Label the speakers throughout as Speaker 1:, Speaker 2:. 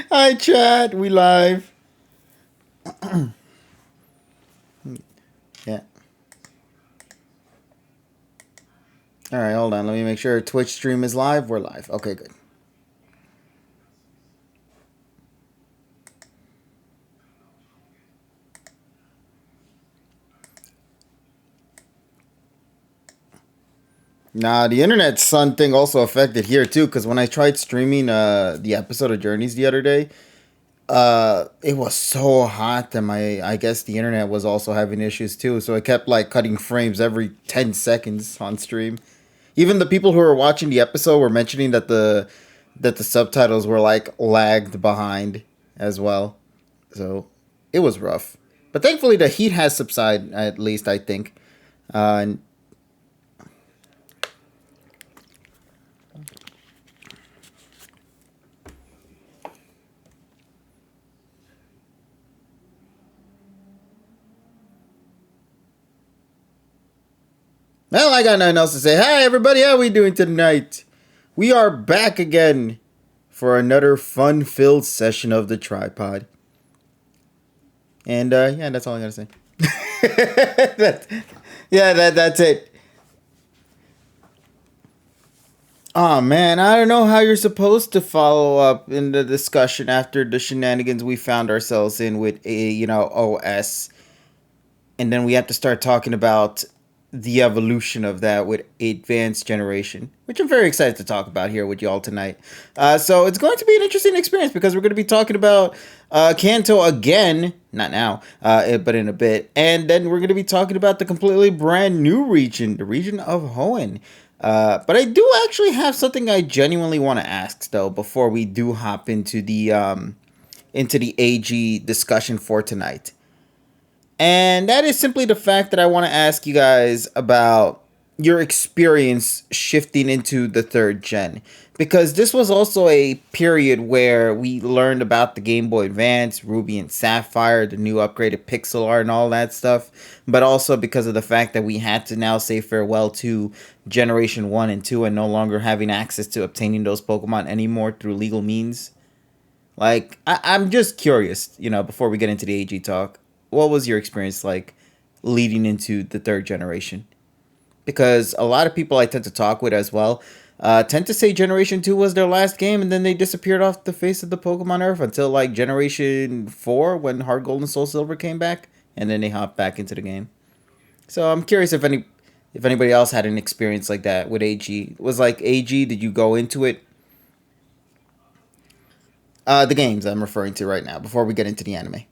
Speaker 1: Hi, chat. We live. Yeah. All right, hold on. Let me make sure Twitch stream is live. We're live. Okay, good. Nah, the internet sun thing also affected here too. Because when I tried streaming the episode of Journeys the other day, it was so hot that I guess the internet was also having issues too. So it kept like cutting frames every 10 seconds on stream. Even the people who were watching the episode were mentioning that the subtitles were like lagged behind as well. So it was rough. But thankfully the heat has subsided at least I think. And well, I got nothing else to say. Hi everybody, how we doing tonight? We are back again for another fun-filled session of the TriPod. And yeah, that's all I gotta say. That's it. Oh man, I don't know how you're supposed to follow up in the discussion after the shenanigans we found ourselves in with OS, and then we have to start talking about the evolution of that with advanced generation, which I'm very excited to talk about here with y'all tonight. So it's going to be an interesting experience because we're going to be talking about Kanto again, not now, but in a bit, and then we're going to be talking about the completely brand new region, the region of Hoenn. But I do actually have something I genuinely want to ask though before we do hop into the AG discussion for tonight. And that is simply the fact that I want to ask you guys about your experience shifting into the third gen. Because this was also a period where we learned about the Game Boy Advance, Ruby and Sapphire, the new upgraded pixel art, and all that stuff. But also because of the fact that we had to now say farewell to Generation 1 and 2 and no longer having access to obtaining those Pokemon anymore through legal means. Like, I'm just curious, before we get into the AG talk, what was your experience like leading into the third generation? Because a lot of people I tend to talk with as well tend to say Generation 2 was their last game and then they disappeared off the face of the Pokemon Earth until like Generation 4 when Heart Gold and Soul Silver came back and then they hopped back into the game. So I'm curious if anybody else had an experience like that with AG. Was like AG, did you go into it? The games I'm referring to right now before we get into the anime.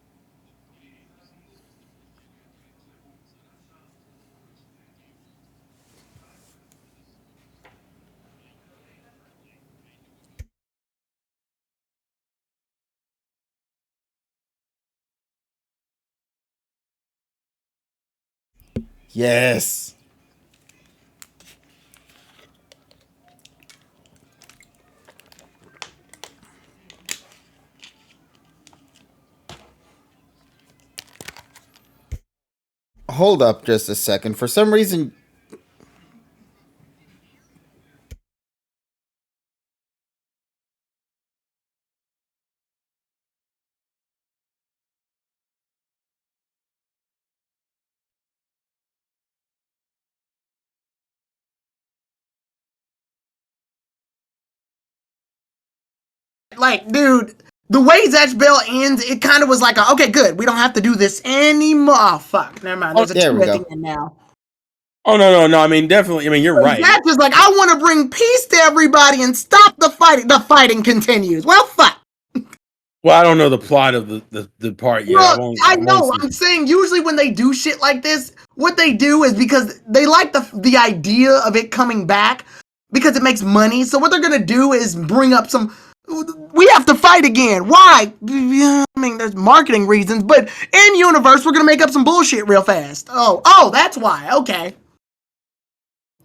Speaker 1: Yes. Hold up just a second. For some reason,
Speaker 2: like, dude, the way Zatch Bell ends, it kind of was like, okay, good, we don't have to do this anymore. Oh, fuck, never mind.
Speaker 3: Oh,
Speaker 2: There's a
Speaker 1: there
Speaker 2: two
Speaker 1: we
Speaker 2: at the
Speaker 1: go.
Speaker 2: end now.
Speaker 3: Oh no! I mean, definitely. I mean, you're right.
Speaker 2: Zatch is like, I want to bring peace to everybody and stop the fighting. The fighting continues. Well, fuck.
Speaker 3: Well, I don't know the plot of the part yet.
Speaker 2: Well, I
Speaker 3: I won't
Speaker 2: know.
Speaker 3: see.
Speaker 2: I'm saying usually when they do shit like this, what they do is because they like the idea of it coming back because it makes money. So what they're gonna do is bring up some. We have to fight again. Why? I mean, there's marketing reasons, but in universe, we're gonna make up some bullshit real fast. Oh, that's why. Okay.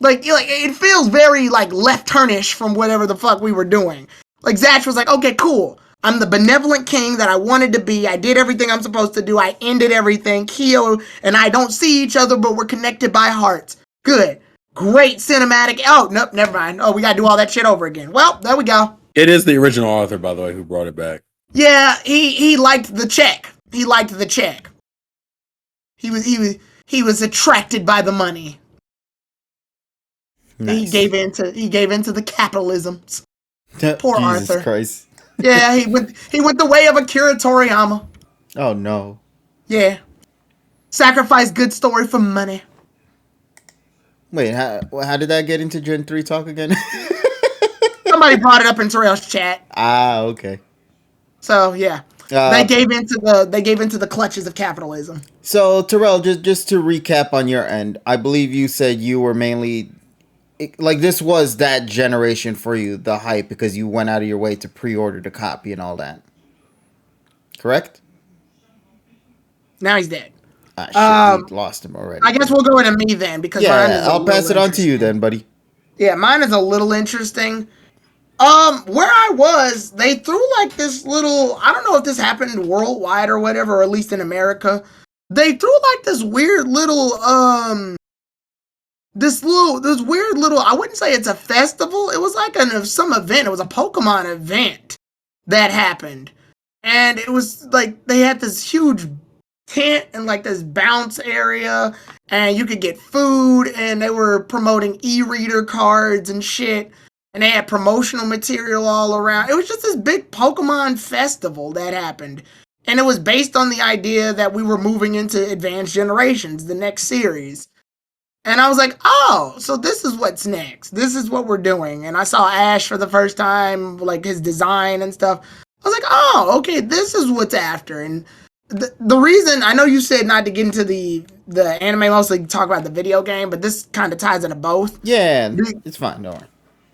Speaker 2: Like it feels very like left turnish from whatever the fuck we were doing. Like Zatch was like, okay, cool. I'm the benevolent king that I wanted to be. I did everything I'm supposed to do. I ended everything. Kyo and I don't see each other, but we're connected by hearts. Good. Great cinematic. Oh, nope, never mind. Oh, we gotta do all that shit over again. Well, there we go.
Speaker 3: It is the original author, by the way, who brought it back.
Speaker 2: Yeah, he liked the check. He liked the check. He was attracted by the money.
Speaker 1: Nice.
Speaker 2: He gave into the capitalisms. Poor
Speaker 1: Jesus
Speaker 2: Arthur.
Speaker 1: Christ.
Speaker 2: Yeah, he went the way of Akira Toriyama.
Speaker 1: Oh no.
Speaker 2: Yeah. Sacrifice good story for money.
Speaker 1: Wait, how did that get into Gen 3 talk again?
Speaker 2: Somebody brought it up in Terrell's chat.
Speaker 1: Okay.
Speaker 2: So yeah. They gave into the clutches of capitalism.
Speaker 1: So Terrell, just to recap on your end, I believe you said you were mainly like this was that generation for you, the hype, because you went out of your way to pre-order the copy and all that. Correct?
Speaker 2: Now he's dead.
Speaker 1: Shit, we lost him already.
Speaker 2: I guess we'll go into me then because mine is
Speaker 1: I'll pass it on to you then, buddy.
Speaker 2: Yeah, mine is a little interesting. Where I was, they threw like this little, I don't know if this happened worldwide or whatever, or at least in America. They threw like this weird little, this weird little, I wouldn't say it's a festival. It was like some event. It was a Pokemon event that happened. And it was like, they had this huge tent and like this bounce area, and you could get food, and they were promoting e-reader cards and shit. And they had promotional material all around. It was just this big Pokemon festival that happened. And it was based on the idea that we were moving into Advanced Generations, the next series. And I was like, oh, so this is what's next. This is what we're doing. And I saw Ash for the first time, like his design and stuff. I was like, oh, okay, this is what's after. And the reason, I know you said not to get into the anime, mostly talk about the video game, but this kind of ties into both.
Speaker 1: Yeah, it's fine, don't worry.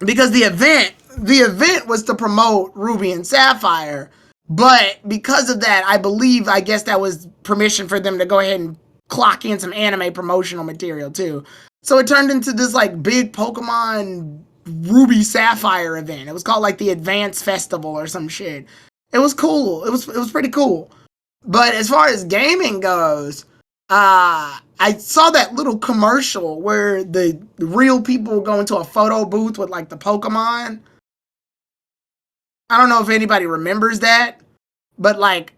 Speaker 2: Because the event was to promote Ruby and Sapphire, but because of that, I guess that was permission for them to go ahead and clock in some anime promotional material too. So it turned into this like big Pokemon Ruby Sapphire event. It was called like the Advance Festival or some shit. It was cool. It was pretty cool. But as far as gaming goes, I saw that little commercial where the real people go into a photo booth with like the Pokemon. I don't know if anybody remembers that, but like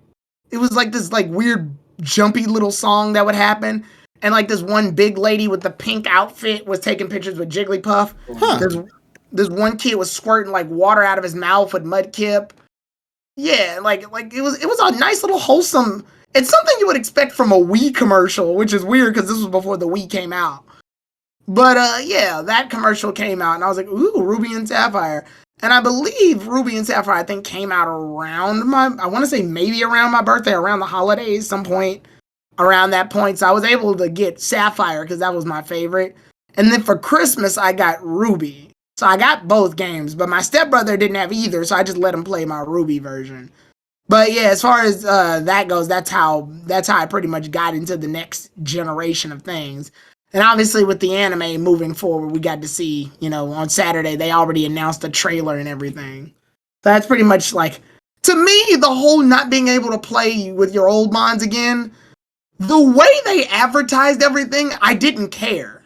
Speaker 2: it was like this like weird jumpy little song that would happen, and like this one big lady with the pink outfit was taking pictures with Jigglypuff. This one kid was squirting like water out of his mouth with Mudkip. Yeah, like it was a nice little wholesome. It's something you would expect from a Wii commercial, which is weird because this was before the Wii came out. But yeah, that commercial came out, and I was like, ooh, Ruby and Sapphire. And I believe Ruby and Sapphire, I think, came out around I want to say maybe around my birthday, around the holidays, some point around that point. So I was able to get Sapphire because that was my favorite. And then for Christmas, I got Ruby. So I got both games, but my stepbrother didn't have either, so I just let him play my Ruby version. But yeah, as far as that goes, that's how I pretty much got into the next generation of things. And obviously with the anime moving forward, we got to see, on Saturday, they already announced a trailer and everything. So that's pretty much like, to me, the whole not being able to play with your old mons again, the way they advertised everything, I didn't care.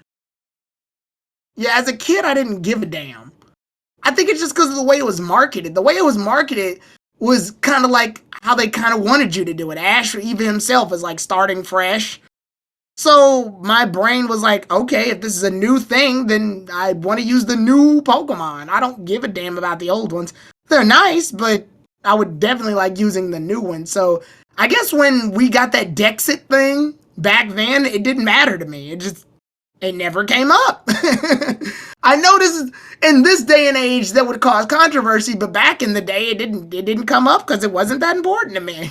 Speaker 2: Yeah, as a kid, I didn't give a damn. I think it's just because of the way it was marketed. The way it was marketed was kind of like how they kind of wanted you to do it. Ash, even himself, is like starting fresh. So my brain was like, okay, if this is a new thing, then I want to use the new Pokemon. I don't give a damn about the old ones. They're nice, but I would definitely like using the new ones. So I guess when we got that Dexit thing back then, it didn't matter to me. It never came up. I know this is in this day and age that would cause controversy, but back in the day, it didn't come up because it wasn't that important to me.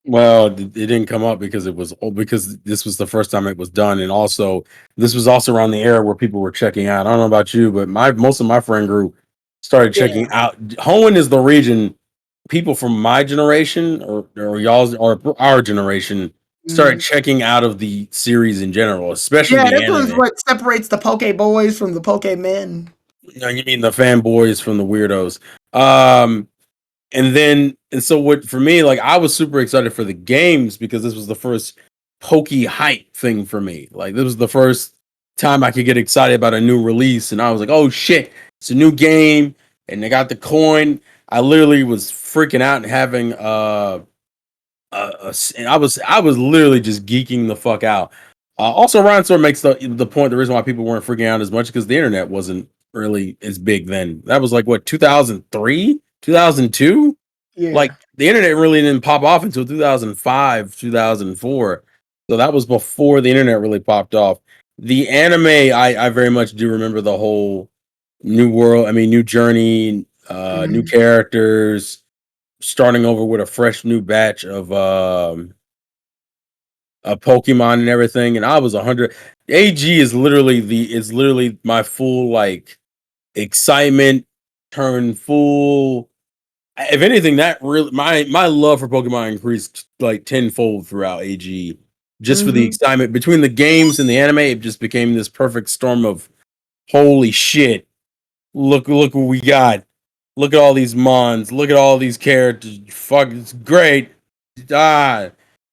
Speaker 3: Well, it didn't come up because because this was the first time it was done, and also this was also around the era where people were checking out. I don't know about you, but most of my friend group started checking out. Hoenn is the region people from my generation or y'all's or our generation started checking out of the series in general, especially the
Speaker 2: this
Speaker 3: anime.
Speaker 2: was what separates the Poke Boys from the Poke Men.
Speaker 3: No, you mean the fanboys from the weirdos. And so what for me, like I was super excited for the games because this was the first pokey hype thing for me. Like this was the first time I could get excited about a new release, and I was like, "Oh shit, it's a new game!" And they got the coin. I literally was freaking out and having and I was literally just geeking the fuck out. Also, Ryan sort of makes the point. The reason why people weren't freaking out as much because the internet wasn't really as big then. That was like what 2003, 2002. Like
Speaker 2: Yeah.
Speaker 3: the internet really didn't pop off until 2005, 2004. So that was before the internet really popped off. The anime, I very much do remember the whole new world. I mean, new journey, new
Speaker 2: Mhm.
Speaker 3: characters, starting over with a fresh new batch of Pokemon and everything. And I was 100. AG is literally my full like excitement turned full. If anything, that really my love for Pokemon increased like tenfold throughout AG. Just for the
Speaker 2: Mhm.
Speaker 3: excitement between the games and the anime, it just became this perfect storm of holy shit. Look what we got. Look at all these mons. Look at all these characters. Fuck, it's great. Ah,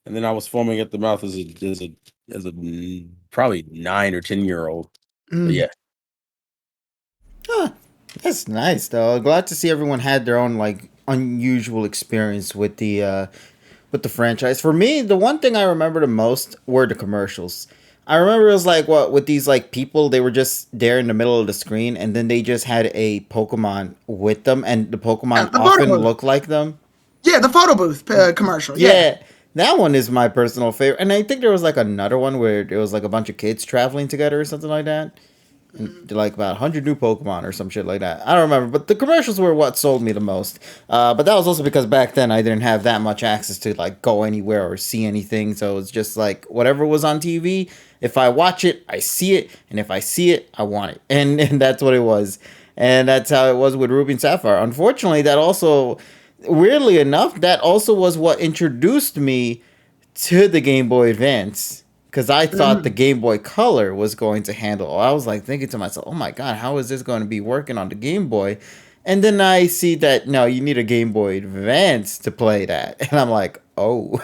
Speaker 3: and then I was foaming at the mouth as a probably 9 or 10 year old. But
Speaker 2: Mm.
Speaker 3: yeah,
Speaker 1: Huh. That's nice though. Glad to see everyone had their own like unusual experience with the franchise. For me, the one thing I remember the most were the commercials. I remember it was like what with these like people, they were just there in the middle of the screen and then they just had a Pokemon with them and the
Speaker 2: Yeah,
Speaker 1: Pokemon
Speaker 2: the photo
Speaker 1: often
Speaker 2: booth.
Speaker 1: look like them.
Speaker 2: Yeah, the photo booth commercial. Yeah.
Speaker 1: Yeah, that one is my personal favorite. And I think there was like another one where it was like a bunch of kids traveling together or something like that. And
Speaker 2: Mhm.
Speaker 1: like about 100 new Pokemon or some shit like that. I don't remember, but the commercials were what sold me the most. But that was also because back then I didn't have that much access to like go anywhere or see anything. So it's just like whatever was on TV. If I watch it, I see it, and if I see it, I want it, and that's what it was, and that's how it was with Ruby and Sapphire. Unfortunately, that also, weirdly enough, that also was what introduced me to the Game Boy Advance because I thought the
Speaker 2: Mhm.
Speaker 1: Game Boy Color was going to handle. I was like thinking to myself, "Oh my god, how is this going to be working on the Game Boy?" And then I see that no, you need a Game Boy Advance to play that, and I'm like, "Oh."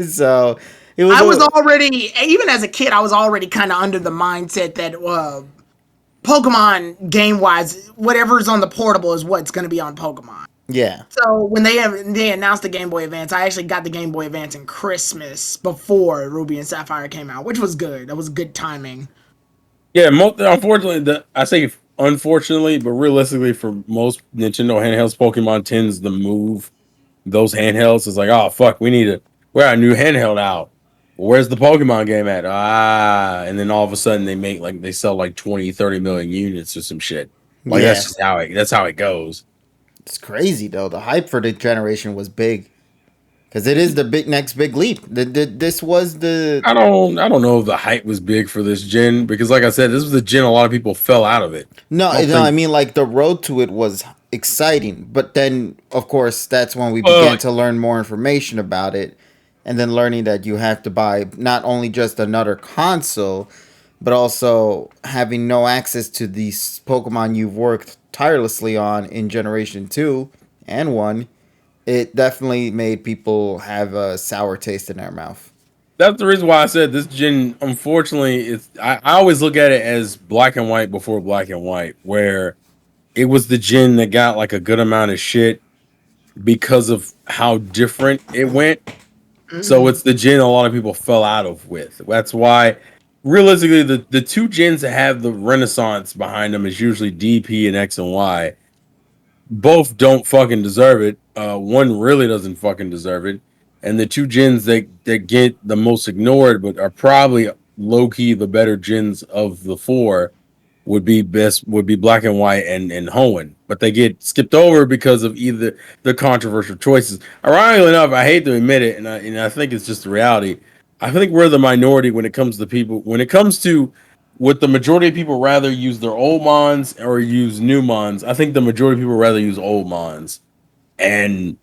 Speaker 1: So it was
Speaker 2: I was
Speaker 1: a
Speaker 2: already, even as a kid, I was already kind of under the mindset that Pokemon game wise, whatever's on the portable is what's going to be on Pokemon.
Speaker 1: yeah.
Speaker 2: So when they announced the Game Boy Advance, I actually got the Game Boy Advance in Christmas before Ruby and Sapphire came out, which was good. That was good timing.
Speaker 3: yeah. Unfortunately, I say unfortunately, but realistically, for most Nintendo handhelds, Pokemon tends to move those handhelds. It's like, oh fuck, we're our new handheld out. Where's the Pokemon game at? Ah, and then all of a sudden they sell like 20, 30 million units or some shit. Like
Speaker 1: Yeah.
Speaker 3: that's how it goes.
Speaker 1: It's crazy though. The hype for the generation was big because it is the big next big leap. This was the
Speaker 3: I don't know if the hype was big for this gen because like I said, this was a gen a lot of people fell out of it.
Speaker 1: no,
Speaker 3: I don't
Speaker 1: no. I
Speaker 3: think
Speaker 1: mean, like the road to it was exciting, but then of course that's when we
Speaker 3: uh
Speaker 1: began to learn more information about it, and then learning that you have to buy not only just another console, but also having no access to these Pokemon you've worked tirelessly on in Generation Two and One. It definitely made people have a sour taste in their mouth.
Speaker 3: that's the reason why I said this gen, unfortunately, I always look at it as black and white before black and white, where it was the gen that got like a good amount of shit because of how different it went. So
Speaker 2: Mm-hmm.
Speaker 3: it's the gen a lot of people fell out of with. That's why realistically the two gens that have the renaissance behind them is usually DP and X and Y. Both don't fucking deserve it. One really doesn't fucking deserve it. And the two gens that get the most ignored but are probably low key the better gens of the four would be black and white and Hoenn, but they get skipped over because of either the controversial choices. Ironically enough, I hate to admit it, and I think it's just the reality. I think we're the minority when it comes to people. When it comes to would the majority of people rather use their old mons or use new mons? I think the majority of people rather use old mons, and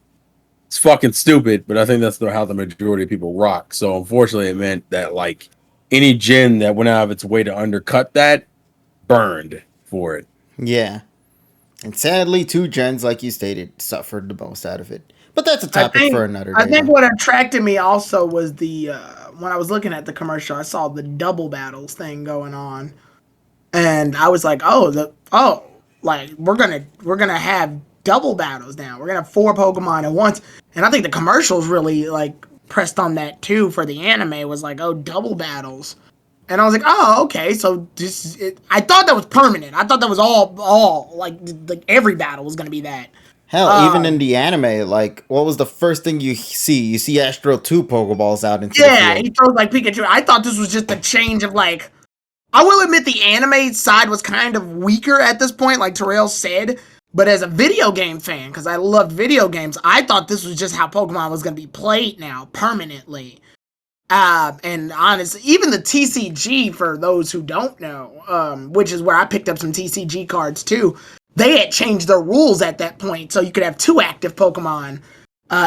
Speaker 3: it's fucking stupid. But I think that's how the majority of people rock. So unfortunately, it meant that like any gen that went out of its way to undercut that burned for it.
Speaker 1: Yeah. And sadly, two gens, like you stated, suffered the most out of it. But that's a
Speaker 2: I
Speaker 1: topic for
Speaker 2: think
Speaker 1: another
Speaker 2: I
Speaker 1: day,
Speaker 2: think
Speaker 1: though.
Speaker 2: what attracted me also was the when I was looking at the commercial, I saw the double battles thing going on. and I was like, like we're gonna have double battles now. We're gonna have 4 Pokemon at once, and I think the commercials really like pressed on that too for the anime. It was like, oh, double battles. And I was like, oh, okay. So this is it. I thought that was permanent. I thought that was all like every battle was gonna be that.
Speaker 1: Hell, even in
Speaker 2: Um,
Speaker 1: the anime, like, what was the first thing you see? You see Astro 2 Pokeballs out into the
Speaker 2: yeah,
Speaker 1: field.
Speaker 2: he throws like Pikachu. I thought this was just a change of like. I will admit the anime side was kind of weaker at this point, like Terrell said. But as a video game fan, because I loved video games, I thought this was just how Pokemon was gonna be played now permanently. And honestly, even the TCG, for those who don't know, which is where I picked up some TCG cards too, they had changed their rules at that point, so you could have 2 active Pokemon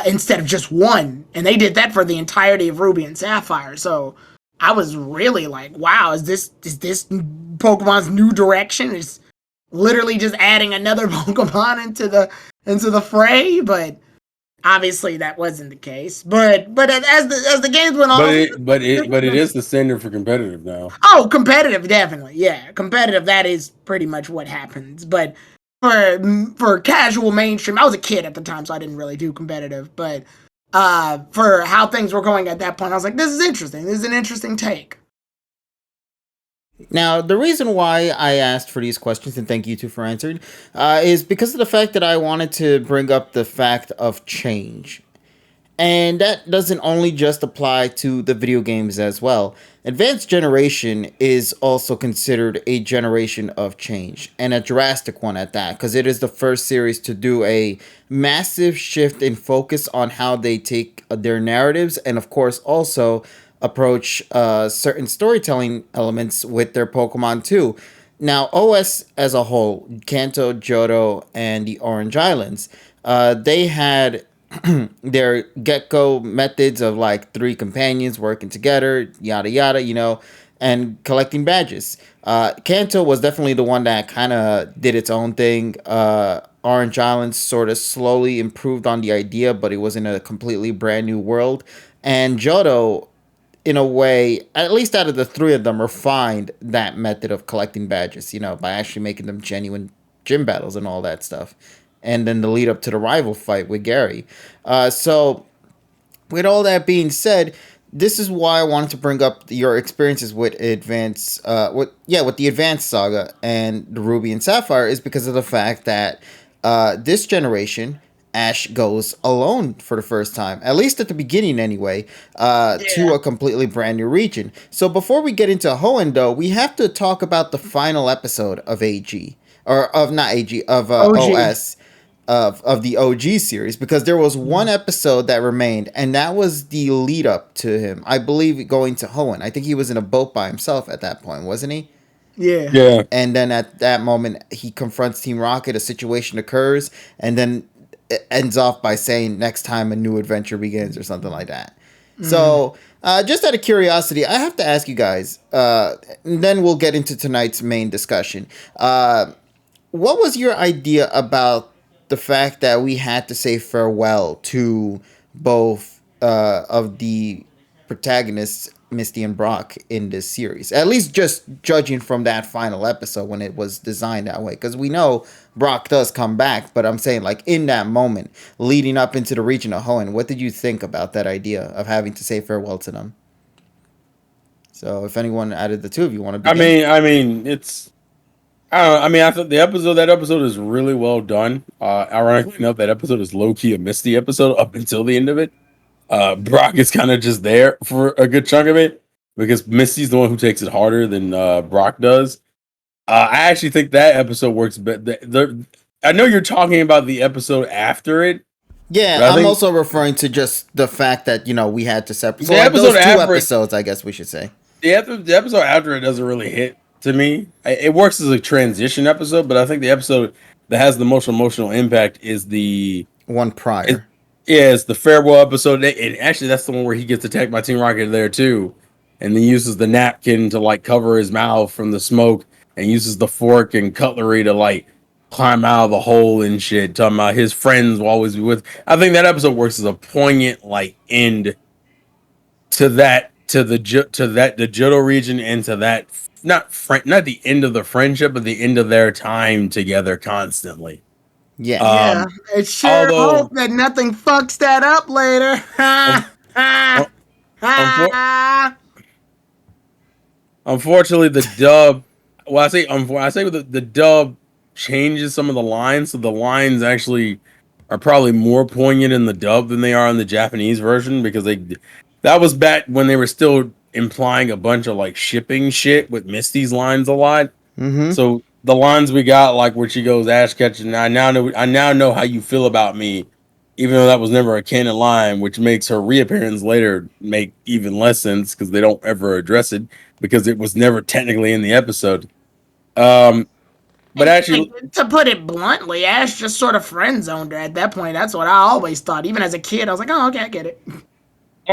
Speaker 2: instead of just 1, and they did that for the entirety of Ruby and Sapphire. So I was really like, wow, is this Pokemon's new direction? Is literally just adding another Pokemon into the fray, but obviously that wasn't the case. But as the games went
Speaker 3: But
Speaker 2: on,
Speaker 3: it is the standard for competitive now.
Speaker 2: oh, competitive, definitely, yeah, competitive. That is pretty much what happens. But for casual mainstream, I was a kid at the time, so I didn't really do competitive. But for how things were going at that point, I was like, this is interesting. This is an interesting take.
Speaker 1: Now, the reason why I asked for these questions, and thank you two for answering, is because of the fact that I wanted to bring up the fact of change. And that doesn't only just apply to the video games as well. Advanced Generation is also considered a generation of change, and a drastic one at that, because it is the first series to do a massive shift in focus on how they take their narratives, and of course also approach certain storytelling elements with their Pokemon too. Now, OS as a whole, Kanto, Johto, and the Orange Islands, they had their get-go methods of like 3 companions working together, yada yada, and collecting badges. Kanto was definitely the one that kind of did its own thing. Orange Islands sort of slowly improved on the idea, but it was in a completely brand new world. And Johto, in a way, at least out of the 3 of them, refined that method of collecting badges, by actually making them genuine gym battles and all that stuff. And then the lead up to the rival fight with Gary. So, with all that being said, this is why I wanted to bring up your experiences with with the Advanced Saga and the Ruby and Sapphire, is because of the fact that this generation, Ash goes alone for the first time, at least at the beginning anyway, to
Speaker 2: Yeah,
Speaker 1: a completely brand new region. So before we get into Hoenn, though, we have to talk about the final episode of AG, or of not AG, of
Speaker 2: OG.
Speaker 1: OS, of the OG series, because there was one episode that remained, and that was the lead up to him, I believe, going to Hoenn. I think he was in a boat by himself at that point, wasn't he?
Speaker 2: Yeah.
Speaker 3: Yeah.
Speaker 1: And then at that moment, he confronts Team Rocket. A situation occurs, and then it ends off by saying, "Next time, a new adventure begins," or something like that. So, just out of curiosity, I have to ask you guys. And then we'll get into tonight's main discussion. What was your idea about the fact that we had to say farewell to both of the protagonists, Misty and Brock, in this series? At least just judging from that final episode when it was designed that way. Because we know Brock does come back, but I'm saying, like, in that moment, leading up into the region of Hoenn, what did you think about that idea of having to say farewell to them? So, if anyone out of the two of you want to begin.
Speaker 3: It's I don't know. I mean, I thought that episode is really well done. Ironically enough, that episode is low key a Misty episode up until the end of it. Brock is kind of just there for a good chunk of it because Misty's the one who takes it harder than Brock does. I actually think that episode works better. I know you're talking about the episode after it,
Speaker 1: Yeah,
Speaker 3: but I
Speaker 1: I'm
Speaker 3: think
Speaker 1: also referring to just the fact that, we had to separate. So,
Speaker 3: the
Speaker 1: like,
Speaker 3: episode
Speaker 1: those 2
Speaker 3: after it,
Speaker 1: episodes, I guess we should say.
Speaker 3: the episode after it doesn't really hit to me. It works as a transition episode, but I think the episode that has the most emotional impact is
Speaker 1: One
Speaker 3: it,
Speaker 1: prior.
Speaker 3: yeah, it's the farewell episode. And actually, that's the one where he gets attacked by Team Rocket there too, and then uses the napkin to like cover his mouth from the smoke, and uses the fork and cutlery to like climb out of the hole and shit. Talking about his friends will always be with. I think that episode works as a poignant like end to that to the Johto region and to that not the end of the friendship, but the end of their time together constantly.
Speaker 1: Yeah.
Speaker 2: Yeah,
Speaker 3: Um,
Speaker 2: I sure
Speaker 3: although
Speaker 2: hope that nothing fucks that up later.
Speaker 3: um,
Speaker 2: Ha ha
Speaker 3: unfor-
Speaker 2: ha.
Speaker 3: unfortunately, the dub. Well, I say the dub changes some of the lines, so the lines actually are probably more poignant in the dub than they are in the Japanese version because that was back when they were still implying a bunch of like shipping shit with Misty's lines a lot.
Speaker 1: Mm-hmm.
Speaker 3: So the lines we got, like where she goes ash catching, I now know how you feel about me, even though that was never a canon line, which makes her reappearance later make even less sense because they don't ever address it because it was never technically in the episode. Um, but
Speaker 2: Like,
Speaker 3: actually,
Speaker 2: to put it bluntly, Ash just sort of friend zoned her at that point. That's what I always thought. Even as a kid, I was like, oh, okay, I get it.
Speaker 3: I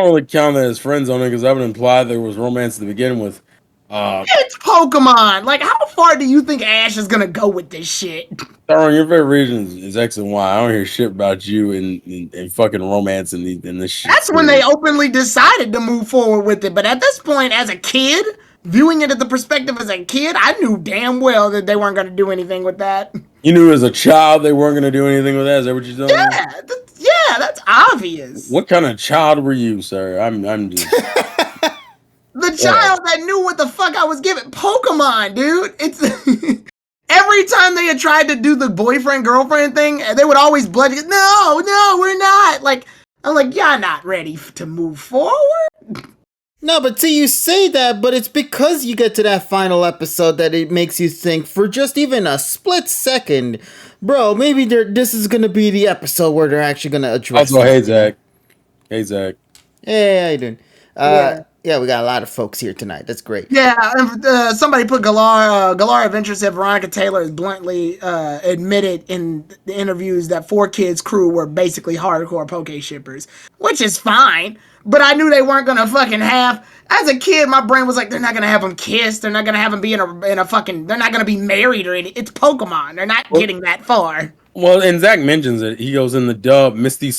Speaker 3: don't really count that as friends on it because that would imply there was romance to begin with. Uh,
Speaker 2: It's Pokemon. Like, how far do you think Ash is gonna go with this shit?
Speaker 3: Darn, your favorite region is X and Y. I don't hear shit about you and fucking romance in this shit
Speaker 2: That's when they
Speaker 3: series.
Speaker 2: openly decided to move forward with it. But at this point, as a kid, viewing it at the perspective as a kid, I knew damn well that they weren't gonna do anything with that.
Speaker 3: You knew as a child they weren't going to do anything with that. Is that what you're telling me?
Speaker 2: Yeah, that's obvious.
Speaker 3: What kind of child were you, sir? I'm just
Speaker 2: The
Speaker 3: whatever.
Speaker 2: child that knew what the fuck I was giving. Pokemon, dude. It's every time they had tried to do the boyfriend girlfriend thing, they would always blood. No, no, we're not. Like, I'm like, you're not ready to move forward.
Speaker 1: No, but see, you say that, but it's because you get to that final episode that it makes you think for just even a split second, bro, maybe this is gonna be the episode where they're actually gonna address
Speaker 3: Also, hey
Speaker 1: something.
Speaker 3: Zach. Hey Zach.
Speaker 1: Hey, how you doing?
Speaker 2: Yeah.
Speaker 1: Yeah, we got a lot of folks here tonight. That's great.
Speaker 2: Yeah, somebody put Galar Adventures said Veronica Taylor has bluntly admitted in the interviews that 4Kids crew were basically hardcore poke shippers, which is fine. But I knew they weren't gonna fucking have. As a kid, my brain was like, they're not gonna have them kiss. They're not gonna have them be in a fucking. They're not gonna be married or anything. It's Pokemon. They're not
Speaker 3: Well,
Speaker 2: getting that far.
Speaker 3: well, and Zach mentions it. He goes in the dub the Misty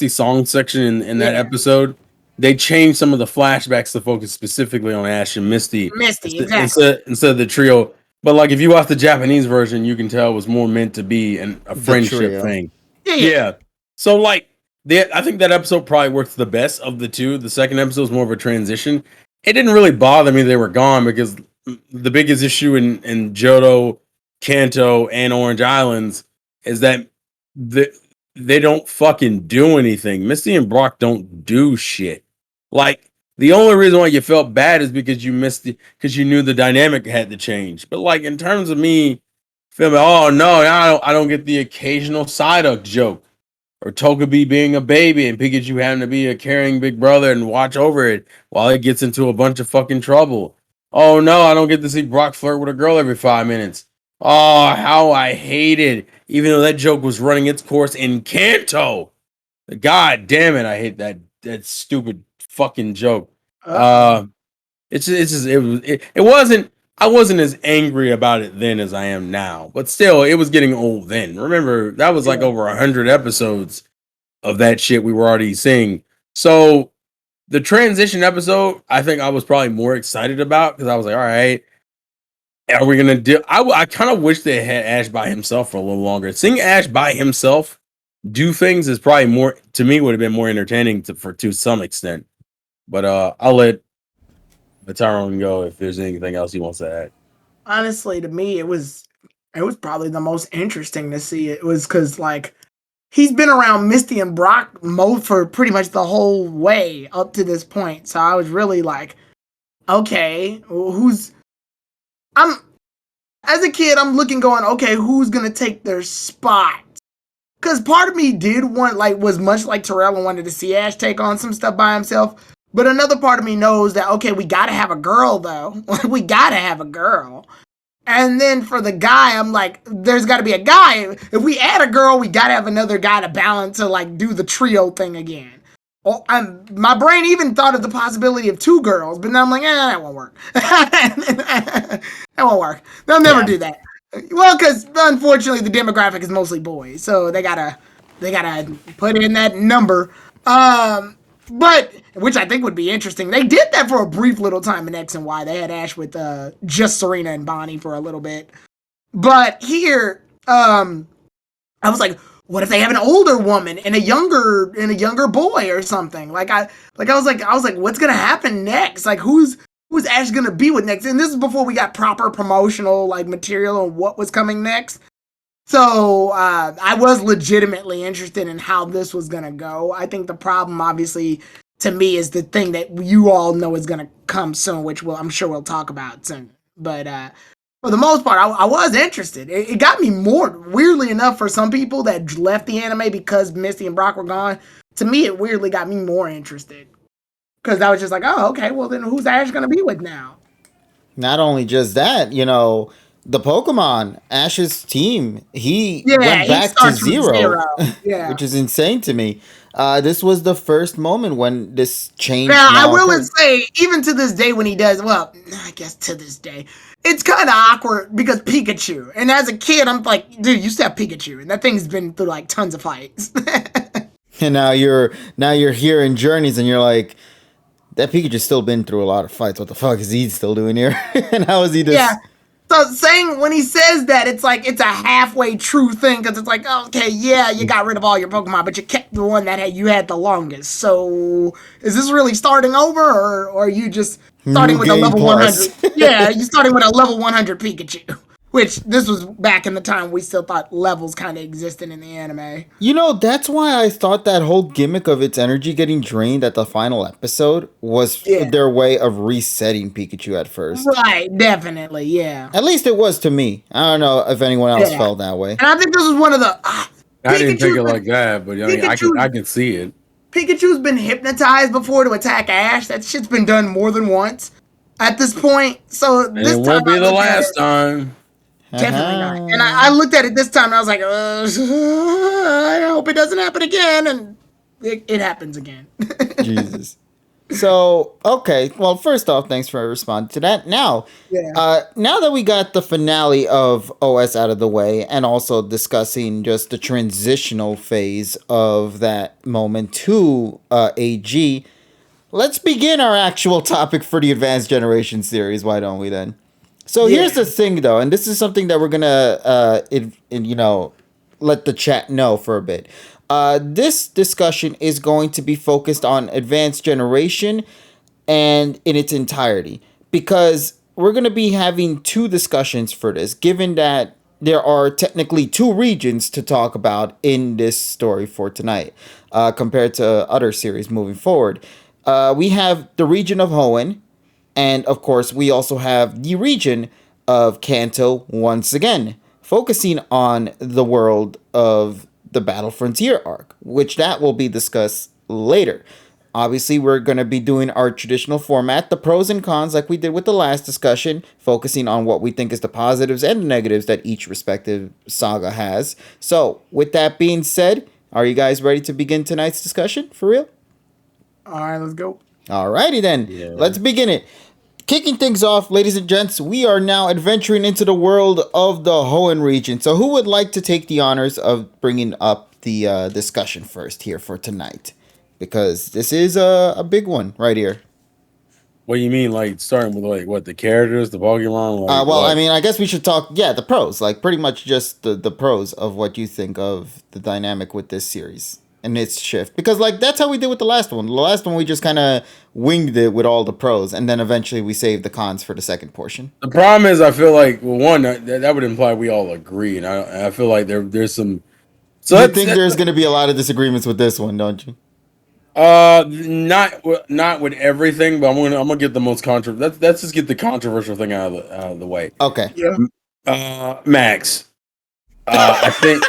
Speaker 3: song section in that
Speaker 2: Yeah,
Speaker 3: episode. They changed some of the flashbacks to focus specifically on Ash and Misty
Speaker 2: Misty, exactly.
Speaker 3: instead of the trio. But like if you watch the Japanese version, you can tell it was more meant to be a
Speaker 1: The
Speaker 3: friendship
Speaker 1: trio.
Speaker 3: thing.
Speaker 2: Yeah.
Speaker 3: Yeah. So like I think that episode probably works the best of the two. The second episode is more of a transition. It didn't really bother me they were gone because the biggest issue in Johto, Kanto, and Orange Islands is that the, they don't fucking do anything. Misty and Brock don't do shit. Like the only reason why you felt bad is because because you knew the dynamic had to change. But like in terms of me feeling, oh no, I don't get the occasional Psyduck joke or Togepi being a baby and Pikachu having to be a caring big brother and watch over it while it gets into a bunch of fucking trouble. Oh no, I don't get to see Brock flirt with a girl every 5 minutes. Oh, how I hated, even though that joke was running its course in Kanto. God damn it, I hate that stupid fucking joke.
Speaker 2: Uh-oh.
Speaker 3: It's just it wasn't I wasn't as angry about it then as I am now, but still, it was getting old then. Remember, that was like
Speaker 2: Yeah.
Speaker 3: over 100 episodes of that shit we were already seeing. So the transition episode, I think I was probably more excited about because I was like, all right, are we gonna do? I kind of wish they had Ash by himself for a little longer. Seeing Ash by himself do things is probably more to me would have been more entertaining to some extent. But I'll let Tyrone go if there's anything else he wants to add.
Speaker 2: Honestly, to me, it was probably the most interesting to see. It was because like he's been around Misty and Brock mode for pretty much the whole way up to this point. So I was really like, okay, who's I'm as a kid, I'm looking going, okay, who's gonna take their spot? Because part of me did want, like, was much like Terrell and wanted to see Ash take on some stuff by himself. But another part of me knows that, okay, we gotta have a girl, though. We gotta have a girl. And then for the guy, I'm like, there's gotta be a guy. If we add a girl, we gotta have another guy to balance to, like, do the trio thing again. Oh, my brain even thought of the possibility of two girls, but now I'm like, that won't work. That won't work. They'll never
Speaker 1: Yeah.
Speaker 2: do that. Well, because unfortunately the demographic is mostly boys, so they gotta put in that number. But which I think would be interesting. They did that for a brief little time in X and Y. They had Ash with just Serena and Bonnie for a little bit. But here, I was like, what if they have an older woman and a younger boy or something? I was like, what's gonna happen next? Like who's Ash gonna be with next? And this is before we got proper promotional like material on what was coming next. So I was legitimately interested in how this was gonna go. I think the problem, obviously, to me, is the thing that you all know is gonna come soon, which I'm sure we'll talk about soon. But for the most part, I was interested. It got me more, weirdly enough, for some people that left the anime because Misty and Brock were gone. To me, it weirdly got me more interested because I was just like, oh, okay, well then who's Ash gonna be with now?
Speaker 1: Not only just that, the Pokemon, Ash's team, he
Speaker 2: Yeah,
Speaker 1: went
Speaker 2: he
Speaker 1: back to
Speaker 2: starts from
Speaker 1: zero,
Speaker 2: zero. Yeah.
Speaker 1: which is insane to me. This was the first moment when this change
Speaker 2: Now, I
Speaker 1: now
Speaker 2: will
Speaker 1: occurred.
Speaker 2: say, even to this day, when he does, well, I guess to this day, it's kind of awkward because Pikachu. And as a kid, I'm like, dude, you still have Pikachu, and that thing's been through like tons of fights.
Speaker 1: And now you're here in Journeys, and you're like, that Pikachu's still been through a lot of fights. What the fuck is he still doing here? And how is he
Speaker 2: Yeah.
Speaker 1: this?
Speaker 2: So saying when he says that, it's like it's a halfway true thing because it's like, okay, yeah, you got rid of all your Pokemon, but you kept the one that you had the longest. So is this really starting over, or are you just starting
Speaker 1: New
Speaker 2: with a
Speaker 1: game
Speaker 2: level
Speaker 1: plus.
Speaker 2: 100? Yeah, you starting with a level 100 Pikachu. Which this was back in the time we still thought levels kind of existed in the anime.
Speaker 1: That's why I thought that whole gimmick of its energy getting drained at the final episode was
Speaker 2: Yeah,
Speaker 1: their way of resetting Pikachu at first.
Speaker 2: right, definitely, yeah,
Speaker 1: At least it was to me. I don't know if anyone else
Speaker 2: yeah.
Speaker 1: felt that way.
Speaker 2: And I think this is one of the
Speaker 3: I didn't take
Speaker 2: Pikachu's
Speaker 3: it
Speaker 2: been
Speaker 3: like that, but I mean, I
Speaker 2: Pikachu's
Speaker 3: can see it,
Speaker 2: Pikachu's been hypnotized before to attack Ash. That shit's been done more than once at this point. So
Speaker 3: and it
Speaker 2: this time
Speaker 3: won't be
Speaker 2: I
Speaker 3: the
Speaker 2: looked at it,
Speaker 3: last time.
Speaker 2: definitely not. And I looked at it this time and I was like, I hope it doesn't happen again. And it happens again.
Speaker 1: Jesus. So, okay. Well, first off, thanks for responding to that.
Speaker 2: Yeah.
Speaker 1: Now that we got the finale of OS out of the way and also discussing just the transitional phase of that moment to AG, let's begin our actual topic for the Advanced Generation series. Why don't we then? So here's
Speaker 2: Yeah.
Speaker 1: the thing, though, and this is something that we're gonna, let the chat know for a bit. This discussion is going to be focused on Advanced Generation and in its entirety because we're going to be having two discussions for this, given that there are technically two regions to talk about in this story for tonight, compared to other series moving forward. We have the region of Hoenn, and of course, we also have the region of Kanto once again, focusing on the world of the Battle Frontier arc, which that will be discussed later. Obviously, we're going to be doing our traditional format, the pros and cons, like we did with the last discussion, focusing on what we think is the positives and the negatives that each respective saga has. So, with that being said, are you guys ready to begin tonight's discussion for real?
Speaker 2: All right, let's go.
Speaker 1: Alrighty then,
Speaker 3: Yeah.
Speaker 1: let's begin it. Kicking things off, ladies and gents, we are now adventuring into the world of the Hoenn region. So, who would like to take the honors of bringing up the discussion first here for tonight? Because this is a big one right here.
Speaker 3: What do you mean, like starting with like what the characters, the Pokemon, like
Speaker 1: Well, I
Speaker 3: what?
Speaker 1: mean, I guess we should talk, the pros, like pretty much just the pros of what you think of the dynamic with this series and its shift. Because, like, that's how we did with the last one. The last one, we just kind of winged it with all the pros, and then eventually we saved the cons for the second portion.
Speaker 3: The problem is, I feel like well, one that would imply we all agree, and I feel like there's some. So
Speaker 1: You
Speaker 3: that's
Speaker 1: think there's going to be a lot of disagreements with this one, don't you?
Speaker 3: not with everything, but I'm gonna get the most controversial. Let's just get the controversial thing out of the way.
Speaker 1: Okay.
Speaker 2: Yeah.
Speaker 3: Max. I think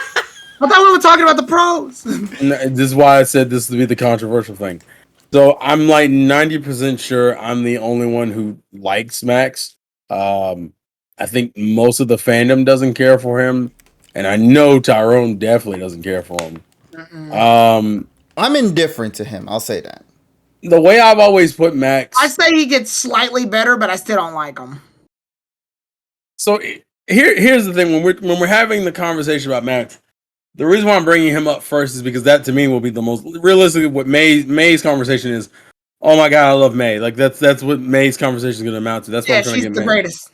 Speaker 2: I thought we were talking about the pros.
Speaker 3: this is why I said this would be the controversial thing. So I'm like 90% sure I'm the only one who likes Max. I think most of the fandom doesn't care for him, and I know Tyrone definitely doesn't care for him. Um,
Speaker 1: I'm indifferent to him. I'll say that.
Speaker 3: the way I've always put
Speaker 2: I
Speaker 3: Max.
Speaker 2: say he gets slightly better, but I still don't like him.
Speaker 3: So here's the thing when we're having the conversation about Max. The reason why I'm bringing him up first is because that to me will be the most realistically what May's conversation is. Oh my god, I love May. Like that's what May's conversation is going to amount to. That's what
Speaker 2: Yeah,
Speaker 3: I'm trying to
Speaker 2: she's
Speaker 3: get
Speaker 2: the
Speaker 3: May.
Speaker 2: greatest.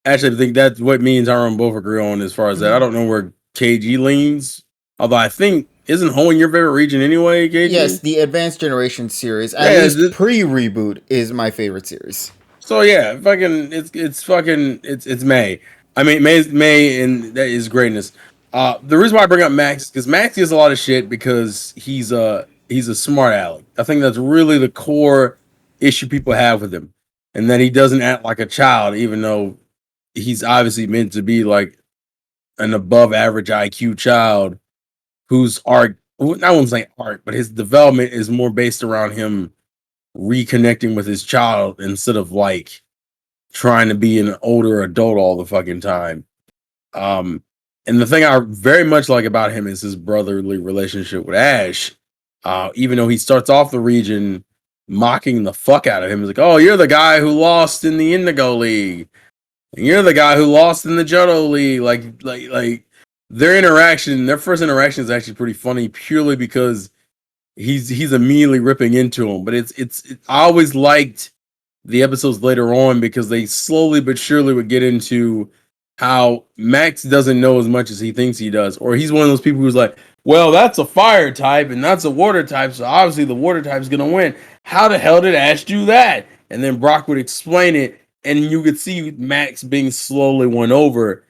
Speaker 3: Actually, I think that's what me and Tyrone both agree on as far as that. I don't know where KG leans, although I think isn't Hoenn your favorite region anyway,
Speaker 1: Yes,
Speaker 3: KG?
Speaker 1: the Advanced Generation series, at
Speaker 3: Yeah.
Speaker 1: least pre-reboot, is my favorite series.
Speaker 3: So yeah, fucking it's May. I mean May and that is greatness. The reason why I bring up Max is because Max gets a lot of shit because he's a smart aleck. I think that's really the core issue people have with him, and that he doesn't act like a child, even though he's obviously meant to be like an above average IQ child whose arc, I won't say arc, but his development is more based around him reconnecting with his child instead of like trying to be an older adult all the fucking time. Um, and the thing I very much like about him is his brotherly relationship with Ash. Even though he starts off the region mocking the fuck out of him, he's like, "Oh, you're the guy who lost in the Indigo League, and you're the guy who lost in the Johto League." Like their first interaction is actually pretty funny, purely because he's immediately ripping into him. But I always liked the episodes later on because they slowly but surely would get into how Max doesn't know as much as he thinks he does, or he's one of those people who's like, well, that's a fire type and that's a water type, so obviously the water type's gonna win. How the hell did Ash do that? And then Brock would explain it, and you could see Max being slowly won over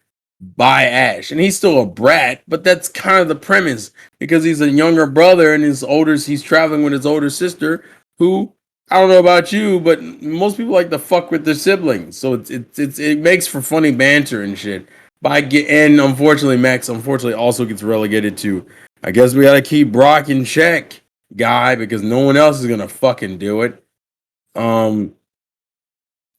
Speaker 3: by Ash. And he's still a brat, but that's kind of the premise because he's a younger brother and he's traveling with his older sister who, I don't know about you, but most people like to fuck with their siblings. So it makes for funny banter and shit. And unfortunately Max also gets relegated to, I guess we got to keep Brock in check, guy, because no one else is going to fucking do it. Um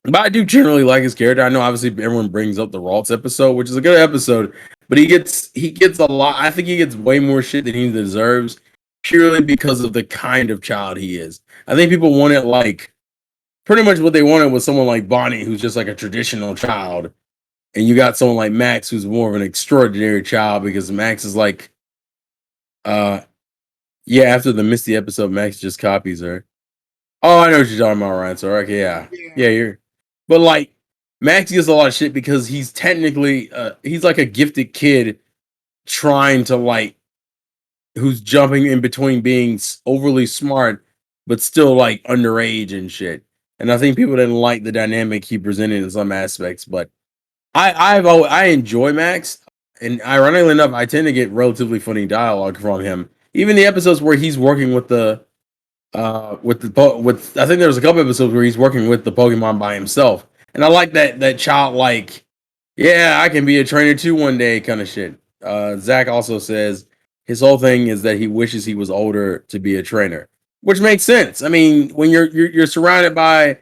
Speaker 3: but I do generally like his character. I know obviously everyone brings up the Ralts episode, which is a good episode, but he gets a lot. I think he gets way more shit than he deserves, purely because of the kind of child he is. I think people wanted like pretty much what they wanted was someone like Bonnie, who's just like a traditional child, and you got someone like Max, who's more of an extraordinary child because Max is like, uh, yeah. After the Misty episode, Max just copies her. Oh, I know what you're talking about, Ryan. So okay, yeah,
Speaker 2: Yeah.
Speaker 3: yeah, but like Max gets a lot of shit because he's technically, he's like a gifted kid trying to like, who's jumping in between being overly smart but still like underage and shit. And I think people didn't like the dynamic he presented in some aspects, but I enjoy Max, and ironically enough, I tend to get relatively funny dialogue from him. Even the episodes where he's working with I think there's a couple episodes where he's working with the Pokemon by himself, and I like that childlike, yeah, I can be a trainer too one day kind of shit. Zach also says his whole thing is that he wishes he was older to be a trainer, which makes sense. I mean, when you're surrounded by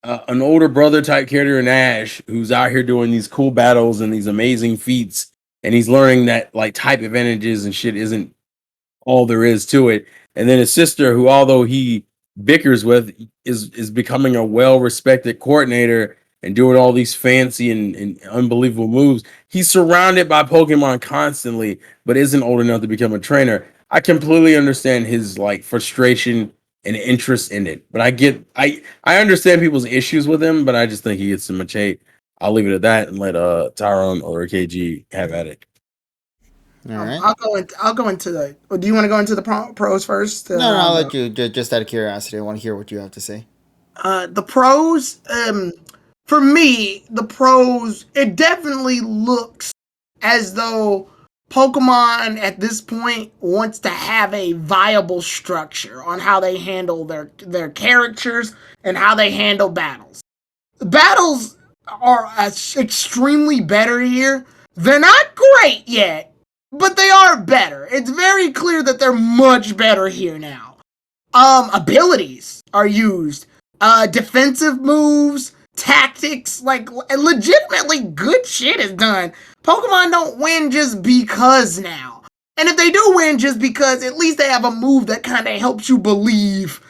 Speaker 3: an older brother type character in Ash who's out here doing these cool battles and these amazing feats, and he's learning that like type advantages and shit isn't all there is to it. And then his sister, who although he bickers with, is becoming a well respected coordinator and doing all these fancy and unbelievable moves. He's surrounded by Pokemon constantly, but isn't old enough to become a trainer. I completely understand his like frustration and interest in it, but I understand people's issues with him, but I just think he gets too much hate. I'll leave it at that and let Tyrone or KG have at it.
Speaker 1: All right.
Speaker 2: I'll go into the. Do you want to go into the pros first?
Speaker 1: No, no, I'll let you. Just out of curiosity, I want to hear what you have to say.
Speaker 2: The pros. For me, the pros. It definitely looks as though Pokemon at this point wants to have a viable structure on how they handle their characters and how they handle battles. Battles are extremely better here. They're not great yet, but they are better. It's very clear that they're much better here now. Abilities are used. Defensive moves, tactics, like legitimately good shit is done. Pokemon don't win just because now. And if they do win just because, at least they have a move that kind of helps you believe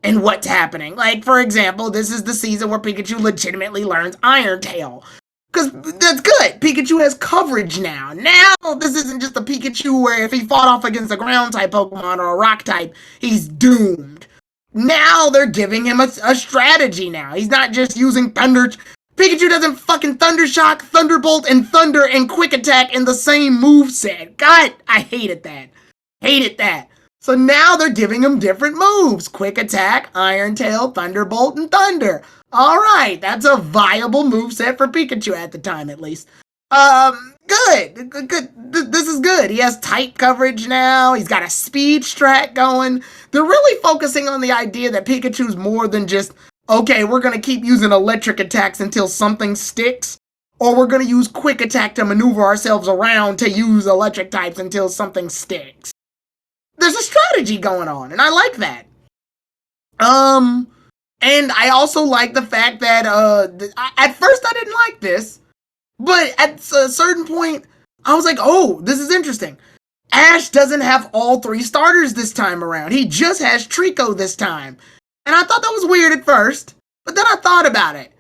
Speaker 2: in what's happening. Like, for example, this is the season where Pikachu legitimately learns Iron Tail. Because that's good. Pikachu has coverage now. Now, this isn't just a Pikachu where if he fought off against a ground type Pokemon or a rock type, he's doomed. Now they're giving him a strategy now. He's not just using Thunder. Pikachu doesn't fucking Thunder Shock, Thunderbolt, and Thunder and Quick Attack in the same move set. God, I hated that. Hated that. So now they're giving him different moves. Quick Attack, Iron Tail, Thunderbolt, and Thunder. Alright, that's a viable moveset for Pikachu at the time, at least. Good. This is good. He has type coverage now. He's got a speed strat going. They're really focusing on the idea that Pikachu's more than just, okay, we're gonna keep using electric attacks until something sticks, or we're gonna use quick attack to maneuver ourselves around to use electric types until something sticks. There's a strategy going on, and I like that. And I also like the fact that, at first I didn't like this, but at a certain point, I was like, oh, this is interesting. Ash doesn't have all 3 starters this time around. He just has Trico this time. And I thought that was weird at first, but then I thought about it.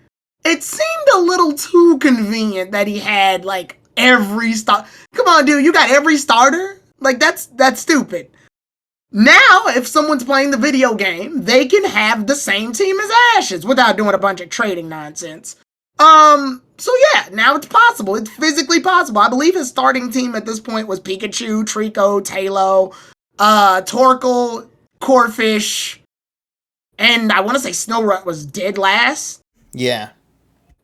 Speaker 2: It seemed a little too convenient that he had, like, every Come on, dude, you got every starter? Like, that's stupid. Now, if someone's playing the video game, they can have the same team as Ash's without doing a bunch of trading nonsense. So yeah, now it's possible. It's physically possible. I believe his starting team at this point was Pikachu, Trico, Tailo, Torkoal, Corphish, and I want to say Snowrut was dead last.
Speaker 1: Yeah.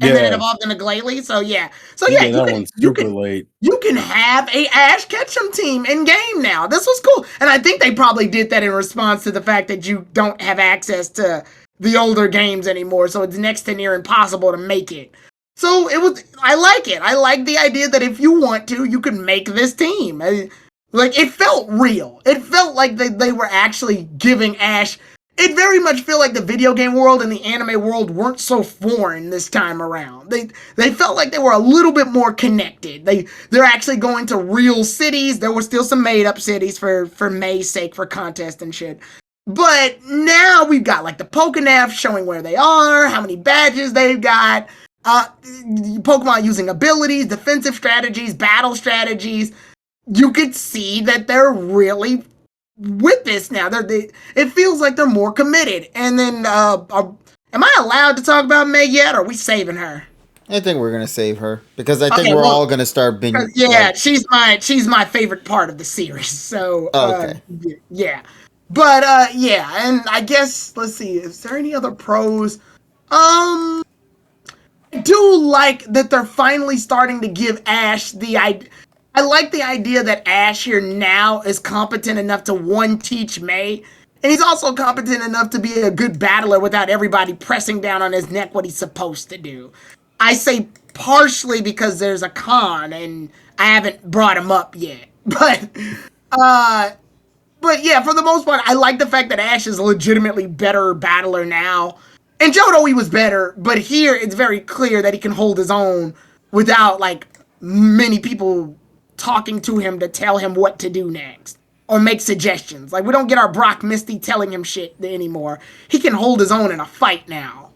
Speaker 2: And then it evolved into Glalie, so yeah. So yeah, you can have a Ash Ketchum team in game now. This was cool. And I think they probably did that in response to the fact that you don't have access to the older games anymore, so it's next to near impossible to make it. So I like it. I like the idea that if you want to, you can make this team. Like, it felt real. It felt like they were actually giving Ash. It very much felt like the video game world and the anime world weren't so foreign this time around. They felt like they were a little bit more connected. They're actually going to real cities. There were still some made up cities for May's sake, for contest and shit. But now we've got like the Pokénav showing where they are, how many badges they've got, Pokemon using abilities, defensive strategies, battle strategies. You could see that they're really with this now. It feels like they're more committed. And then, am I allowed to talk about May yet, or are we saving her?
Speaker 1: I think we're gonna save her because I think we're all gonna start being.
Speaker 2: Yeah, she's my favorite part of the series. So,
Speaker 1: okay.
Speaker 2: Yeah. But yeah, and I guess let's see. Is there any other pros? I do like that they're finally starting to give Ash the idea. I like the idea that Ash here now is competent enough to teach May, and he's also competent enough to be a good battler without everybody pressing down on his neck what he's supposed to do. I say partially because there's a con, and I haven't brought him up yet. But yeah, for the most part, I like the fact that Ash is a legitimately better battler now. In Johto, he was better, but here it's very clear that he can hold his own without, like, many people talking to him to tell him what to do next or make suggestions. Like, we don't get our Brock Misty telling him shit anymore. He can hold his own in a fight now.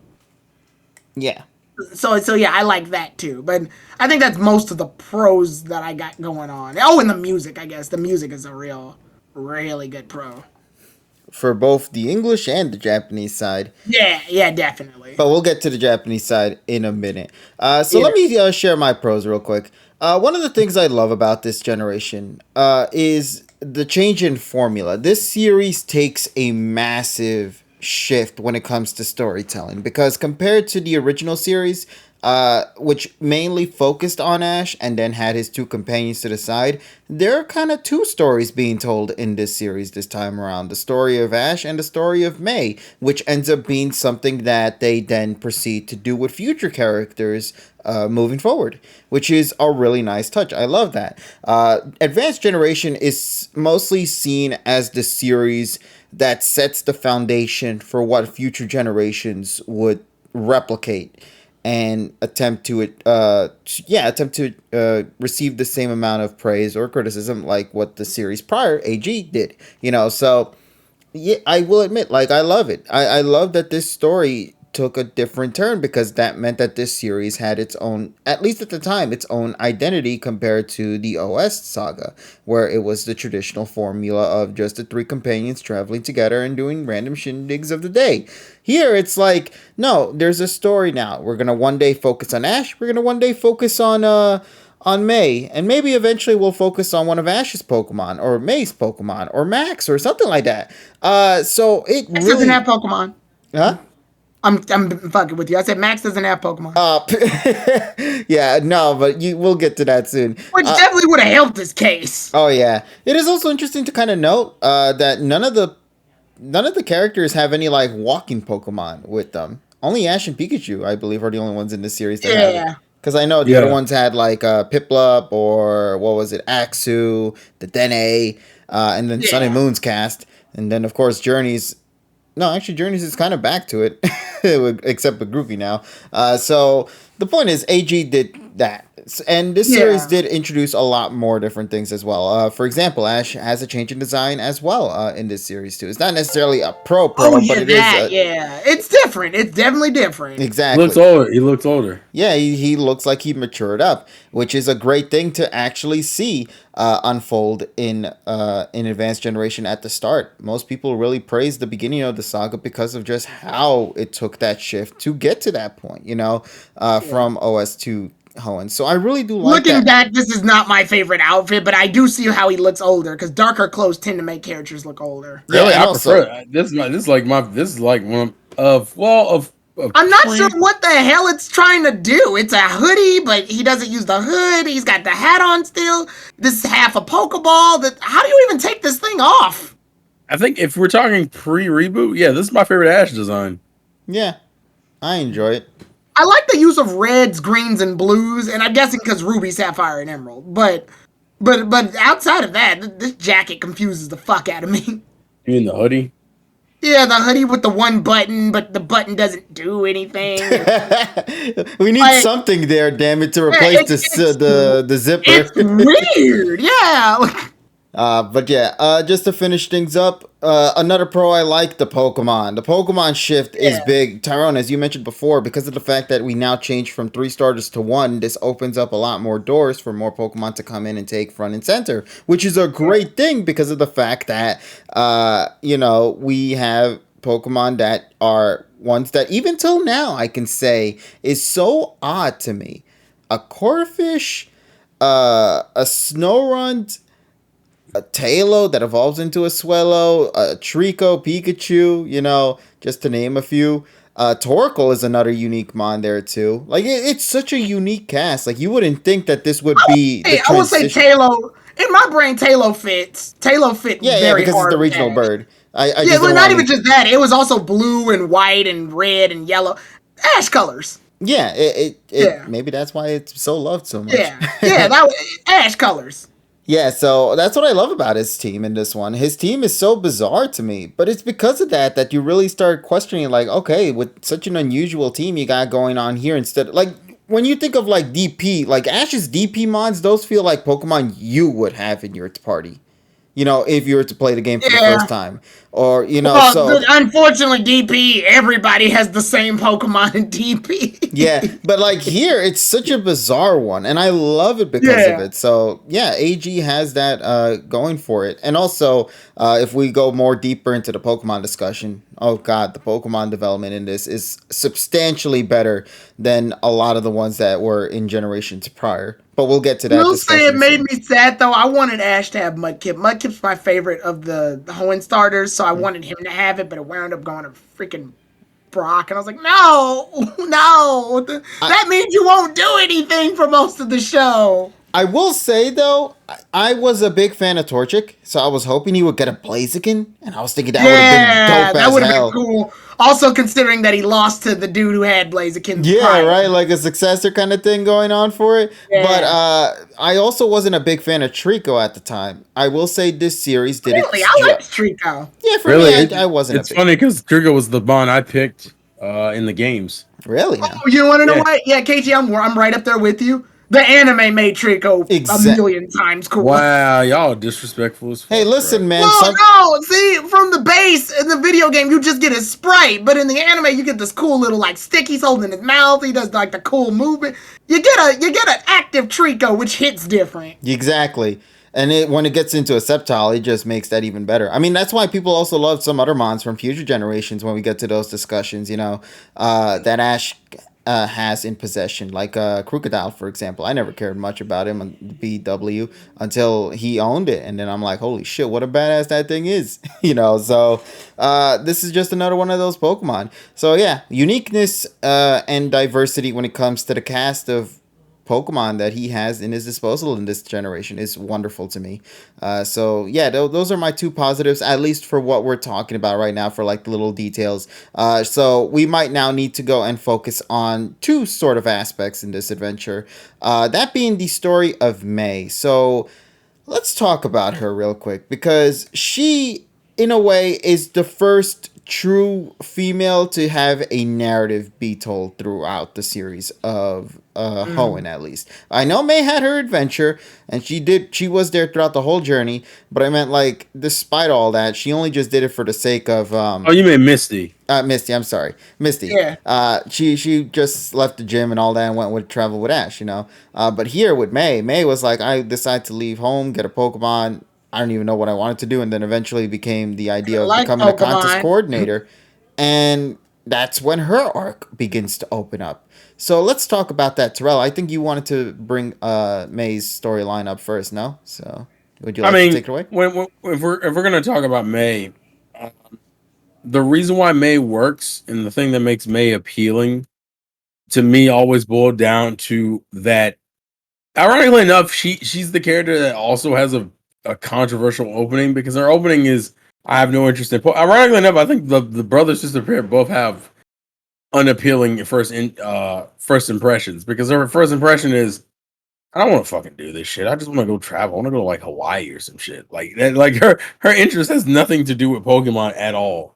Speaker 1: Yeah.
Speaker 2: So yeah, I like that too. But I think that's most of the pros that I got going on. Oh, and the music, I guess. The music is a really good pro.
Speaker 1: For both the English and the Japanese side.
Speaker 2: Yeah, definitely.
Speaker 1: But we'll get to the Japanese side in a minute. Let me share my pros real quick. One of the things I love about this generation is the change in formula. This series takes a massive shift when it comes to storytelling because compared to the original series, which mainly focused on Ash and then had his 2 companions to the side, there are kind of 2 stories being told in this series this time around. The story of Ash and the story of May, which ends up being something that they then proceed to do with future characters moving forward, which is a really nice touch. I love that. Advanced Generation is mostly seen as the series that sets the foundation for what future generations would replicate and attempt to receive the same amount of praise or criticism like what the series prior AG did. So yeah, I will admit, like, I love it. I love that this story took a different turn because that meant that this series had its own, at least at the time, its own identity compared to the OS saga, where it was the traditional formula of just the three companions traveling together and doing random shindigs of the day. Here, it's like, no, there's a story now. We're gonna one day focus on Ash. We're gonna one day focus on May, and maybe eventually we'll focus on one of Ash's Pokemon or May's Pokemon or Max or something like that. So it
Speaker 2: Max doesn't
Speaker 1: really,
Speaker 2: have Pokemon.
Speaker 1: huh?
Speaker 2: I'm fucking with you. I said Max doesn't have Pokemon.
Speaker 1: Yeah, no, but we'll get to that soon.
Speaker 2: Which definitely would have helped this case.
Speaker 1: Oh yeah, it is also interesting to kind of note that none of the characters have any like walking Pokemon with them. Only Ash and Pikachu, I believe, are the only ones in this series that have it. Because I know the other ones had like Piplup or what was it, Axu, the Dene, and then Sun and Moon's cast, and then of course Journeys. No, actually, Journeys is kind of back to it, except with Groovy now. So the point is, AG did that. And this series did introduce a lot more different things as well. For example, Ash has a change in design as well in this series too. It's not necessarily a pro, but it is.
Speaker 2: It's different. It's definitely different.
Speaker 1: Exactly.
Speaker 3: He looks older.
Speaker 1: Yeah, he looks like he matured up, which is a great thing to actually see unfold in Advanced Generation at the start. Most people really praise the beginning of the saga because of just how it took that shift to get to that point, from OS to Hoenn. So I really do like
Speaker 2: Looking
Speaker 1: that.
Speaker 2: back, this is not my favorite outfit, but I do see how he looks older because darker clothes tend to make characters look older.
Speaker 3: Really, I prefer this. This is like one of
Speaker 2: I'm not sure what the hell it's trying to do. It's a hoodie, but he doesn't use the hood. He's got the hat on still. This is half a Pokeball. How do you even take this thing off?
Speaker 3: I think if we're talking pre-reboot, this is my favorite Ash design.
Speaker 1: Yeah, I enjoy it.
Speaker 2: I like the use of reds, greens, and blues, and I'm guessing because Ruby, Sapphire, and Emerald. But outside of that, this jacket confuses the fuck out of me.
Speaker 3: You mean the hoodie?
Speaker 2: Yeah, the hoodie with the one button, but the button doesn't do anything.
Speaker 1: We need something there, damn it, to replace the zipper.
Speaker 2: It's weird, yeah.
Speaker 1: But yeah, just to finish things up, another pro I like, the Pokemon. The Pokemon shift is big. Tyrone, as you mentioned before, because of the fact that we now changed from 3 starters to 1, this opens up a lot more doors for more Pokemon to come in and take front and center, which is a great thing because of the fact that, we have Pokemon that are ones that even till now I can say is so odd to me. A Corphish, a Snorunt, a Tailo that evolves into a Swellow, a Trico, Pikachu, just to name a few. Torkoal is another unique mon there too. Like it's such a unique cast. Like you wouldn't think that this would be.
Speaker 2: I would say Tailo. In my brain, Tailo fits. Tailo fit.
Speaker 1: Yeah, because it's the regional bird.
Speaker 2: Not even just that. It was also blue and white and red and yellow, Ash colors.
Speaker 1: Yeah, maybe that's why it's so loved so much.
Speaker 2: Yeah, that was Ash colors.
Speaker 1: Yeah, so that's what I love about his team in this one. His team is so bizarre to me, but it's because of that you really start questioning, like, okay, with such an unusual team you got going on here instead. Like, when you think of, like, DP, like, Ash's DP mods, those feel like Pokemon you would have in your party. If you were to play the game for the first time. Or,
Speaker 2: unfortunately, DP, everybody has the same Pokemon in DP.
Speaker 1: Yeah, but, like, here, it's such a bizarre one, and I love it because of it. So, yeah, AG has that going for it. And also, if we go more deeper into the Pokemon discussion, oh, God, the Pokemon development in this is substantially better than a lot of the ones that were in generations prior. But we'll get to that.
Speaker 2: Will say it made me sad though. I wanted Ash to have Mudkip. Mudkip's my favorite of the Hoenn starters, so I wanted him to have it, but it wound up going to freaking Brock, and I was like, no, that means you won't do anything for most of the show.
Speaker 1: I will say though, I was a big fan of Torchic, so I was hoping he would get a Blaziken, and I was thinking that would have been dope
Speaker 2: that would have been cool. Also, considering that he lost to the dude who had Blaziken.
Speaker 1: Yeah, right, like a successor kind of thing going on for it. Yeah. But I also wasn't a big fan of Trico at the time. I will say this series did
Speaker 2: really? I liked Trico.
Speaker 1: Yeah, for me, I wasn't.
Speaker 3: It's funny because Trico was the bond I picked in the games.
Speaker 1: Really?
Speaker 2: Oh, you want to know what? Yeah, KG, I'm right up there with you. The anime made Trico a
Speaker 1: Exact.
Speaker 2: million times cool.
Speaker 3: Wow, y'all disrespectful as
Speaker 1: Hey,
Speaker 3: fuck, bro.
Speaker 1: listen, man.
Speaker 2: Well, no, see, from the base in the video game, you just get his sprite, but in the anime, you get this cool little like stick he's holding in his mouth. He does like the cool movement. You get an active Trico, which hits different.
Speaker 1: Exactly. And when it gets into a septile, it just makes that even better. I mean, that's why people also love some other mons from future generations when we get to those discussions, that Ash has in possession. Like Crocodile, for example. I never cared much about him on BW until he owned it. And then I'm like, holy shit, what a badass that thing is. So this is just another one of those Pokemon. So yeah, uniqueness and diversity when it comes to the cast of Pokemon that he has in his disposal in this generation is wonderful to me. So yeah, those are my two positives, at least for what we're talking about right now, for like the little details. So we might now need to go and focus on two sort of aspects in this adventure. That being the story of May. So let's talk about her real quick because she, in a way, is the first true female to have a narrative be told throughout the series of Hoenn, at least. I know May had her adventure and she was there throughout the whole journey, but I meant like despite all that, she only just did it for the sake of
Speaker 3: Oh, you mean Misty?
Speaker 1: Misty, I'm sorry. Misty.
Speaker 2: Yeah.
Speaker 1: She just left the gym and all that and went with travel with Ash. But here with May was like, I decided to leave home, get a Pokemon. I don't even know what I wanted to do, and then eventually became the idea
Speaker 2: I
Speaker 1: of
Speaker 2: like
Speaker 1: becoming a contest
Speaker 2: Pokemon.
Speaker 1: coordinator. And that's when her arc begins to open up. So let's talk about that. Terrell, I think you wanted to bring May's storyline up first, no? So would you
Speaker 3: I
Speaker 1: like to
Speaker 3: mean,
Speaker 1: take it away?
Speaker 3: if we're gonna talk about May, uh, the reason why May works and the thing that makes May appealing to me always boiled down to that. Ironically enough, she's the character that also has a controversial opening because her opening is I have no interest in. Ironically enough, I think the brother sister pair both have unappealing first impressions because her first impression is I don't want to fucking do this shit. I just want to go travel. I want to go to like Hawaii or some shit. Like that, like her interest has nothing to do with Pokemon at all.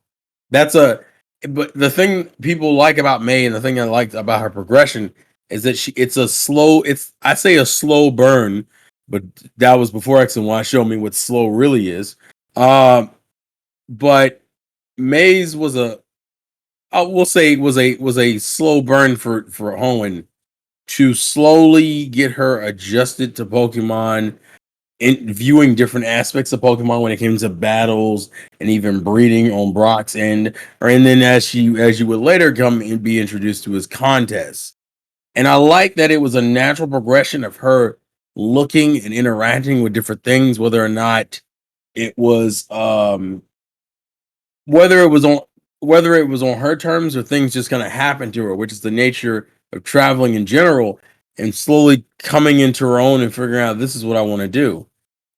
Speaker 3: That's a but the thing people like about May and the thing I liked about her progression is that it's I say a slow burn, but that was before X and Y showed me what slow really is. Um but May's was a I will say was a slow burn for Hoenn to slowly get her adjusted to Pokemon, in viewing different aspects of Pokemon when it came to battles and even breeding on Brock's end, and then as you would later come and be introduced to his contests. And I like that it was a natural progression of her looking and interacting with different things, it was um whether it was on whether it was on her terms or things just gonna happen to her, which is the nature of traveling in general, and slowly coming into her own and figuring out this is what I want to do.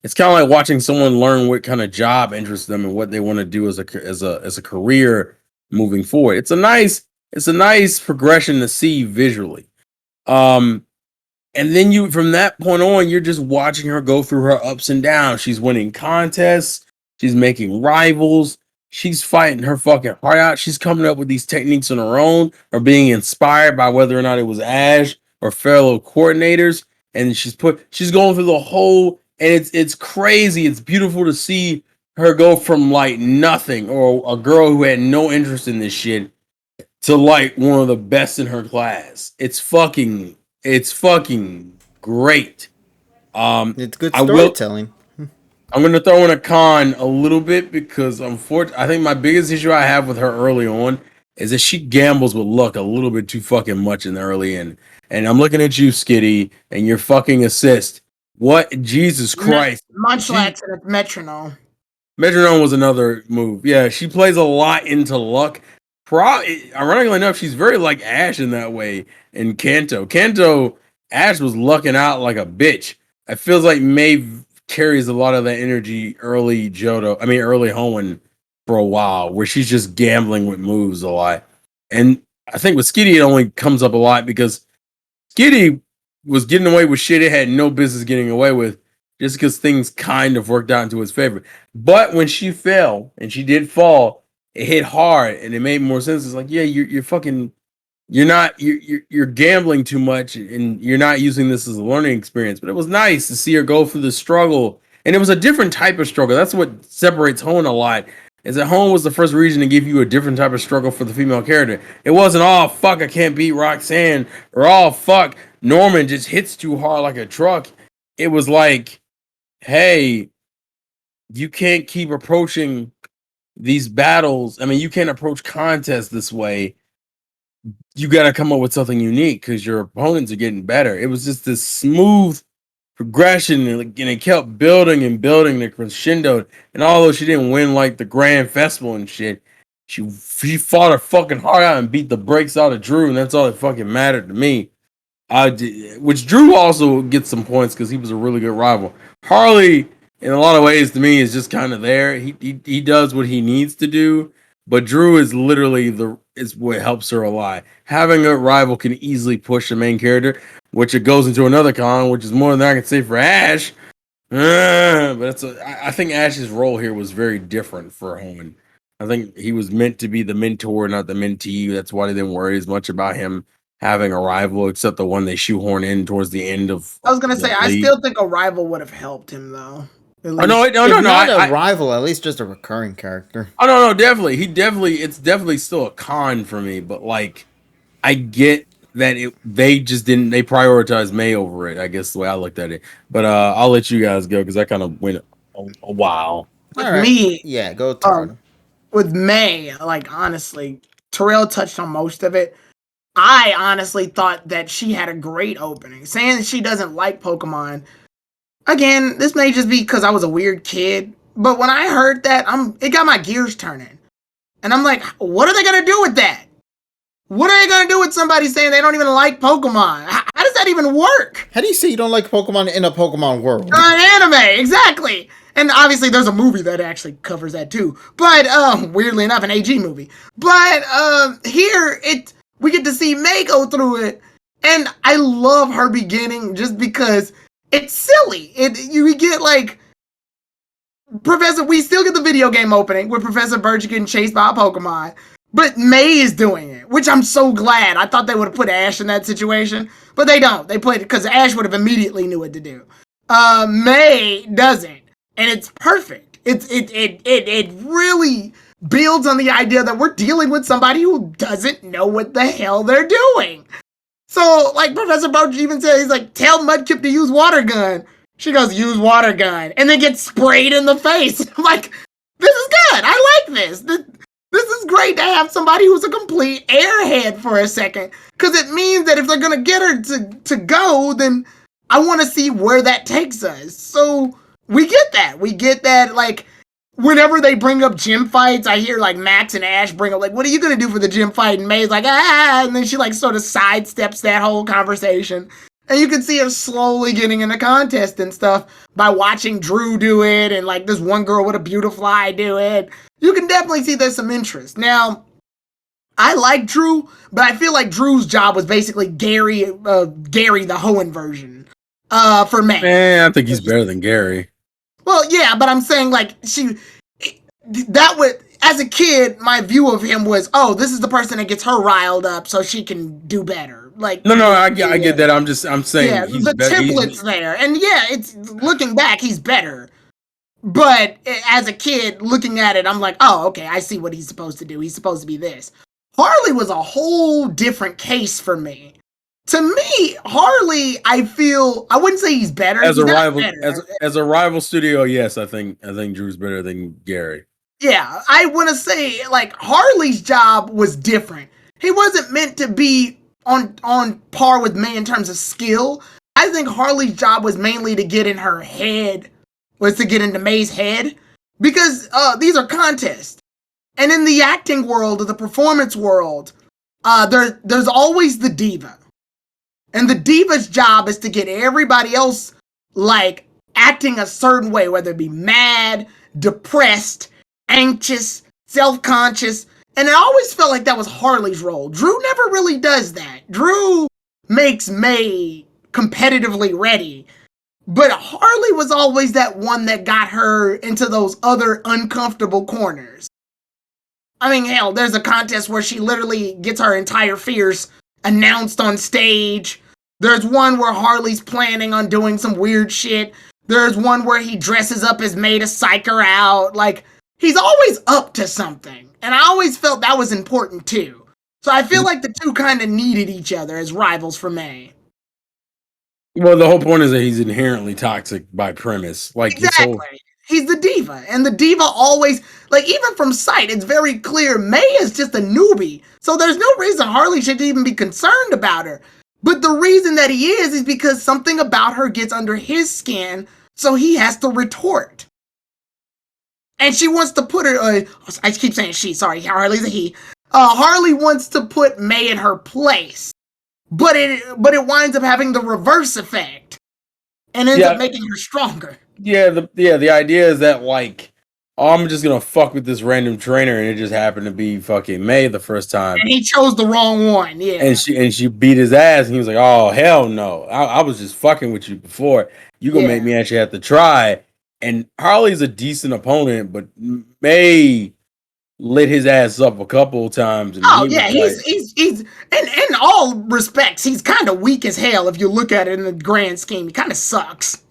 Speaker 3: It's kind of like watching someone learn what kind of job interests them and what they want to do as a career moving forward. It's a nice progression to see visually. Um, and then you from that point on, you're just watching her go through her ups and downs. She's winning contests, she's making rivals, she's fighting her fucking heart out. She's coming up with these techniques on her own or being inspired by whether or not it was Ash or fellow coordinators. And she's going through the whole and it's crazy. It's beautiful to see her go from like nothing or a girl who had no interest in this shit to like one of the best in her class. It's fucking great. Um,
Speaker 1: It's good
Speaker 3: I will.
Speaker 1: storytelling.
Speaker 3: I'm gonna throw in a con a little bit because unfortunately, I think my biggest issue I have with her early on is that she gambles with luck a little bit too fucking much in the early end. And I'm looking at you, Skitty, and your fucking assist. What Jesus Christ?
Speaker 2: Munchlax and a metronome.
Speaker 3: Metronome was another move. Yeah, she plays a lot into luck. Ironically enough, she's very like Ash in that way. In Kanto, Ash was lucking out like a bitch. It feels like Maeve carries a lot of that energy early Hoenn for a while, where she's just gambling with moves a lot. And I think with Skitty, it only comes up a lot because Skitty was getting away with shit it had no business getting away with just because things kind of worked out into his favor. But when she fell, and she did fall, it hit hard and it made more sense. It's like, yeah, you're fucking you're gambling too much, and you're not using this as a learning experience. But it was nice to see her go through the struggle, and it was a different type of struggle. That's what separates Hoenn a lot. Is that Hoenn was the first region to give you a different type of struggle for the female character. It wasn't all fuck I can't beat Roxanne or all fuck Norman just hits too hard like a truck. It was like, hey, you can't keep approaching these battles. I mean, you can't approach contests this way. You got to come up with something unique because your opponents are getting better. It was just this smooth progression, and it kept building and building the crescendo. And although she didn't win like the grand festival and shit, she fought her fucking heart out and beat the brakes out of Drew, and that's all that fucking mattered to me. Which Drew also gets some points because he was a really good rival. Harley, in a lot of ways, to me, is just kind of there. He does what he needs to do, but Drew is literally is what helps her a lot. Having a rival can easily push the main character, which it goes into another con, which is more than I can say for Ash. But I think Ash's role here was very different for Hoenn. I think he was meant to be the mentor, not the mentee. That's why they didn't worry as much about him having a rival, except the one they shoehorn in towards the end of.
Speaker 2: I was gonna say, I still think a rival would have helped him though.
Speaker 3: Oh no, no,
Speaker 1: not a rival, at least just a recurring character.
Speaker 3: Oh no, definitely. It's definitely still a con for me, but like, I get that they just didn't. They prioritized May over it. I guess the way I looked at it. But I'll let you guys go because I kind of went a while.
Speaker 2: With me,
Speaker 1: yeah, go Todd.
Speaker 2: With May, like honestly, Terrell touched on most of it. I honestly thought that she had a great opening. Saying that she doesn't like Pokemon, again, this may just be because I was a weird kid, but when I heard that, it got my gears turning. And I'm like, what are they going to do with that? What are they going to do with somebody saying they don't even like Pokemon? How does that even work?
Speaker 1: How do you say you don't like Pokemon in a Pokemon world?
Speaker 2: An anime, exactly. And obviously there's a movie that actually covers that too. But weirdly enough, an AG movie. But here, we get to see May go through it. And I love her beginning just because it's silly. We get like we still get the video game opening with Professor Birch getting chased by a Pokemon, but May is doing it, which I'm so glad. I thought they would have put Ash in that situation, but they don't. They put it because Ash would have immediately knew what to do. May doesn't, and it's perfect. It really builds on the idea that we're dealing with somebody who doesn't know what the hell they're doing. So, like Professor Birch even says, he's like, tell Mudkip to use water gun. She goes, use water gun, and then gets sprayed in the face. I'm like, this is good. I like this. This is great to have somebody who's a complete airhead for a second, because it means that if they're gonna get her to go, then I want to see where that takes us. So we get that. We get that, like, whenever they bring up gym fights, I hear like Max and Ash bring up like, what are you gonna do for the gym fight? And May's like, and then she like sort of sidesteps that whole conversation. And you can see her slowly getting in the contest and stuff by watching Drew do it, and like this one girl with a Beautifly do it. You can definitely see there's some interest. Now, I like Drew, but I feel like Drew's job was basically Gary the Hoenn version for May.
Speaker 3: Man, I think he's better than Gary.
Speaker 2: Well, yeah, but I'm saying like as a kid, my view of him was, oh, this is the person that gets her riled up so she can do better. Like,
Speaker 3: no, I get that. I'm saying,
Speaker 2: yeah, the template's there, and yeah, it's looking back, he's better. But as a kid looking at it, I'm like, oh, okay, I see what he's supposed to do. He's supposed to be this. Harley was a whole different case for me. To me, Harley, I wouldn't say he's better.
Speaker 3: As a rival, as a rival studio, yes, I think Drew's better than Gary.
Speaker 2: Yeah, I want to say like Harley's job was different. He wasn't meant to be on par with May in terms of skill. I think Harley's job was mainly to get in her head, was to get into May's head, because these are contests. And in the acting world, or the performance world, there's always the diva. And the diva's job is to get everybody else like acting a certain way, whether it be mad, depressed, anxious, self-conscious. And it always felt like that was Harley's role. Drew never really does that. Drew makes May competitively ready. But Harley was always that one that got her into those other uncomfortable corners. I mean, hell, there's a contest where she literally gets her entire fears announced on stage. There's one where Harley's planning on doing some weird shit. There's one where he dresses up as May to psych her out. Like, he's always up to something. And I always felt that was important too. So I feel like the two kind of needed each other as rivals for May.
Speaker 3: Well, the whole point is that he's inherently toxic by premise. Like his whole
Speaker 2: Exactly. He's the diva. And the diva always, like, even from sight, it's very clear May is just a newbie. So there's no reason Harley should even be concerned about her. But the reason that he is because something about her gets under his skin, so he has to retort. And she wants to put her, I keep saying she, sorry, Harley's a he. Harley wants to put May in her place. But it winds up having the reverse effect. And ends up making her stronger.
Speaker 3: Yeah, the idea is that, like, oh, I'm just gonna fuck with this random trainer, and it just happened to be fucking May the first time,
Speaker 2: and he chose the wrong one. Yeah,
Speaker 3: and she beat his ass, and he was like, "Oh hell no, I was just fucking with you before. You gonna make me actually have to try." And Harley's a decent opponent, but May lit his ass up a couple of times. And
Speaker 2: he's in all respects, he's kind of weak as hell if you look at it in the grand scheme. He kind of sucks.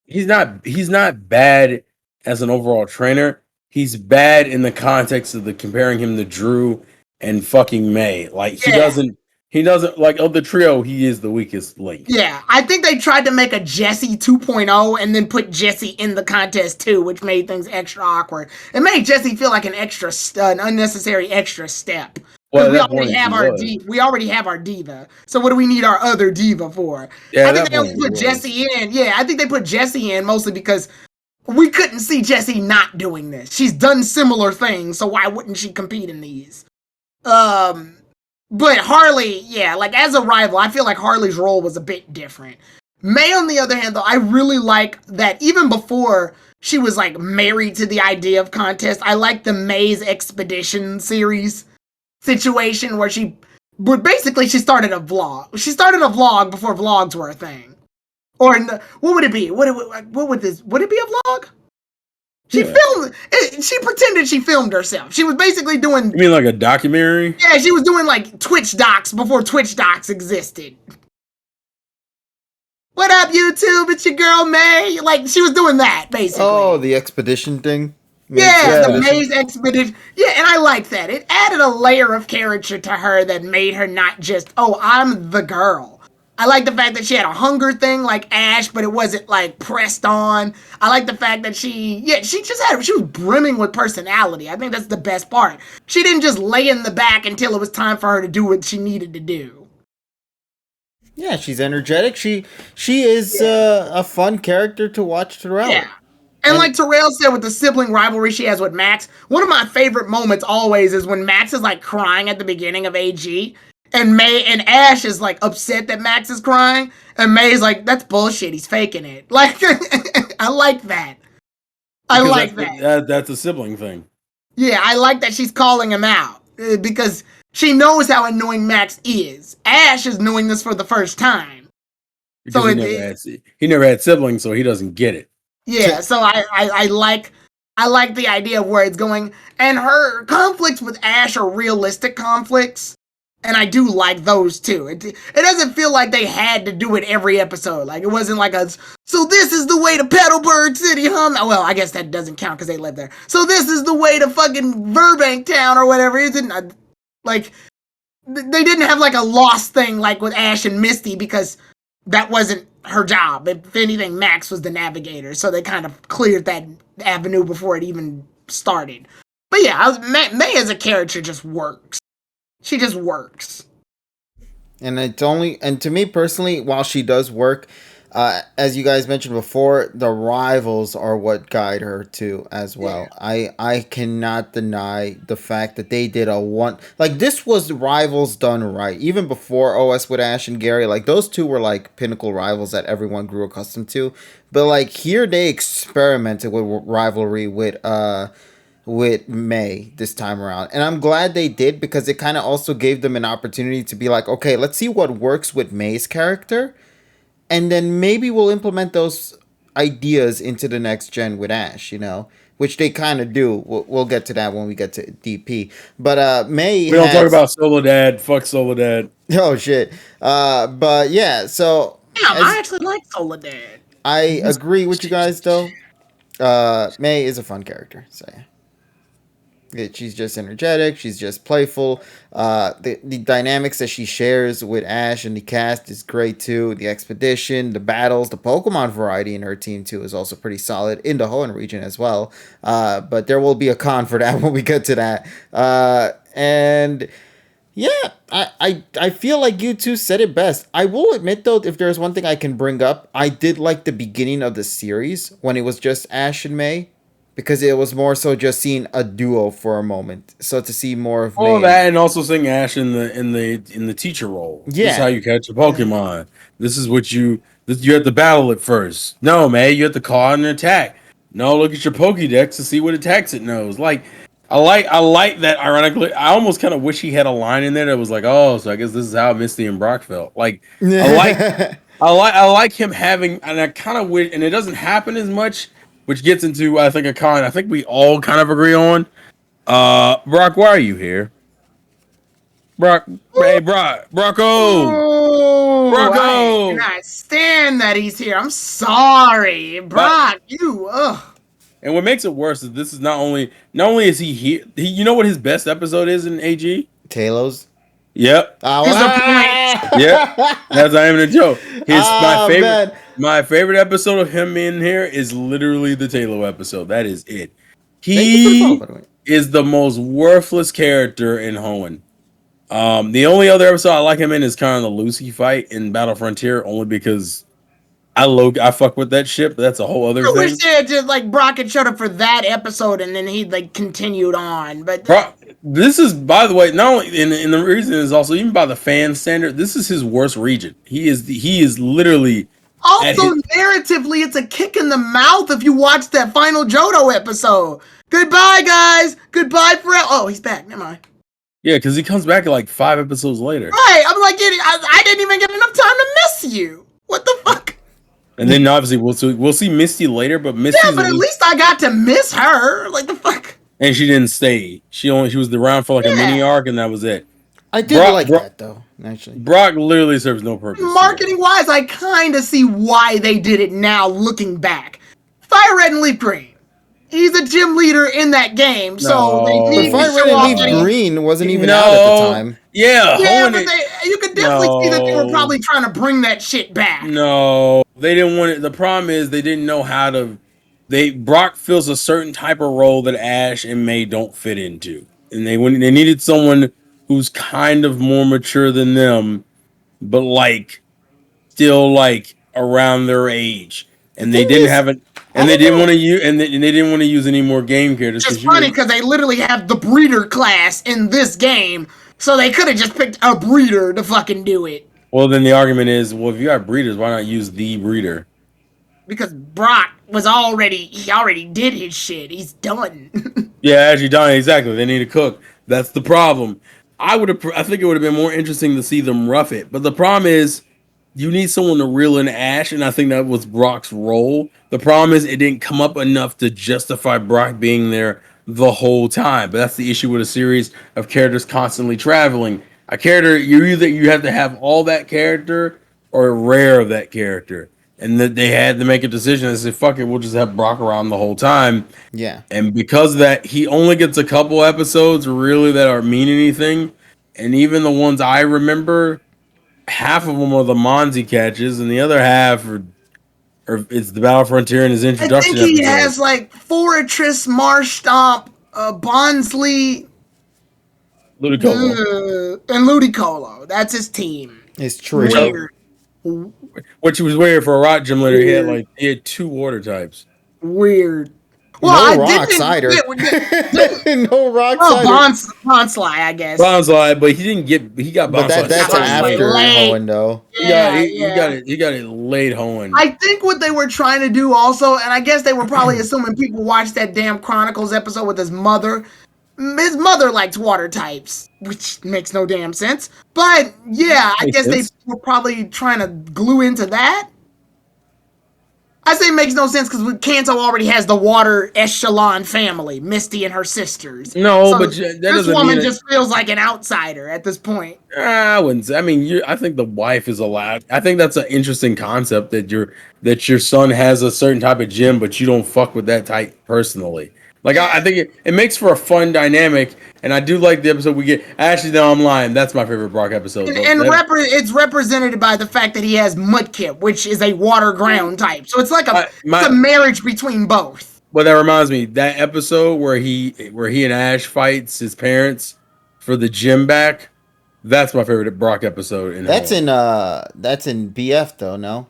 Speaker 3: He's not bad as an overall trainer. He's bad in the context of the comparing him to Drew and fucking May. Like he doesn't like of the trio, he is the weakest link.
Speaker 2: Yeah, I think they tried to make a Jesse 2.0 and then put Jesse in the contest too, which made things extra awkward. It made Jesse feel like an unnecessary extra step. Well, we already have our diva. So what do we need our other diva for? Yeah, I think they only put Jesse in. Yeah, I think they put Jesse in mostly because we couldn't see Jesse not doing this. She's done similar things, so why wouldn't she compete in these? But Harley, like as a rival, I feel like Harley's role was a bit different. May, on the other hand, though, I really like that even before she was like married to the idea of contest, I like the May's Expedition series situation where she started a vlog. She started a vlog before vlogs were a thing. Or what would it be? Would it be a vlog? She filmed. She pretended she filmed herself. She was basically doing.
Speaker 3: You mean like a documentary?
Speaker 2: Yeah, she was doing like Twitch docs before Twitch docs existed. What up, YouTube? It's your girl May. Like she was doing that basically.
Speaker 1: Oh, the expedition thing.
Speaker 2: The May's Expedition. Yeah, and I like that. It added a layer of character to her that made her not just, oh, I'm the girl. I like the fact that she had a hunger thing like Ash, but it wasn't like pressed on. I like the fact that she was brimming with personality. I think that's the best part. She didn't just lay in the back until it was time for her to do what she needed to do.
Speaker 1: Yeah, she's energetic. She is a fun character to watch throughout. Yeah.
Speaker 2: And like Terrell said with the sibling rivalry she has with Max, one of my favorite moments always is when Max is like crying at the beginning of AG. And May and Ash is like upset that Max is crying, and May's like, "That's bullshit. He's faking it." Like, I like that.
Speaker 3: That's a sibling thing.
Speaker 2: Yeah, I like that she's calling him out because she knows how annoying Max is. Ash is knowing this for the first time.
Speaker 3: Because he never had siblings, so he doesn't get it.
Speaker 2: Yeah, so I like the idea of where it's going, and her conflicts with Ash are realistic conflicts. And I do like those too. It doesn't feel like they had to do it every episode. Like it wasn't like so this is the way to Petalburg City, huh? Well, I guess that doesn't count because they live there. So this is the way to fucking Burbank Town or whatever. It didn't like they didn't have like a lost thing like with Ash and Misty because that wasn't her job. If anything, Max was the navigator, so they kind of cleared that avenue before it even started. But yeah, May as a character just works. She just works.
Speaker 1: And to me personally, while she does work, as you guys mentioned before, the rivals are what guide her too as well. Yeah. I cannot deny the fact that they did this was rivals done right. Even before OS with Ash and Gary, like those two were like pinnacle rivals that everyone grew accustomed to. But like here they experimented with rivalry with May this time around. And I'm glad they did because it kind of also gave them an opportunity to be like, okay, let's see what works with May's character. And then maybe we'll implement those ideas into the next gen with Ash, which they kind of do. We'll get to that when we get to DP. But May
Speaker 3: We don't talk
Speaker 1: has
Speaker 3: about Solo Dad. Fuck Solo Dad.
Speaker 1: oh shit. But yeah, so
Speaker 2: Damn, I
Speaker 1: as
Speaker 2: actually like Soledad.
Speaker 1: I agree with you guys though. May is a fun character. So yeah. She's just energetic. She's just playful. The dynamics that she shares with Ash and the cast is great too. The expedition, the battles, the Pokemon variety in her team too is also pretty solid in the Hoenn region as well. But there will be a con for that when we get to that. And yeah, I feel like you two said it best. I will admit though, if there's one thing I can bring up, I did like the beginning of the series when it was just Ash and May, because it was more so just seeing a duo for a moment. So to see more of
Speaker 3: All
Speaker 1: May,
Speaker 3: that, and also seeing Ash in the teacher role. This is how
Speaker 1: yeah,
Speaker 3: you catch a Pokemon. This is what you have to battle it first. No, man, you have to call out an attack. No, look at your Pokédex to see what attacks it knows. Like, I like that. Ironically, I almost kind of wish he had a line in there that was like, oh, so I guess this is how Misty and Brock felt. Like, I like I like him having, and I kind of wish, and it doesn't happen as much, which gets into I think a con I think we all kind of agree on. Brock, why are you here? Brock, hey,
Speaker 2: Oh, I
Speaker 3: Brocko.
Speaker 2: cannot stand that he's here. I'm sorry,
Speaker 3: But
Speaker 2: Brock. You, ugh.
Speaker 3: and what makes it worse is this is not only is he here. You know what his best episode is in AG?
Speaker 1: Talos.
Speaker 3: Yep,
Speaker 1: Oh,
Speaker 2: Disappoint.
Speaker 3: yep. That's not even a joke. His
Speaker 1: man.
Speaker 3: my favorite episode of him in here is literally the Taylor episode. That is it.
Speaker 1: Thank you for the follow,
Speaker 3: He
Speaker 1: by the way.
Speaker 3: is the most worthless character in Hoenn. The only other episode I like him in is kind of the Lucy fight in Battle Frontier, only because I fuck with that ship. But that's a whole other
Speaker 2: I wish
Speaker 3: thing.
Speaker 2: they had just like Brock had showed up for that episode and then he'd like continued on. But
Speaker 3: Bro, this is, by the way, not only and the reason is also even by the fan standard, this is his worst region. He is literally at
Speaker 2: also
Speaker 3: his
Speaker 2: narratively, it's a kick in the mouth if you watch that final Johto episode. Goodbye, guys. Goodbye forever. Oh, he's back. Never mind.
Speaker 3: yeah, because he comes back like 5 episodes later,
Speaker 2: Right. I'm like, I didn't even get enough time to miss you. What the fuck?
Speaker 3: and then obviously we'll see Misty later, but
Speaker 2: Yeah,
Speaker 3: Misty's
Speaker 2: but at least I got to miss her. Like the fuck.
Speaker 3: and she didn't stay. She was around for like a mini
Speaker 2: Yeah.
Speaker 3: arc, and that was it.
Speaker 1: I did like that though, actually.
Speaker 3: Brock literally serves no purpose.
Speaker 2: Marketing wise, I kind of see why they did it now looking back. Fire Red and Leaf Green. He's a gym leader in that game, so they
Speaker 3: No.
Speaker 2: need
Speaker 1: But
Speaker 2: to
Speaker 1: Fire
Speaker 2: show
Speaker 1: Red and
Speaker 2: off
Speaker 1: Leaf
Speaker 2: that he-
Speaker 1: Green wasn't even out at the time.
Speaker 3: Yeah,
Speaker 2: Yeah,
Speaker 3: Hoenn
Speaker 2: but you could definitely see that they were probably trying to bring that shit back.
Speaker 3: No, they didn't want it. The problem is they didn't know how to. Brock fills a certain type of role that Ash and May don't fit into, and they needed someone who's kind of more mature than them, but like still like around their age, and they
Speaker 1: thing
Speaker 3: didn't
Speaker 1: is,
Speaker 3: have it,
Speaker 1: I
Speaker 3: and they
Speaker 1: don't
Speaker 3: didn't
Speaker 1: know.
Speaker 3: want to use, and they didn't want to use any more game characters.
Speaker 2: It's funny because they literally have the breeder class in this game, so they could have just picked a breeder to fucking do it.
Speaker 3: Well, then the argument is, well, if you got breeders, why not use the breeder?
Speaker 2: Because Brock he already did his shit. He's done.
Speaker 3: Yeah, actually, Donnie, exactly. They need a cook. That's the problem. I think it would have been more interesting to see them rough it. But the problem is, you need someone to reel in Ash, and I think that was Brock's role. The problem is, it didn't come up enough to justify Brock being there the whole time. But that's the issue with a series of characters constantly traveling. A character, you have to have all that character or rare of that character. And that they had to make a decision and say, fuck it, we'll just have Brock around the whole time.
Speaker 1: Yeah.
Speaker 3: And because of that, he only gets a couple episodes really that are mean anything. And even the ones I remember, half of them are the Monzi catches, and the other half are it's the Battle Frontier and his
Speaker 2: I
Speaker 3: introduction
Speaker 2: think he
Speaker 3: episode.
Speaker 2: has like Fortress, Marshtomp, Bonsley,
Speaker 3: Ludicolo.
Speaker 2: and Ludicolo. That's his team.
Speaker 1: It's true.
Speaker 2: Weird.
Speaker 3: Which was weird for a rock gym leader. He had 2 water types.
Speaker 2: Weird.
Speaker 1: No rock cider. No rock
Speaker 2: Well,
Speaker 1: cider.
Speaker 2: Bonsly, I guess.
Speaker 3: Bonsai, but he got
Speaker 1: But
Speaker 3: Bonsai.
Speaker 1: that's
Speaker 2: Bonsai
Speaker 1: after
Speaker 2: late.
Speaker 1: Hoenn, though.
Speaker 3: He got it late Hoenn.
Speaker 2: I think what they were trying to do also, and I guess they were probably assuming people watched that damn Chronicles episode with his mother. His mother likes water types, which makes no damn sense. But yeah, I
Speaker 3: Makes
Speaker 2: guess
Speaker 3: sense.
Speaker 2: they were probably trying to glue into that. I say it makes no sense because Kanto already has the water echelon family, Misty and her sisters.
Speaker 3: No,
Speaker 2: So
Speaker 3: but that
Speaker 2: this
Speaker 3: doesn't mean
Speaker 2: woman
Speaker 3: it.
Speaker 2: just feels like an outsider at this point.
Speaker 3: I wouldn't say. I mean, I think the wife is allowed. I think that's an interesting concept that your son has a certain type of gym, but you don't fuck with that type personally. Like I think it makes for a fun dynamic, and I do like the episode we get. Actually, no, I'm lying. That's my favorite Brock episode.
Speaker 2: It's represented by the fact that he has Mudkip, which is a water ground type. So it's like it's a marriage between both.
Speaker 3: Well, that reminds me that episode where he and Ash fights his parents for the gym back. That's my favorite Brock episode.
Speaker 1: That's in BF though, no?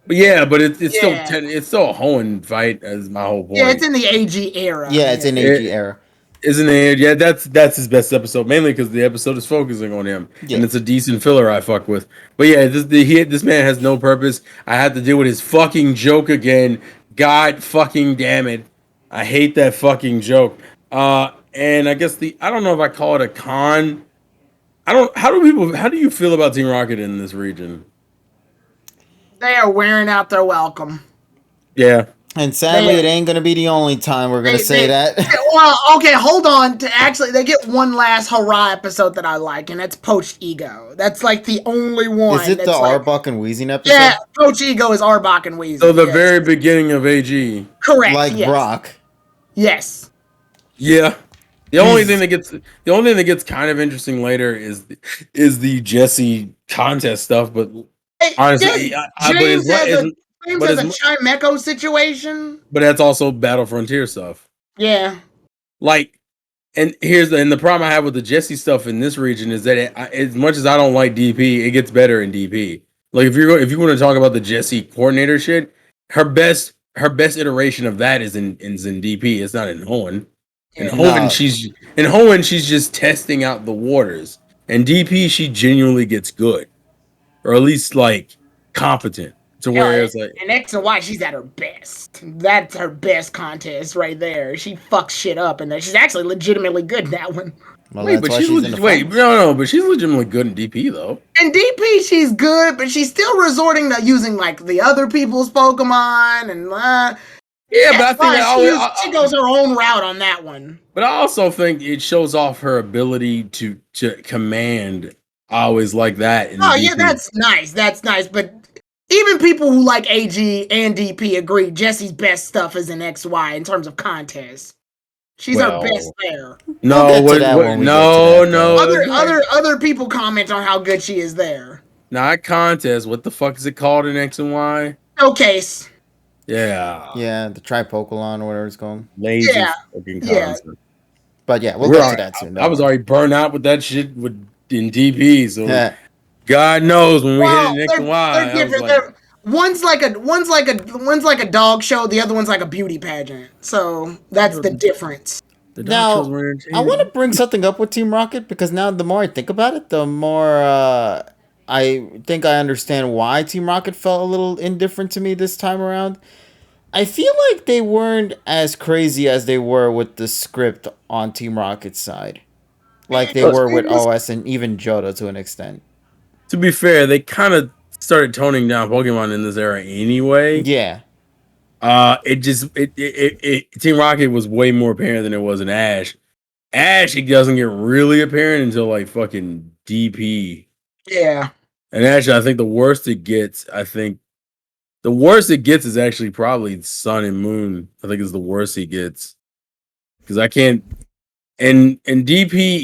Speaker 3: But yeah, but it's still it's still a Hoenn fight. As my whole point.
Speaker 2: Yeah, it's in the AG era.
Speaker 1: Yeah, it's in AG era.
Speaker 3: Isn't it? Yeah, that's his best episode, mainly because the episode is focusing on him, and it's a decent filler I fuck with. But yeah, this man has no purpose. I had to deal with his fucking joke again. God fucking damn it, I hate that fucking joke. And I guess I don't know if I call it a con. I don't. How do you feel about Team Rocket in this region?
Speaker 2: They are wearing out their welcome.
Speaker 3: Yeah.
Speaker 1: And sadly, it ain't gonna be the only time we're gonna say that.
Speaker 2: Well, okay, hold on. Actually, they get one last hurrah episode that I like, and that's Poached Ego. That's like the only one.
Speaker 1: Is it the Arbok and Weezing episode?
Speaker 2: Yeah, Poached Ego is Arbok and Weezing.
Speaker 3: So the very beginning of AG.
Speaker 2: Correct.
Speaker 1: Like Brock.
Speaker 2: Yes.
Speaker 3: Yeah. The only thing that gets kind of interesting later is the Jesse contest stuff, but honestly,
Speaker 2: James has a Chimeco situation.
Speaker 3: But that's also Battle Frontier stuff.
Speaker 2: Yeah.
Speaker 3: Like, and the problem I have with the Jesse stuff in this region is that as much as I don't like DP, it gets better in DP. Like if you want to talk about the Jesse coordinator shit, her best iteration of that is in DP. It's not in Hoenn. In Hoenn, she's just testing out the waters. In DP, she genuinely gets good, or at least like competent. To where it's like,
Speaker 2: and X and Y, she's at her best. That's her best contest right there. She fucks shit up, and she's actually legitimately good in that one.
Speaker 1: Well, but she's
Speaker 3: legitimately good in DP though.
Speaker 2: In DP, she's good, but she's still resorting to using like the other people's Pokemon and.
Speaker 3: Yeah, but I think
Speaker 2: she goes her own route on that one.
Speaker 3: But I also think it shows off her ability to command. I always like that.
Speaker 2: Yeah, that's nice. That's nice. But even people who like AG and DP agree Jessie's best stuff is in XY in terms of contests. She's her best there. Other people comment on how good she is there.
Speaker 3: Not contest. What the fuck is it called in X and Y?
Speaker 2: Showcase.
Speaker 3: Yeah.
Speaker 1: Yeah, the Tripocolon or whatever it's called.
Speaker 3: Lazy fucking concept.
Speaker 1: But yeah, we'll get to that soon.
Speaker 3: I was already burned out with that shit in DP, so God knows when we hit it in X and Y.
Speaker 2: They're different. One's like a dog show, the other one's like a beauty pageant. So that's the difference.
Speaker 1: Now, I want to bring something up with Team Rocket because now the more I think about it, the more I think I understand why Team Rocket felt a little indifferent to me this time around. I feel like they weren't as crazy as they were with the script on Team Rocket's side. Like they were with OS and even Johto to an extent.
Speaker 3: To be fair, they kind of started toning down Pokemon in this era anyway.
Speaker 1: Yeah.
Speaker 3: Team Rocket was way more apparent than it was in Ash. Ash, it doesn't get really apparent until like fucking DP.
Speaker 2: Yeah.
Speaker 3: And actually, I think the worst it gets is actually probably Sun and Moon. I think is the worst he gets. Because I can't. And DP,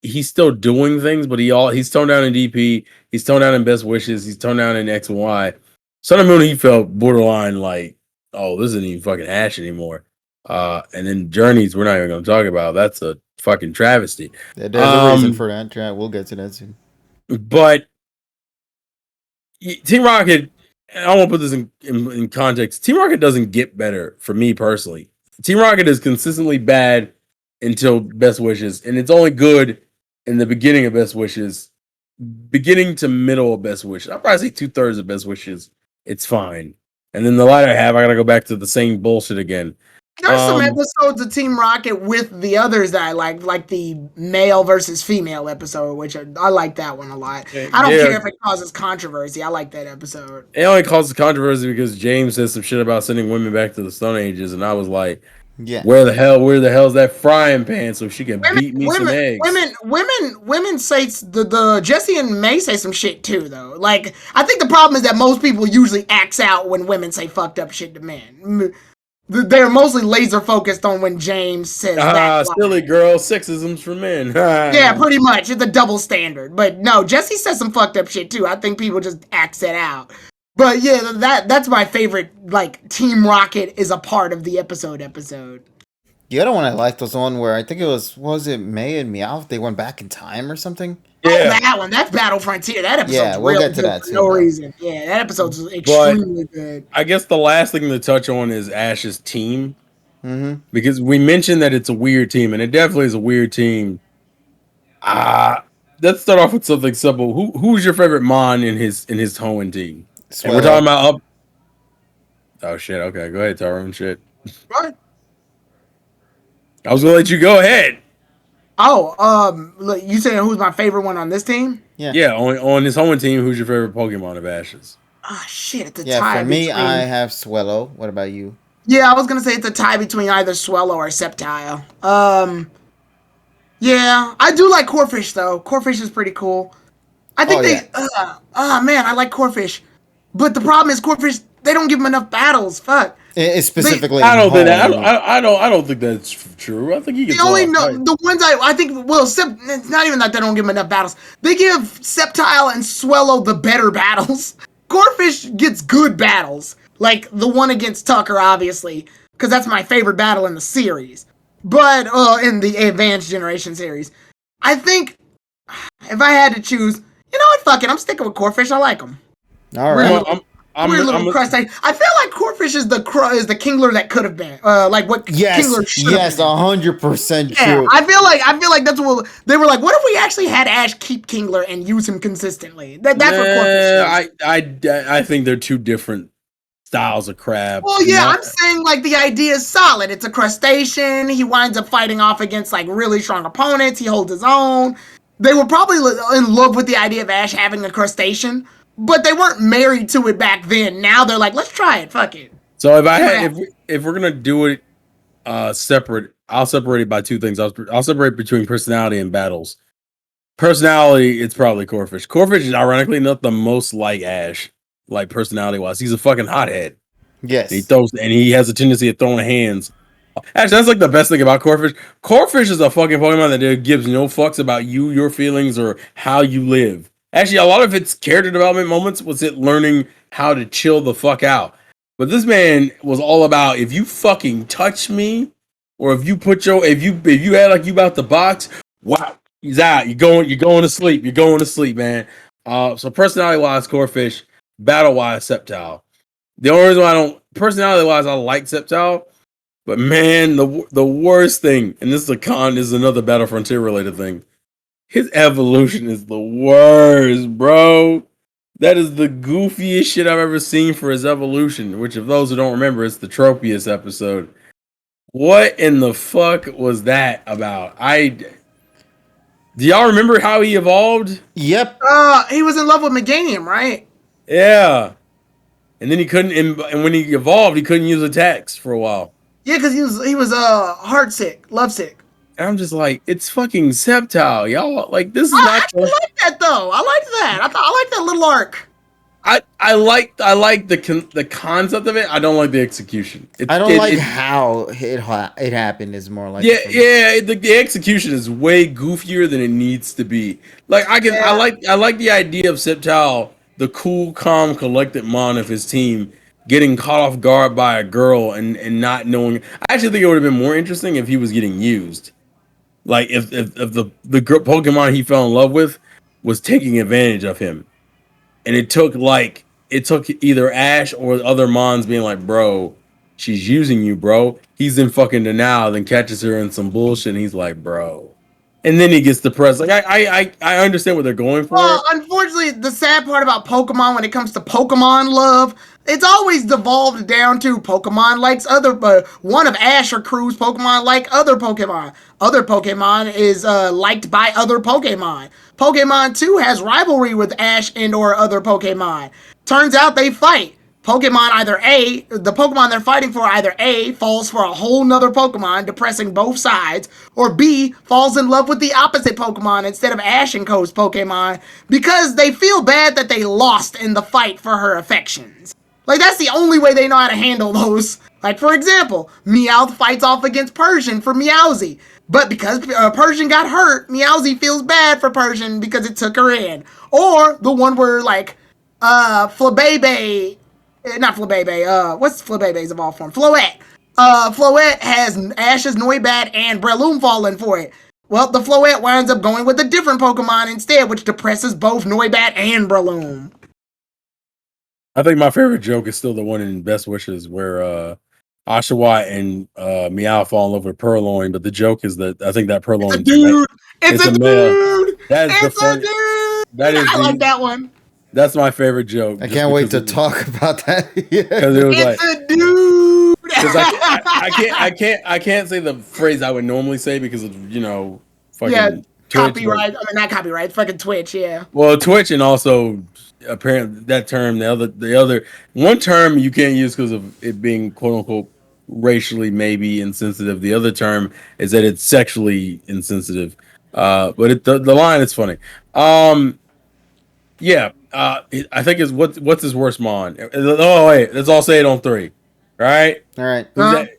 Speaker 3: he's still doing things, but he's toned down in DP. He's toned down in Best Wishes. He's toned down in X and Y. Sun and Moon, he felt borderline like, oh, this isn't even fucking Ash anymore. And then Journeys, we're not even going to talk about. That's a fucking travesty.
Speaker 1: There's a reason for that. We'll get to that soon.
Speaker 3: But Team Rocket, I won't put this in context. Team Rocket doesn't get better for me personally. Team Rocket is consistently bad until Best Wishes, and it's only good in the beginning of Best Wishes, beginning to middle of Best Wishes. I'll probably say 2/3 of Best Wishes. It's fine, and then the latter half, I gotta go back to the same bullshit again.
Speaker 2: There's some episodes of Team Rocket with the others that I like the male versus female episode, which I like that one a lot. I don't
Speaker 3: Yeah,
Speaker 2: care if it causes controversy. I like that episode.
Speaker 3: it only causes controversy because James said some shit about sending women back to the Stone Ages, and I was like,
Speaker 1: Yeah.
Speaker 3: where the hell's that frying pan so she can beat me some eggs?
Speaker 2: Women say the Jesse and May say some shit too, though. Like, I think the problem is that most people usually axe out when women say fucked up shit to men. They're mostly laser focused on when James says that
Speaker 3: Silly
Speaker 2: line.
Speaker 3: girl, sexism's for men.
Speaker 2: Yeah, pretty much. It's a double standard. But no, Jesse says some fucked up shit too. I think people just axe it out. But yeah, that's my favorite. Like, Team Rocket is a part of the episode.
Speaker 1: The other one I liked was the one where I think it was, what was it, May and Meowth? They went back in time or something.
Speaker 2: Oh,
Speaker 3: Yeah,
Speaker 2: that one. That's Battle Frontier. That episode's
Speaker 1: Yeah, we'll
Speaker 2: real
Speaker 1: get to
Speaker 2: good
Speaker 1: that
Speaker 2: for
Speaker 1: too,
Speaker 2: no
Speaker 1: though.
Speaker 2: reason. Yeah, that episode's
Speaker 3: but
Speaker 2: extremely good.
Speaker 3: I guess the last thing to touch on is Ash's team
Speaker 1: Mm-hmm.
Speaker 3: because we mentioned that it's a weird team, and it definitely is a weird team. Let's start off with something simple. Who's your favorite Mon in his Hoenn team? And we're talking
Speaker 1: Swallow.
Speaker 3: about up. Oh shit! Okay, go ahead, Tyrone. Shit,
Speaker 2: Right?
Speaker 3: I was gonna let you go ahead.
Speaker 2: Oh, look, you saying who's my favorite one on this team?
Speaker 1: Yeah.
Speaker 3: Yeah, on his Hoenn team, who's your favorite Pokemon of Ash's?
Speaker 2: Ah, shit, it's a
Speaker 1: Yeah,
Speaker 2: tie
Speaker 1: for me, I
Speaker 2: between.
Speaker 1: have Swallow. What about you?
Speaker 2: Yeah, I was gonna say it's a tie between either Swellow or Sceptile. Yeah, I do like Corfish though. Corfish is pretty cool. I
Speaker 1: Oh,
Speaker 2: think
Speaker 1: yeah.
Speaker 2: man, I like Corfish, but the problem is Corfish. They don't give him enough battles. Fuck.
Speaker 1: It's
Speaker 2: They,
Speaker 1: specifically
Speaker 3: I
Speaker 1: in
Speaker 3: don't think that.
Speaker 1: home.
Speaker 3: I don't think that's true. I think he gets
Speaker 2: the
Speaker 3: a
Speaker 2: only
Speaker 3: lot of
Speaker 2: no,
Speaker 3: fight.
Speaker 2: the ones I think it's not even that they don't give him enough battles. They give Sceptile and Swellow the better battles. Corfish gets good battles, like the one against Tucker, obviously, because that's my favorite battle in the series. But in the Advanced Generation series, I think if I had to choose, you know what? Fuck it, I'm sticking with Corfish. I like him.
Speaker 1: All
Speaker 2: Weird
Speaker 1: right.
Speaker 2: little, weird little crustacean. I feel like Corfish is the Kingler that could have been. Like what
Speaker 1: Yes,
Speaker 2: Kingler should have
Speaker 1: yes,
Speaker 2: been.
Speaker 1: 100%
Speaker 2: Yeah,
Speaker 1: true.
Speaker 2: I feel like that's what they were like. What if we actually had Ash keep Kingler and use him consistently? That's what Corfish is.
Speaker 3: I think they're two different styles of crab.
Speaker 2: Well, yeah, I'm saying like the idea is solid. It's a crustacean. He winds up fighting off against like really strong opponents. He holds his own. They were probably in love with the idea of Ash having a crustacean, but they weren't married to it back then. Now they're like, let's try it. Fuck it.
Speaker 3: So if we're gonna do it separate, I'll separate it by two things. I'll separate between personality and battles. Personality, it's probably Corfish. Corfish is ironically not the most like Ash, like personality wise. He's a fucking hothead.
Speaker 1: Yes.
Speaker 3: He has a tendency of throwing hands. Actually, that's like the best thing about Corfish. Corfish is a fucking Pokemon that gives no fucks about you, your feelings, or how you live. Actually, a lot of its character development moments was it learning how to chill the fuck out. But this man was all about if you fucking touch me, or if you put your if you act like you about to box, wow, he's out. You're going to sleep. You're going to sleep, man. So personality wise, Corfish. Battle wise, Sceptile. The only reason why I don't personality wise I like Sceptile, but man, the worst thing, and this is another Battle Frontier related thing. His evolution is the worst, bro. That is the goofiest shit I've ever seen for his evolution. Which, if those who don't remember, it's the Tropius episode. What in the fuck was that about? Do y'all remember how he evolved?
Speaker 1: Yep.
Speaker 2: He was in love with Meganium, right?
Speaker 3: Yeah. And then he couldn't, and when he evolved, he couldn't use attacks for a while.
Speaker 2: Yeah, because he was heart sick, love sick.
Speaker 3: And I'm just like, it's fucking Sceptile, y'all. Like, this is
Speaker 2: I
Speaker 3: not.
Speaker 2: actually like that though. I like that. I like that little arc.
Speaker 3: I like the concept of it. I don't like the execution.
Speaker 1: I don't like how it happened. Is more like
Speaker 3: the execution is way goofier than it needs to be. Like I like the idea of Sceptile, the cool, calm, collected mon of his team, getting caught off guard by a girl and not knowing. I actually think it would have been more interesting if he was getting used. Like if the Pokemon he fell in love with was taking advantage of him. And it took either Ash or other Mons being like, bro, she's using you, bro. He's in fucking denial, then catches her in some bullshit, and he's like, bro. and then he gets depressed. Like I understand what they're going for.
Speaker 2: Well, unfortunately, the sad part about Pokemon when it comes to Pokemon love, it's always devolved down to Pokemon likes other, one of Ash or Crew's Pokemon like other Pokemon. Other Pokemon is liked by other Pokemon. Pokemon 2 has rivalry with Ash and or other Pokemon. Turns out they fight. Pokemon the Pokemon they're fighting for either A, falls for a whole nother Pokemon, depressing both sides, or B, falls in love with the opposite Pokemon instead of Ash and Co's Pokemon because they feel bad that they lost in the fight for her affections. Like, that's the only way they know how to handle those. Like, for example, Meowth fights off against Persian for Meowsy. But because Persian got hurt, Meowsy feels bad for Persian because it took her in. Or the one where, like, Flabebe, not Flabebe, what's Flabebe's evolved form? Floette. Floette has Ash's Noibat and Breloom falling for it. Well, the Floette winds up going with a different Pokemon instead, which depresses both Noibat and Breloom.
Speaker 3: I think my favorite joke is still the one in Best Wishes where Oshawott and Meow fall in love with Purloin, but the joke is that I think that Purloin
Speaker 2: It's a dude. It's a dude.
Speaker 3: That's
Speaker 2: it's
Speaker 3: the
Speaker 2: a dude.
Speaker 3: That is
Speaker 2: I like that one.
Speaker 3: That's my favorite joke.
Speaker 1: I can't wait to talk about that.
Speaker 3: Because it was
Speaker 2: it's a dude.
Speaker 3: Because I can't say the phrase I would normally say because of fucking
Speaker 2: copyright. I mean, not copyright. Fucking Twitch. Yeah.
Speaker 3: Well, Twitch and also apparently that term the other one term you can't use because of it being quote unquote racially maybe insensitive. The other term is that it's sexually insensitive. But the line is funny. Yeah. I think it's what's his worst mon. Oh wait, let's all say it on 3. Right?
Speaker 1: All right.
Speaker 3: Who's that?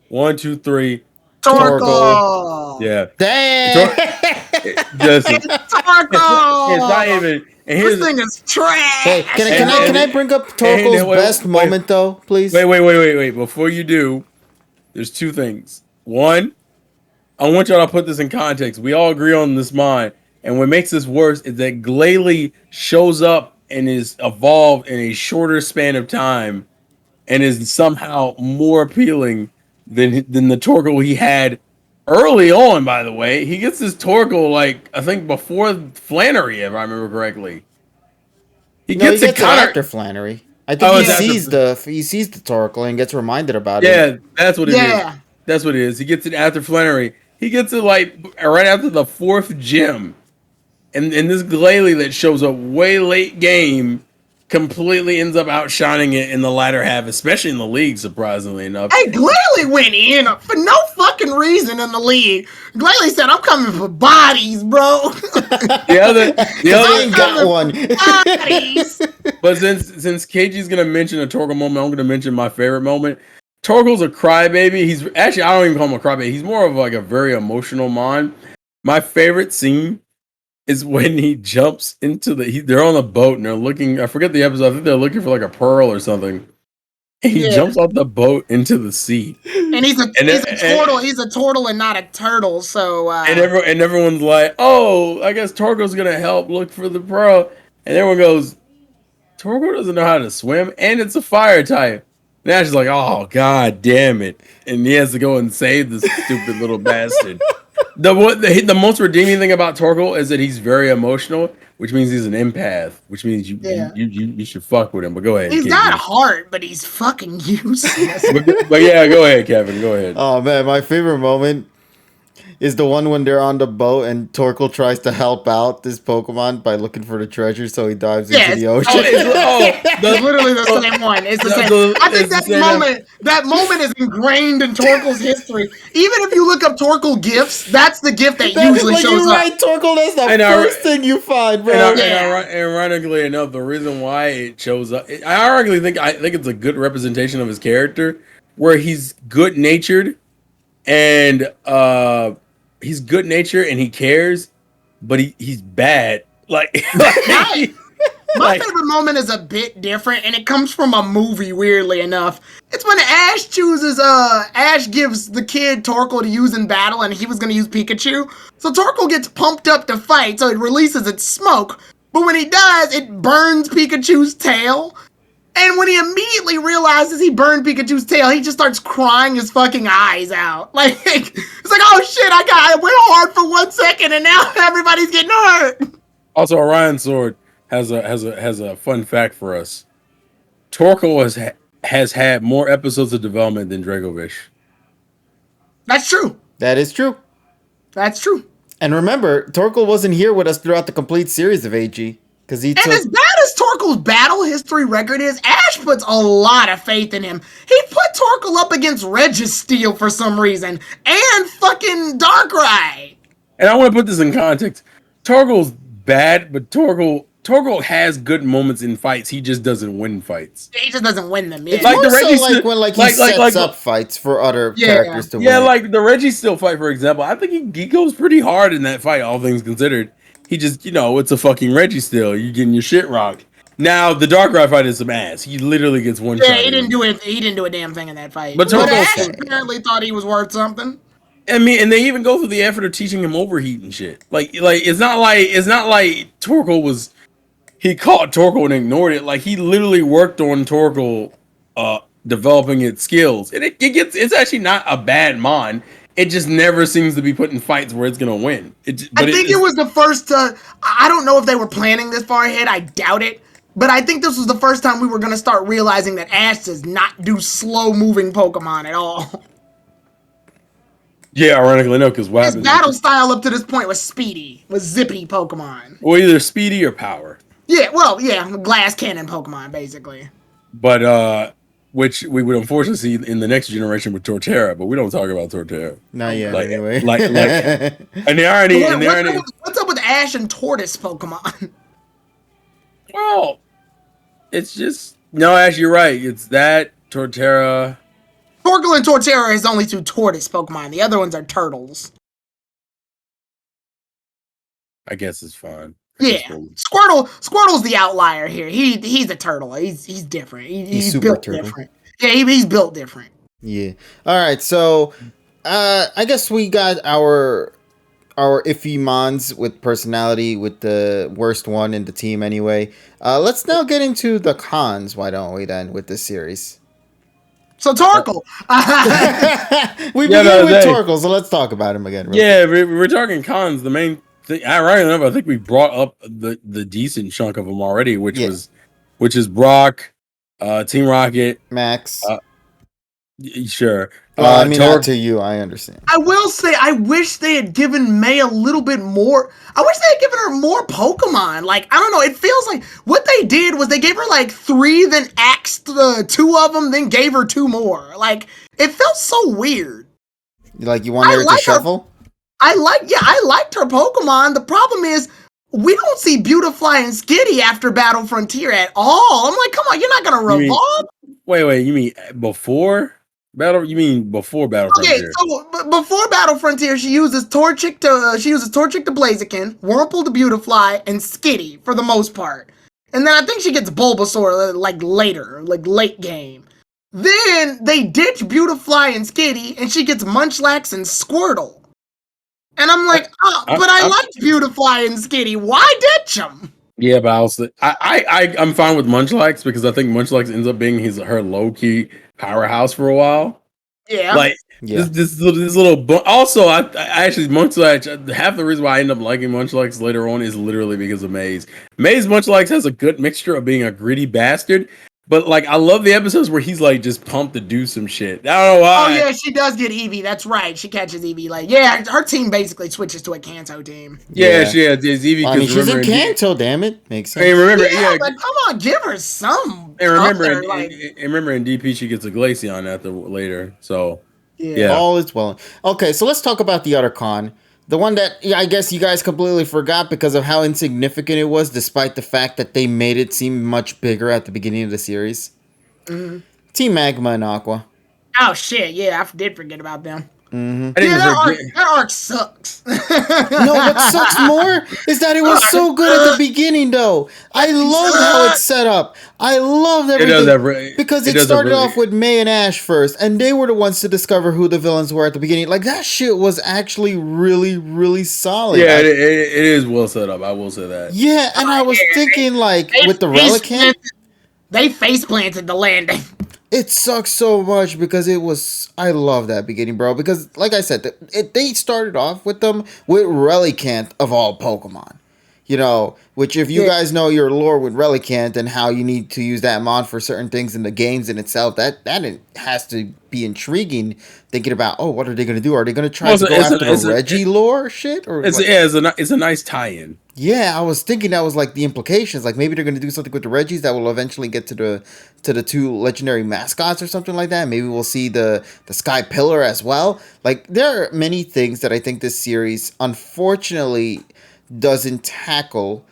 Speaker 3: 1, 2, 3.
Speaker 2: Torkoal.
Speaker 3: Yeah.
Speaker 1: Damn.
Speaker 2: Torkoal.
Speaker 3: It's not even. And
Speaker 2: this thing is trash.
Speaker 1: Hey, can I bring up Torkoal's best moment though, please?
Speaker 3: Wait. Before you do, there's 2 things. One, I want y'all to put this in context. We all agree on this mon. And what makes this worse is that Glalie shows up and is evolved in a shorter span of time and is somehow more appealing than the Torkoal he had early on, by the way. He gets this Torkoal, like, I think before Flannery, if I remember correctly.
Speaker 1: He gets it after Flannery. I think he sees the Torkoal and gets reminded about it.
Speaker 3: Yeah, that's what it is. That's what it is. He gets it after Flannery. He gets it, like, right after the 4th gym. And this Glalie that shows up way late game completely ends up outshining it in the latter half, especially in the league, surprisingly enough.
Speaker 2: Hey, Glalie went in for no fucking reason in the league. Glalie said, I'm coming for bodies, bro.
Speaker 3: The other
Speaker 1: I ain't got one.
Speaker 2: Bodies.
Speaker 3: But since KG's going to mention a Torkoal moment, I'm going to mention my favorite moment. Torkoal's a crybaby. He's actually, I don't even call him a crybaby. He's more of like a very emotional mon. My favorite scene is when he jumps into they're on a boat and they're looking, I forget the episode, I think they're looking for like a pearl or something. And he jumps off the boat into the sea.
Speaker 2: And he's a turtle. He's a turtle and not a turtle, so
Speaker 3: and everyone's like, oh, I guess Torkoal's gonna help look for the pearl. And everyone goes, Torkoal doesn't know how to swim, and it's a fire type. And Ash is like, oh god damn it. And he has to go and save this stupid little bastard. The most redeeming thing about Torkoal is that he's very emotional, which means he's an empath, which means you should fuck with him. But go ahead.
Speaker 2: He's got a heart, but he's fucking useless.
Speaker 3: but yeah, go ahead, Kevin. Go ahead.
Speaker 1: Oh man, my favorite moment is the one when they're on the boat and Torkoal tries to help out this Pokemon by looking for the treasure, so he dives into the ocean.
Speaker 2: It's literally the same one. It's the same. I think that moment is ingrained in Torkoal's history. Even if you look up Torkoal gifts, that's the gift that usually shows up.
Speaker 1: Right, Torkoal, that's the first thing you find, bro.
Speaker 3: And ironically enough, the reason why it shows up, I think it's a good representation of his character, where he's good-natured and he's good natured and he cares, but he's bad. My
Speaker 2: favorite moment is a bit different, and it comes from a movie, weirdly enough. It's when Ash gives the kid Torkoal to use in battle, and he was going to use Pikachu. So Torkoal gets pumped up to fight, so it releases its smoke. But when he does, it burns Pikachu's tail. And when he immediately realizes he burned Pikachu's tail, he just starts crying his fucking eyes out. Like, it's like, oh shit, shit, I went hard for 1 second and now everybody's getting hurt.
Speaker 3: Also, Orion Sword has a fun fact for us. Torkel has had more episodes of development than Dragovich.
Speaker 2: That's true.
Speaker 1: That is true.
Speaker 2: That's true.
Speaker 1: And remember, Torkel wasn't here with us throughout the complete series of AG. Because he took...
Speaker 2: as bad as Torkel's battle history record is, Ash puts a lot of faith in him. He put Torkel up against Registeel for some reason. And fucking Darkrai.
Speaker 3: And I want to put this in context. Torkel's bad, but Torkel has good moments in fights. He just doesn't win fights.
Speaker 2: He just doesn't win them. Yeah.
Speaker 1: It's like more the Reggie so when he sets up fights for other characters to win.
Speaker 3: Yeah, like the Registeel fight, for example. I think he goes pretty hard in that fight, all things considered. He just, it's a fucking Registeel. You're getting your shit rocked. Now, the Darkrai fight is some ass. He literally gets one shot.
Speaker 2: Yeah, he didn't do it. He didn't do a damn thing in that fight.
Speaker 3: But
Speaker 2: Ash apparently thought he was worth something.
Speaker 3: I mean, and they even go through the effort of teaching him overheat and shit. Like it's not like Torkel was... He caught Torkel and ignored it. Like, he literally worked on Torkel developing its skills. And it's actually not a bad mon. It just never seems to be put in fights where it's going to win.
Speaker 2: I think it was the first... I don't know if they were planning this far ahead. I doubt it. But I think this was the first time we were going to start realizing that Ash does not do slow-moving Pokemon at all.
Speaker 3: Yeah, ironically, no, because
Speaker 2: his battle style up to this point was speedy, was zippy Pokemon.
Speaker 3: Well, either speedy or power.
Speaker 2: Yeah, well, yeah, glass cannon Pokemon, basically.
Speaker 3: But, which we would unfortunately see in the next generation with Torterra, but we don't talk about Torterra.
Speaker 1: Not yet,
Speaker 3: like,
Speaker 1: anyway.
Speaker 3: And the irony...
Speaker 2: What's up with Ash and Tortoise Pokemon?
Speaker 3: Well, it's just... No, Ash, you're right. It's that, Torterra...
Speaker 2: Torkoal and Torterra are his only two tortoise Pokemon. The other ones are turtles.
Speaker 3: I guess it's fine.
Speaker 2: Yeah, Squirtle's the outlier here. He's a turtle. He's different. He's
Speaker 1: super
Speaker 2: built
Speaker 1: turtle.
Speaker 2: different. Yeah, he's built different.
Speaker 1: Yeah. All right. So, I guess we got our iffy mons with personality with the worst one in the team anyway. Let's now get into the cons. Why don't we then with this series?
Speaker 2: So Torkoal.
Speaker 1: We began with Torkoal, so let's talk about him again.
Speaker 3: Yeah, we're talking cons. The main thing, I think we brought up the decent chunk of them already, which is Brock, Team Rocket,
Speaker 1: Max.
Speaker 3: Sure.
Speaker 1: I mean, not to you, I understand.
Speaker 2: I will say, I wish they had given May a little bit more. I wish they had given her more Pokemon. Like, I don't know. It feels like what they did was they gave her like 3, then axed the 2 of them, then gave her 2 more. Like, it felt so weird.
Speaker 1: Like, you wanted her to shuffle?
Speaker 2: I liked her Pokemon. The problem is, we don't see Beautifly and Skitty after Battle Frontier at all. I'm like, come on, you're not going to revolve?
Speaker 3: Wait, you mean before? Before Battle Frontier?
Speaker 2: Okay, so before Battle Frontier, she uses Torchic to Blaziken, Wurmple to Beautifly, and Skitty for the most part. And then I think she gets Bulbasaur like later, like late game. Then they ditch Beautifly and Skitty, and she gets Munchlax and Squirtle. And I'm like, I liked Beautifly and Skitty. Why ditch them?
Speaker 3: Yeah, but I'm fine with Munchlax because I think Munchlax ends up being her low key powerhouse for a while.
Speaker 2: Yeah,
Speaker 3: like this little. Also, I actually Munchlax. Half the reason why I end up liking Munchlax later on is literally because of Maze. Munchlax has a good mixture of being a gritty bastard. But, like, I love the episodes where he's, like, just pumped to do some shit. I don't know why.
Speaker 2: Oh, yeah, she does get Eevee. That's right. She catches Eevee. Like, yeah, her team basically switches to a Kanto team.
Speaker 3: Yeah. It's Eevee.
Speaker 1: I mean, she's in Kanto, damn it. Makes sense.
Speaker 3: Hey, remember,
Speaker 2: but come on, give her some.
Speaker 3: And remember, in DP, she gets a Glaceon later. So, yeah.
Speaker 1: All is well. Okay, so let's talk about the other con. The one that I guess you guys completely forgot because of how insignificant it was, despite the fact that they made it seem much bigger at the beginning of the series. Mm-hmm. Team Magma and Aqua.
Speaker 2: Oh, shit. Yeah, I did forget about them.
Speaker 1: Mm-hmm.
Speaker 2: Their arc sucks.
Speaker 1: No, what sucks more is that it was so good at the beginning, though. I loved how it's set up. I loved everything because it started off with May and Ash first, and they were the ones to discover who the villains were at the beginning. Like, that shit was actually really, really solid.
Speaker 3: Yeah, it is well set up. I will say that.
Speaker 1: Yeah, and I was thinking, like, with the Relicanth,
Speaker 2: they face planted the landing.
Speaker 1: It sucks so much because it was. I love that beginning, bro. Because, like I said, they started off with them with Relicanth of all Pokemon. You know, which if you
Speaker 2: Yeah.
Speaker 1: guys know your lore with Relicanth and how you need to use that mod for certain things in the games in itself, that has to be intriguing. Thinking about, oh, what are they gonna do? Are they gonna try
Speaker 3: Well,
Speaker 1: to go after the Reggie lore shit or like?
Speaker 3: it's a nice tie-in.
Speaker 1: Yeah, I was thinking that was like the implications. Like maybe they're gonna do something with the Reggies that will eventually get to the two legendary mascots or something like that. Maybe we'll see the Sky Pillar as well. Like there are many things that I think this series unfortunately doesn't tackle,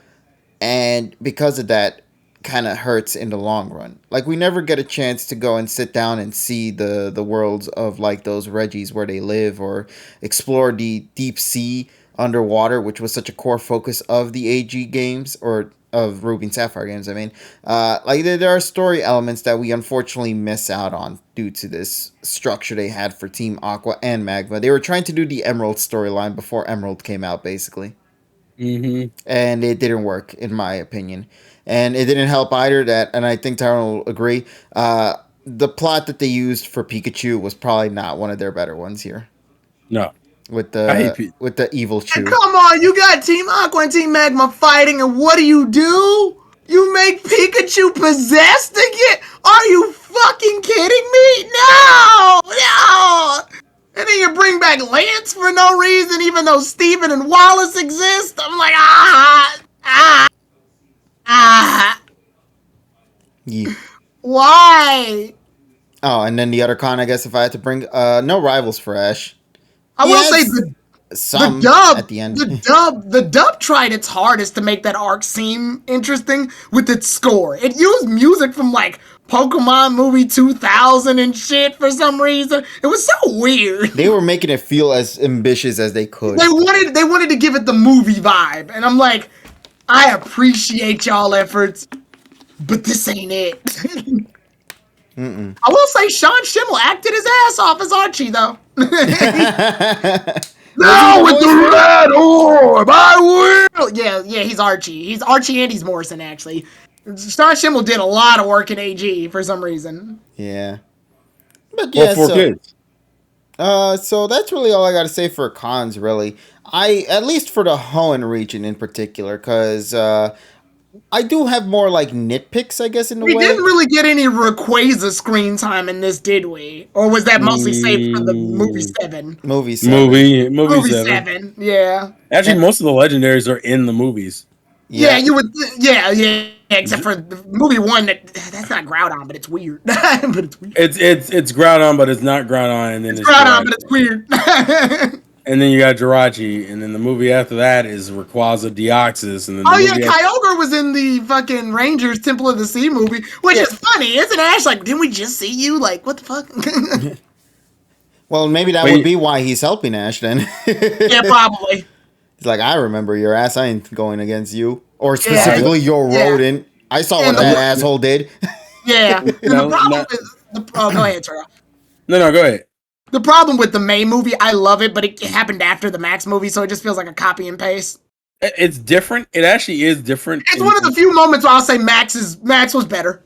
Speaker 1: and because of that, kind of hurts in the long run. Like we never get a chance to go and sit down and see the worlds of like those Reggies where they live or explore the deep sea underwater, which was such a core focus of the AG games or of Ruby and Sapphire games. I mean, like there are story elements that we unfortunately miss out on due to this structure they had for Team Aqua and Magma. They were trying to do the Emerald storyline before Emerald came out, basically,
Speaker 3: Hmm.
Speaker 1: and it didn't work in my opinion, and it didn't help either that, and I think Tyrone will agree, the plot that they used for Pikachu was probably not one of their better ones here
Speaker 3: No,
Speaker 1: with
Speaker 3: I hate
Speaker 1: the evil
Speaker 2: And
Speaker 1: Chew.
Speaker 2: come on, you got Team Aqua and Team Magma fighting, and what do? You make Pikachu possessed again? Are you fucking kidding me? No! No! And then you bring back Lance for no reason, even though Steven and Wallace exist. I'm like, ah.
Speaker 1: Yeah.
Speaker 2: Why?
Speaker 1: Oh, and then the other con, I guess, if I had to bring, no rivals for Ash.
Speaker 2: I
Speaker 1: He
Speaker 2: will say
Speaker 1: has
Speaker 2: the
Speaker 1: some
Speaker 2: dub,
Speaker 1: at the end.
Speaker 2: the dub tried its hardest to make that arc seem interesting with its score. It used music from like Pokemon movie 2000 and shit for some reason. It was so weird.
Speaker 1: They were making it feel as ambitious as they could.
Speaker 2: They wanted to give it the movie vibe, and I'm like, I appreciate y'all efforts, but this ain't it. I will say Sean Schimmel acted his ass off as Archie though. Now with the red orb, I will. Yeah, he's Archie. He's Archie and he's Morrison actually. Sean Schimmel did a lot of work in AG for some reason.
Speaker 1: Yeah. But
Speaker 3: well
Speaker 1: yeah,
Speaker 3: for kids.
Speaker 1: so that's really all I got to say for cons. Really, at least for the Hoenn region in particular, because I do have more like nitpicks, I guess, in a
Speaker 2: We
Speaker 1: way.
Speaker 2: didn't really get any Rayquaza screen time in this, did we? Or was that mostly saved for the movie
Speaker 3: Mm,
Speaker 2: 7?
Speaker 1: Movie seven.
Speaker 3: movie
Speaker 2: Movie
Speaker 3: seven.
Speaker 2: 7, yeah.
Speaker 3: Actually, most of the legendaries are in the movies.
Speaker 2: Yeah,
Speaker 1: Yeah.
Speaker 2: you would. Yeah. Except for the movie 1, that's not Groudon, but it's weird. But it's weird.
Speaker 3: It's Groudon, but it's not Groudon, and then it's
Speaker 2: Groudon,
Speaker 3: Jirachi.
Speaker 2: but it's weird.
Speaker 3: And then you got Jirachi, and then the movie after that is Rayquaza Deoxys, and then the
Speaker 2: Oh yeah,
Speaker 3: movie after-
Speaker 2: Kyogre was in the fucking Rangers Temple of the Sea movie, which is funny, isn't Ash? Like, didn't we just see you? Like, what the fuck?
Speaker 1: Well, maybe that
Speaker 3: Wait.
Speaker 1: would be why he's helping Ash then.
Speaker 2: Yeah, probably.
Speaker 1: He's like, I remember your ass. I ain't going against you, or specifically your
Speaker 2: Yeah.
Speaker 1: rodent. I saw
Speaker 2: And
Speaker 1: what
Speaker 2: the-
Speaker 1: that asshole did.
Speaker 2: Yeah. And
Speaker 3: know,
Speaker 2: the problem
Speaker 3: not-
Speaker 2: is, oh, go ahead, Tara.
Speaker 3: No, go ahead.
Speaker 2: The problem with the May movie, I love it, but it happened after the Max movie, so it just feels like a copy and paste.
Speaker 3: It's different. It actually is different.
Speaker 2: It's one of the few moments where I'll say Max was better.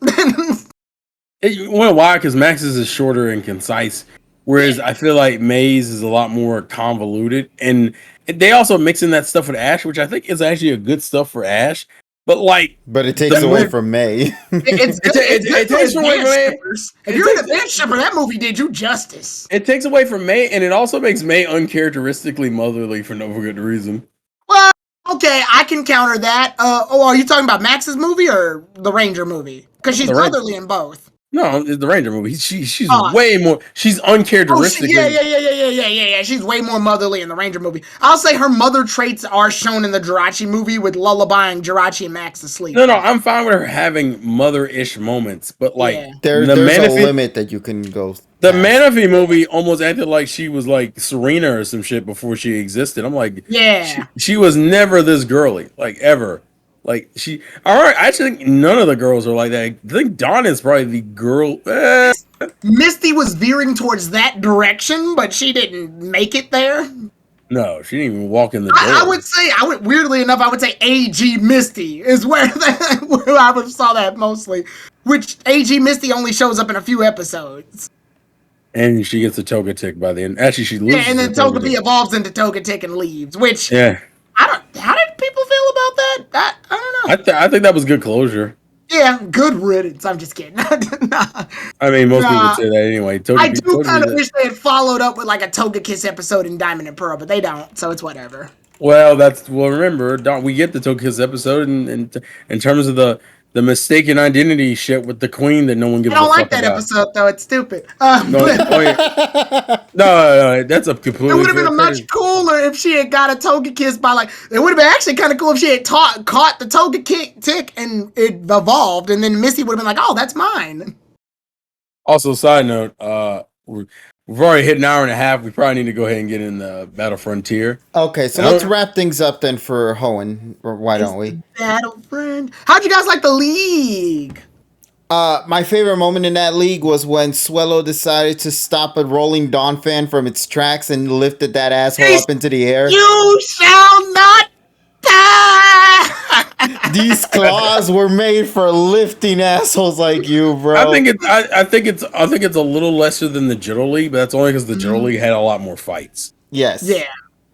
Speaker 3: You want to why? Because Max's is shorter and concise, whereas I feel like May's is a lot more convoluted, and they also mix in that stuff with Ash, which I think is actually a good stuff for Ash. But like,
Speaker 1: But it takes
Speaker 3: The
Speaker 1: away
Speaker 3: movie-
Speaker 1: from May.
Speaker 2: It's good.
Speaker 3: it takes
Speaker 2: for
Speaker 3: away from
Speaker 2: advanced
Speaker 3: it.
Speaker 2: shippers. If
Speaker 3: It
Speaker 2: you're an
Speaker 3: takes-
Speaker 2: advanced shipper, that movie did you justice.
Speaker 3: it takes away from May, and it also makes May uncharacteristically motherly for no good reason.
Speaker 2: Well, okay, I can counter that. Are you talking about Max's movie or the Ranger movie? Because she's
Speaker 3: The Ranger.
Speaker 2: motherly in both.
Speaker 3: No, it's the Ranger movie. She's
Speaker 2: Oh.
Speaker 3: way more. She's
Speaker 2: Oh,
Speaker 3: uncharacteristic.
Speaker 2: yeah. She's way more motherly in the Ranger movie. I'll say her mother traits are shown in the Jirachi movie with lullabying Jirachi and Max to sleep.
Speaker 3: No, I'm fine with her having mother-ish moments, but like
Speaker 2: Yeah.
Speaker 1: There's a limit that you can go.
Speaker 3: The
Speaker 1: past.
Speaker 3: Manaphy movie almost acted like she was like Serena or some shit before she existed. I'm like,
Speaker 2: Yeah.
Speaker 3: she was never this girly, like ever. Like all right. I actually think none of the girls are like that. I think Dawn is probably the girl.
Speaker 2: Misty was veering towards that direction, but she didn't make it there.
Speaker 3: No, she didn't even walk in the door.
Speaker 2: I would weirdly enough, I would say AG Misty is where I would saw that mostly. which AG Misty only shows up in a few episodes.
Speaker 3: And she gets a Togetic by the end. Actually, she loses.
Speaker 2: Yeah, and then Togepi evolves into Togetic and leaves. Which
Speaker 3: yeah,
Speaker 2: I don't. How did people feel about that? I don't know.
Speaker 3: I think that was good closure.
Speaker 2: Yeah, good riddance. I'm just kidding. Nah.
Speaker 3: I mean, most people would say that anyway.
Speaker 2: I do kind of wish they had followed up with like a Togekiss episode in Diamond and Pearl, but they don't, so it's whatever.
Speaker 3: Well, remember, we get the Togekiss episode in terms of the mistaken identity shit with the queen that no one gives a fuck about.
Speaker 2: I don't like that episode though. It's stupid.
Speaker 3: No, that's a completely.
Speaker 2: It would have been much cooler if she had got a Togekiss by like. It would have been actually kind of cool if she had caught the Togekick and it evolved, and then Missy would have been like, "Oh, that's mine."
Speaker 3: Also, side note, we've already hit an hour and a half. We probably need to go ahead and get in the Battle Frontier.
Speaker 1: Okay, so let's wrap things up then for Hoenn. Or why don't we?
Speaker 2: Battle Friend. How'd you guys like the league?
Speaker 1: My favorite moment in that league was when Swellow decided to stop a rolling Dawn fan from its tracks and lifted that asshole up into the air.
Speaker 2: You shall not die.
Speaker 1: These claws were made for lifting assholes like you, bro.
Speaker 3: I think it's a little lesser than the Jiddle League, but that's only because the Jiddle League had a lot more fights.
Speaker 1: Yes.
Speaker 2: Yeah.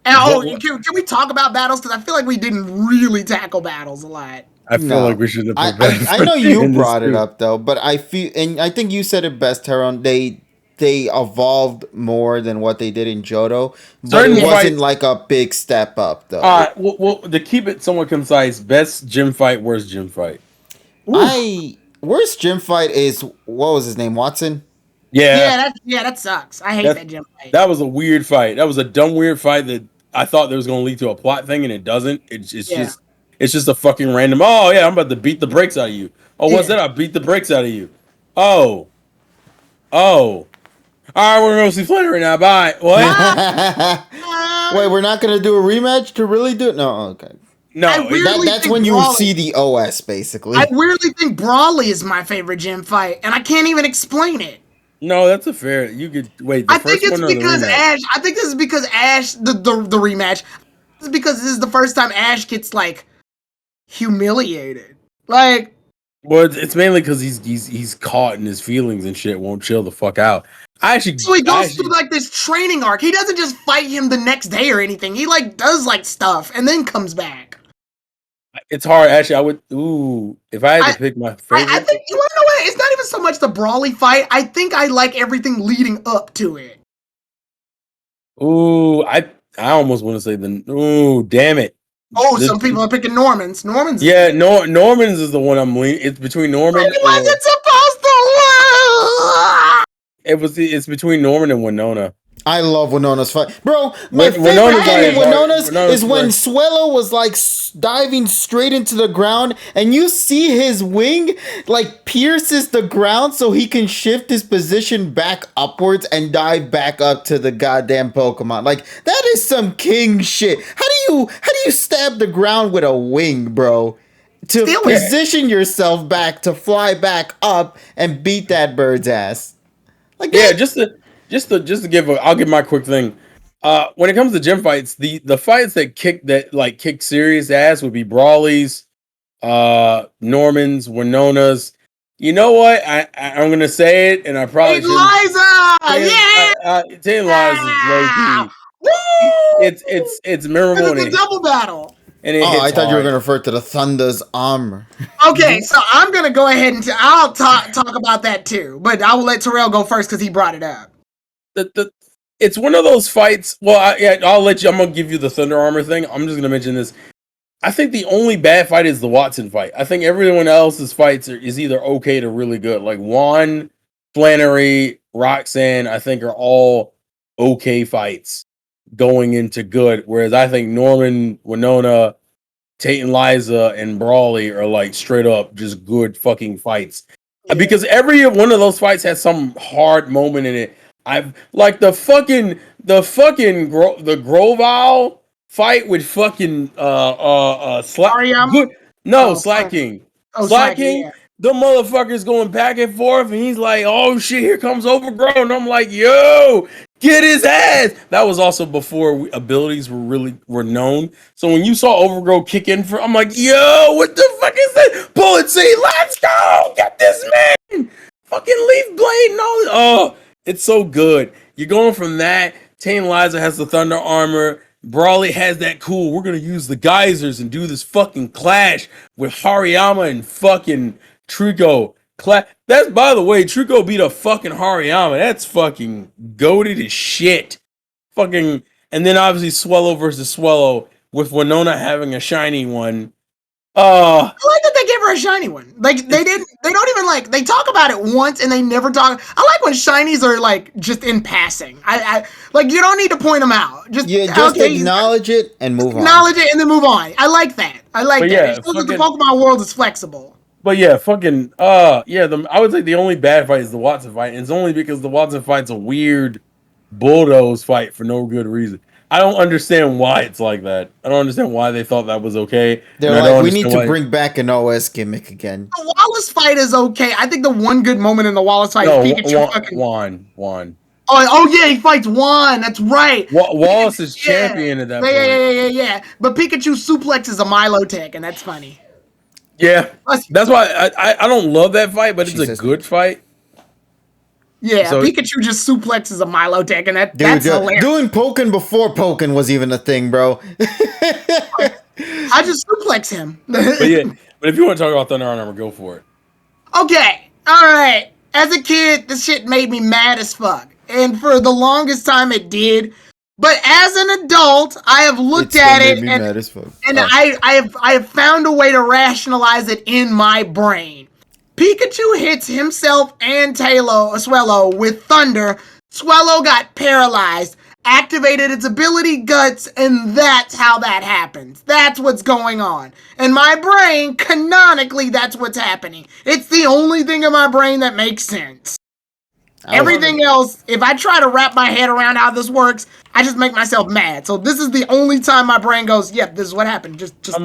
Speaker 2: And can we talk about battles? Because I feel like we didn't really tackle battles a lot.
Speaker 3: I feel like we should have.
Speaker 1: I know you brought it up though, but I feel, and I think you said it best, Tyrone. They evolved more than what they did in Johto, but it wasn't like a big step up though.
Speaker 3: Well, to keep it somewhat concise, best gym fight, worst gym fight.
Speaker 1: Worst gym fight is, what was his name, Watson?
Speaker 2: Yeah, that sucks. I hate that gym fight.
Speaker 3: That was a weird fight. That was a dumb weird fight that I thought that was going to lead to a plot thing, and it doesn't. It's just a fucking random. Oh yeah, I'm about to beat the brakes out of you. Oh, what's that? I beat the brakes out of you. Oh. All right, we're gonna see Flair right now. Bye. What?
Speaker 1: Wait, we're not gonna do a rematch to really do it? No, okay.
Speaker 3: No,
Speaker 1: that's when you see the OS basically.
Speaker 2: I weirdly think Brawly is my favorite gym fight, and I can't even explain it.
Speaker 3: No, that's a fair. You could wait.
Speaker 2: I think it's because Ash. I think this is because Ash the rematch. This is because this is the first time Ash gets like humiliated. Like,
Speaker 3: well, it's mainly because he's caught in his feelings and shit. Won't chill the fuck out. So
Speaker 2: he goes through like this training arc. He doesn't just fight him the next day or anything. He like does like stuff and then comes back.
Speaker 3: It's hard. Actually, I would. If I had to pick my favorite,
Speaker 2: I think you want to know what? It's not even so much the Brawly fight. I think I like everything leading up to it.
Speaker 3: I almost want to say damn it.
Speaker 2: Some people are picking Norman's. Norman's
Speaker 3: is the one I'm leaning. It's between Norman.
Speaker 2: It wasn't supposed to lose.
Speaker 3: It's between Norman and Winona.
Speaker 1: I love Winona's fight. Bro, my favorite thing in Winona's is when Swellow was like diving straight into the ground and you see his wing like pierces the ground so he can shift his position back upwards and dive back up to the goddamn Pokemon. Like, that is some king shit. How do you stab the ground with a wing, bro? To position yourself back to fly back up and beat that bird's ass. Like,
Speaker 3: yeah, just to give I'll give my quick thing. When it comes to gym fights, the fights that kick serious ass would be Brawly's, Norman's, Winona's. You know what? I'm gonna say it, and I probably shouldn't. Liza is low key. It's memorable.
Speaker 2: It's a double battle.
Speaker 3: And I
Speaker 1: thought you were gonna refer to the Thunder's armor.
Speaker 2: Okay, so I'm gonna go ahead and I'll talk about that too, but I will let Terrell go first because he brought it up.
Speaker 3: It's one of those fights. Well, I'll let you. I'm gonna give you the Thunder Armor thing. I'm just gonna mention this. I think the only bad fight is the Watson fight. I think everyone else's fights is either okay to really good. Like Juan, Flannery, Roxanne, I think are all okay fights going into good. Whereas I think Norman, Winona, Tate and Liza, and Brawly are like straight up just good fucking fights. Yeah. Because every one of those fights has some hard moment in it. I've like the Grovile fight with fucking Slaking. Slaking. Yeah. The motherfucker's going back and forth, and he's like, "Oh shit, here comes Overgrown." And I'm like, "Yo, Get his ass. That was also before abilities were known. So when you saw Overgrowth kick in for, I'm like, yo, what the fuck is that? Bullet seed, let's go, get this man. Fucking leaf blade and all this. Oh, it's so good. You're going from that. Tane Liza has the thunder armor. Brawley has that cool. We're gonna use the geysers and do this fucking clash with Hariyama and fucking Trico. That's, by the way, Trico beat a fucking Hariyama. That's fucking goated as shit. Fucking, and then obviously Swellow versus Swellow with Winona having a shiny one.
Speaker 2: I like that they gave her a shiny one. Like they don't even like, they talk about it once and they never talk. I like when shinies are like just in passing. I like, you don't need to point them out. Just
Speaker 1: acknowledge it and move on.
Speaker 2: Acknowledge it and then move on. I like that. I like that.
Speaker 3: Yeah,
Speaker 2: it shows that the Pokemon world is flexible.
Speaker 3: But yeah, fucking I would say the only bad fight is the Watson fight, and it's only because the Watson fight's a weird bulldoze fight for no good reason. I don't understand why it's like that. I don't understand why they thought that was okay.
Speaker 1: They're like, we need to bring back an OS gimmick again.
Speaker 2: The Wallace fight is okay. I think the one good moment in the Wallace fight is Pikachu
Speaker 3: Juan.
Speaker 2: Oh yeah, he fights Juan. That's right.
Speaker 3: Wallace is champion at that point.
Speaker 2: Yeah. But Pikachu suplexes a Milotech, and that's funny.
Speaker 3: Yeah, that's why I don't love that fight, but it's a good fight.
Speaker 2: Yeah, so, Pikachu just suplexes a Milotech, and that's hilarious.
Speaker 1: Doing Pokken before Pokken was even a thing, bro.
Speaker 2: I just suplex him.
Speaker 3: But if you want to talk about Thunder Armor, go for it.
Speaker 2: Okay, all right. As a kid, this shit made me mad as fuck, and for the longest time it did. But as an adult, I have looked at it and I have found a way to rationalize it in my brain. Pikachu hits himself and Swellow with thunder. Swellow got paralyzed, activated its ability Guts, and that's how that happens. That's what's going on. In my brain, canonically, that's what's happening. It's the only thing in my brain that makes sense. Everything else, if I try to wrap my head around how this works, I just make myself mad. So this is the only time my brain goes, yep, this is what happened. Just
Speaker 3: I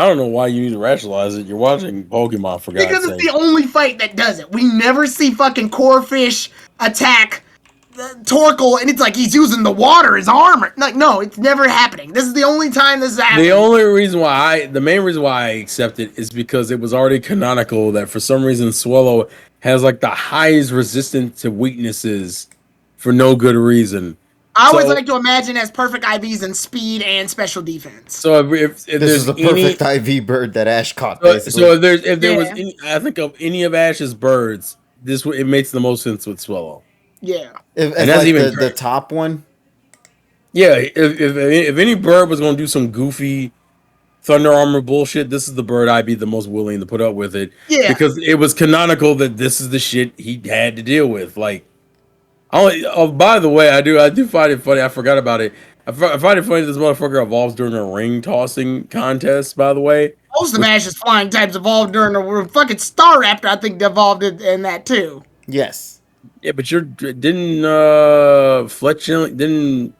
Speaker 3: don't know why you need to rationalize it. You're watching Pokemon, for God's sake.
Speaker 2: Because it's the only fight that does it. We never see fucking Corphish attack Torkoal, and it's like he's using the water as armor. Like, no, it's never happening. This is the only time this is happening.
Speaker 3: The main reason why I accept it is because it was already canonical that for some reason Swellow has like the highest resistance to weaknesses for no good reason.
Speaker 2: I always like to imagine as perfect IVs in speed and special defense.
Speaker 3: So if
Speaker 1: this is the perfect IV bird that Ash caught. Basically.
Speaker 3: So if there was any, I think of any of Ash's birds, it makes the most sense with Swellow.
Speaker 2: Yeah,
Speaker 1: and that's like even the top one.
Speaker 3: Yeah, if any bird was going to do some goofy Thunder Armor bullshit, this is the bird I'd be the most willing to put up with it.
Speaker 2: Yeah,
Speaker 3: because it was canonical that this is the shit he had to deal with. Like, by the way, I do find it funny. I forgot about it. I find it funny that this motherfucker evolves during a ring tossing contest. By the way,
Speaker 2: most of Ash's flying types evolved during a fucking Staraptor. I think evolved in that too.
Speaker 1: Yes.
Speaker 3: Yeah, but didn't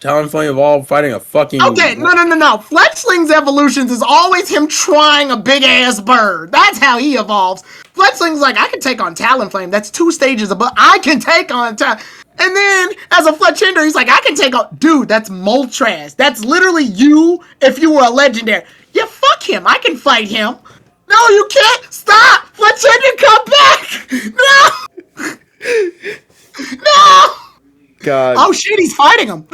Speaker 3: Talonflame evolve fighting a fucking...
Speaker 2: Okay, no. Fletchling's evolutions is always him trying a big-ass bird. That's how he evolves. Fletchling's like, I can take on Talonflame. That's 2 stages above. I can take on And then, as a Fletchinder, he's like, I can take on... Dude, that's Moltres. That's literally you if you were a legendary. Yeah, fuck him. I can fight him. No, you can't. Stop. Fletchinder, come back. No. No!
Speaker 1: God.
Speaker 2: Oh shit, he's fighting him.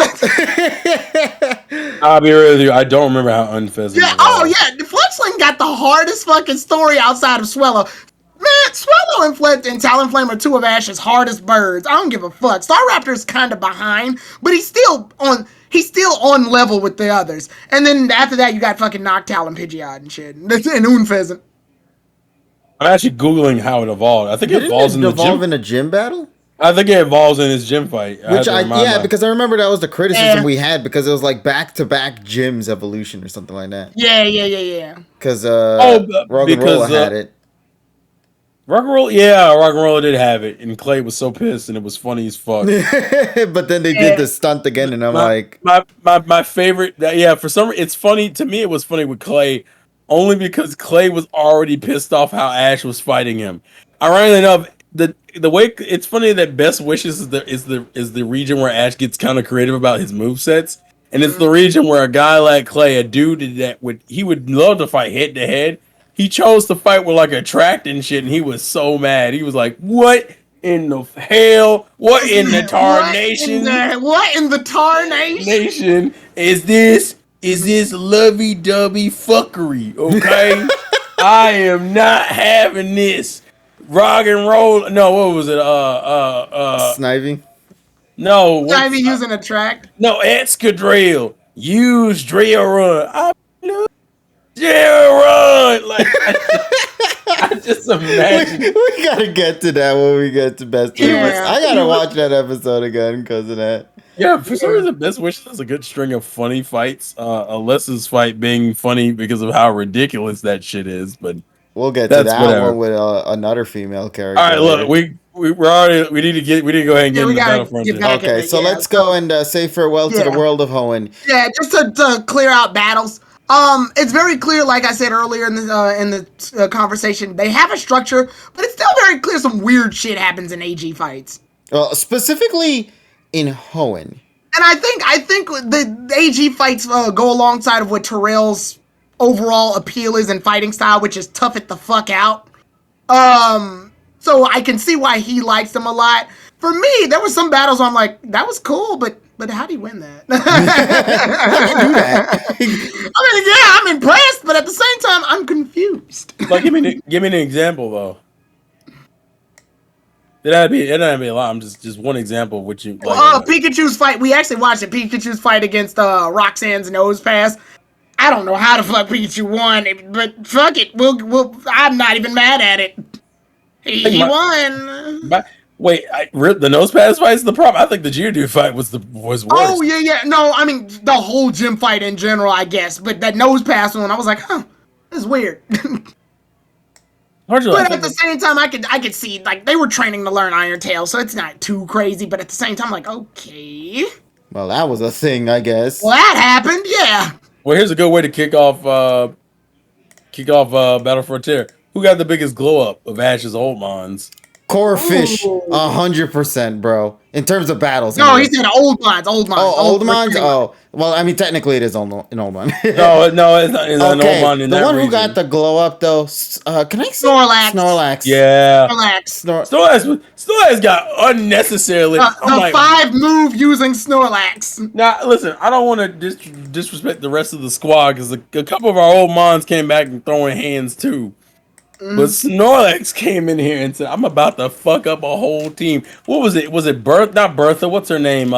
Speaker 3: I'll be real with you. I don't remember how unpheasant.
Speaker 2: Yeah. Oh yeah, Fletchling got the hardest fucking story outside of Swellow. Man, Swellow and Talonflame are 2 of Ash's hardest birds. I don't give a fuck. Staraptor's kind of behind, but he's still on level with the others. And then after that, you got fucking Noctowl and Pidgeot and shit, and Unfezant.
Speaker 3: I'm actually googling how it evolved. I think it evolves in
Speaker 1: a gym battle.
Speaker 3: I think it evolves in his gym fight.
Speaker 1: Because I remember that was the criticism we had because it was like back-to-back gyms evolution or something like that.
Speaker 2: Yeah.
Speaker 1: Because Rock'n'Rolla had it.
Speaker 3: Rock'n'Rolla did have it, and Clay was so pissed, and it was funny as fuck.
Speaker 1: But then they did the stunt again, and I'm
Speaker 3: my favorite. For some reason, it's funny to me. It was funny with Clay. Only because Clay was already pissed off how Ash was fighting him. Ironically enough, it's funny that Best Wishes is the region where Ash gets kind of creative about his movesets. And it's the region where a guy like Clay, a dude that would love to fight head to head. He chose to fight with like a tract and shit, and he was so mad. He was like, "What in the hell? What in the tarnation?
Speaker 2: What in the tarnation?
Speaker 3: Nation is this? Is this lovey-dovey fuckery? Okay, I am not having this. Rock and roll. No, what was it?
Speaker 1: Snivy.
Speaker 3: No,
Speaker 2: Not even using a tract.
Speaker 3: No, escadrille. Use drill run. I love drill run. Like I just imagine.
Speaker 1: We gotta get to that when we get to Best Wishes. I gotta watch that episode again because of that.
Speaker 3: Yeah, for some reason, Best Wishes has a good string of funny fights. Alessa's fight being funny because of how ridiculous that shit is, but
Speaker 1: we'll get to that one with another female character.
Speaker 3: All right, look, we need to go ahead and get into Battlefront.
Speaker 1: Okay, so let's go and say farewell to the world of Hoenn.
Speaker 2: Yeah, just to clear out battles. It's very clear, like I said earlier in the conversation, they have a structure, but it's still very clear some weird shit happens in AG fights.
Speaker 1: Specifically in Hoenn.
Speaker 2: And I think the AG fights go alongside of what Terrell's overall appeal is in fighting style, which is tough it the fuck out. So I can see why he likes them a lot. For me, there were some battles where I'm like, that was cool, but how do you win that?
Speaker 1: How do you do that?
Speaker 2: I mean, yeah, I'm impressed, but at the same time, I'm confused.
Speaker 3: Like, give me an example though. It had to be a lot. I'm just one example of what you like.
Speaker 2: Pikachu's fight. We actually watched it. Pikachu's fight against Roxanne's nose pass. I don't know how the fuck Pikachu won, but fuck it. I'm not even mad at it. He won.
Speaker 3: Wait, the nose pass fight is the problem. I think the Geodude fight was worse.
Speaker 2: Oh yeah. No, I mean the whole gym fight in general, I guess. But that nose pass one, I was like, huh, this is weird. But at the same time, I could see like they were training to learn Iron Tail, so it's not too crazy. But at the same time, like, okay.
Speaker 1: Well, that was a thing, I guess.
Speaker 2: Well, that happened, yeah.
Speaker 3: Well, here's a good way to kick off Battle Frontier. Who got the biggest glow up of Ash's old mons?
Speaker 1: Core Fish, 100%, bro. In terms of battles.
Speaker 2: No, he said old mons.
Speaker 1: Oh, old mons? Oh, well, I mean, technically it is an old mon.
Speaker 3: no, it's not. It's an old mon in that
Speaker 1: one
Speaker 3: region.
Speaker 1: who got the glow up, though, can I say? Snorlax.
Speaker 3: Yeah.
Speaker 2: Snorlax
Speaker 3: got unnecessarily...
Speaker 2: the 5-move using Snorlax.
Speaker 3: Now, listen, I don't want to disrespect the rest of the squad, because a couple of our old mons came back and throwing hands, too. But Snorlax came in here and said, I'm about to fuck up a whole team. What was it? Was it not Bertha? What's her name?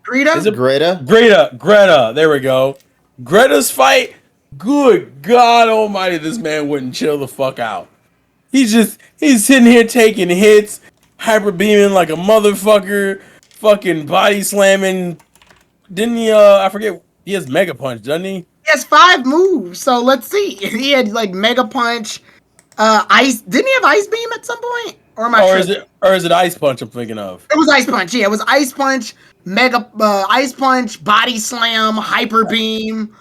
Speaker 2: Greta?
Speaker 1: Is it Greta?
Speaker 3: Greta. There we go. Greta's fight? Good God almighty, this man wouldn't chill the fuck out. He's sitting here taking hits, hyper beaming like a motherfucker, fucking body slamming. Didn't he, I forget, he has Mega Punch, doesn't he?
Speaker 2: He has 5 moves, so let's see. He had like Mega Punch, Ice. Didn't he have Ice Beam at some point? Or am I sure?
Speaker 3: Is it Ice Punch I'm thinking of?
Speaker 2: It was Ice Punch. Yeah, it was Ice Punch, Ice Punch, Body Slam, Hyper Beam.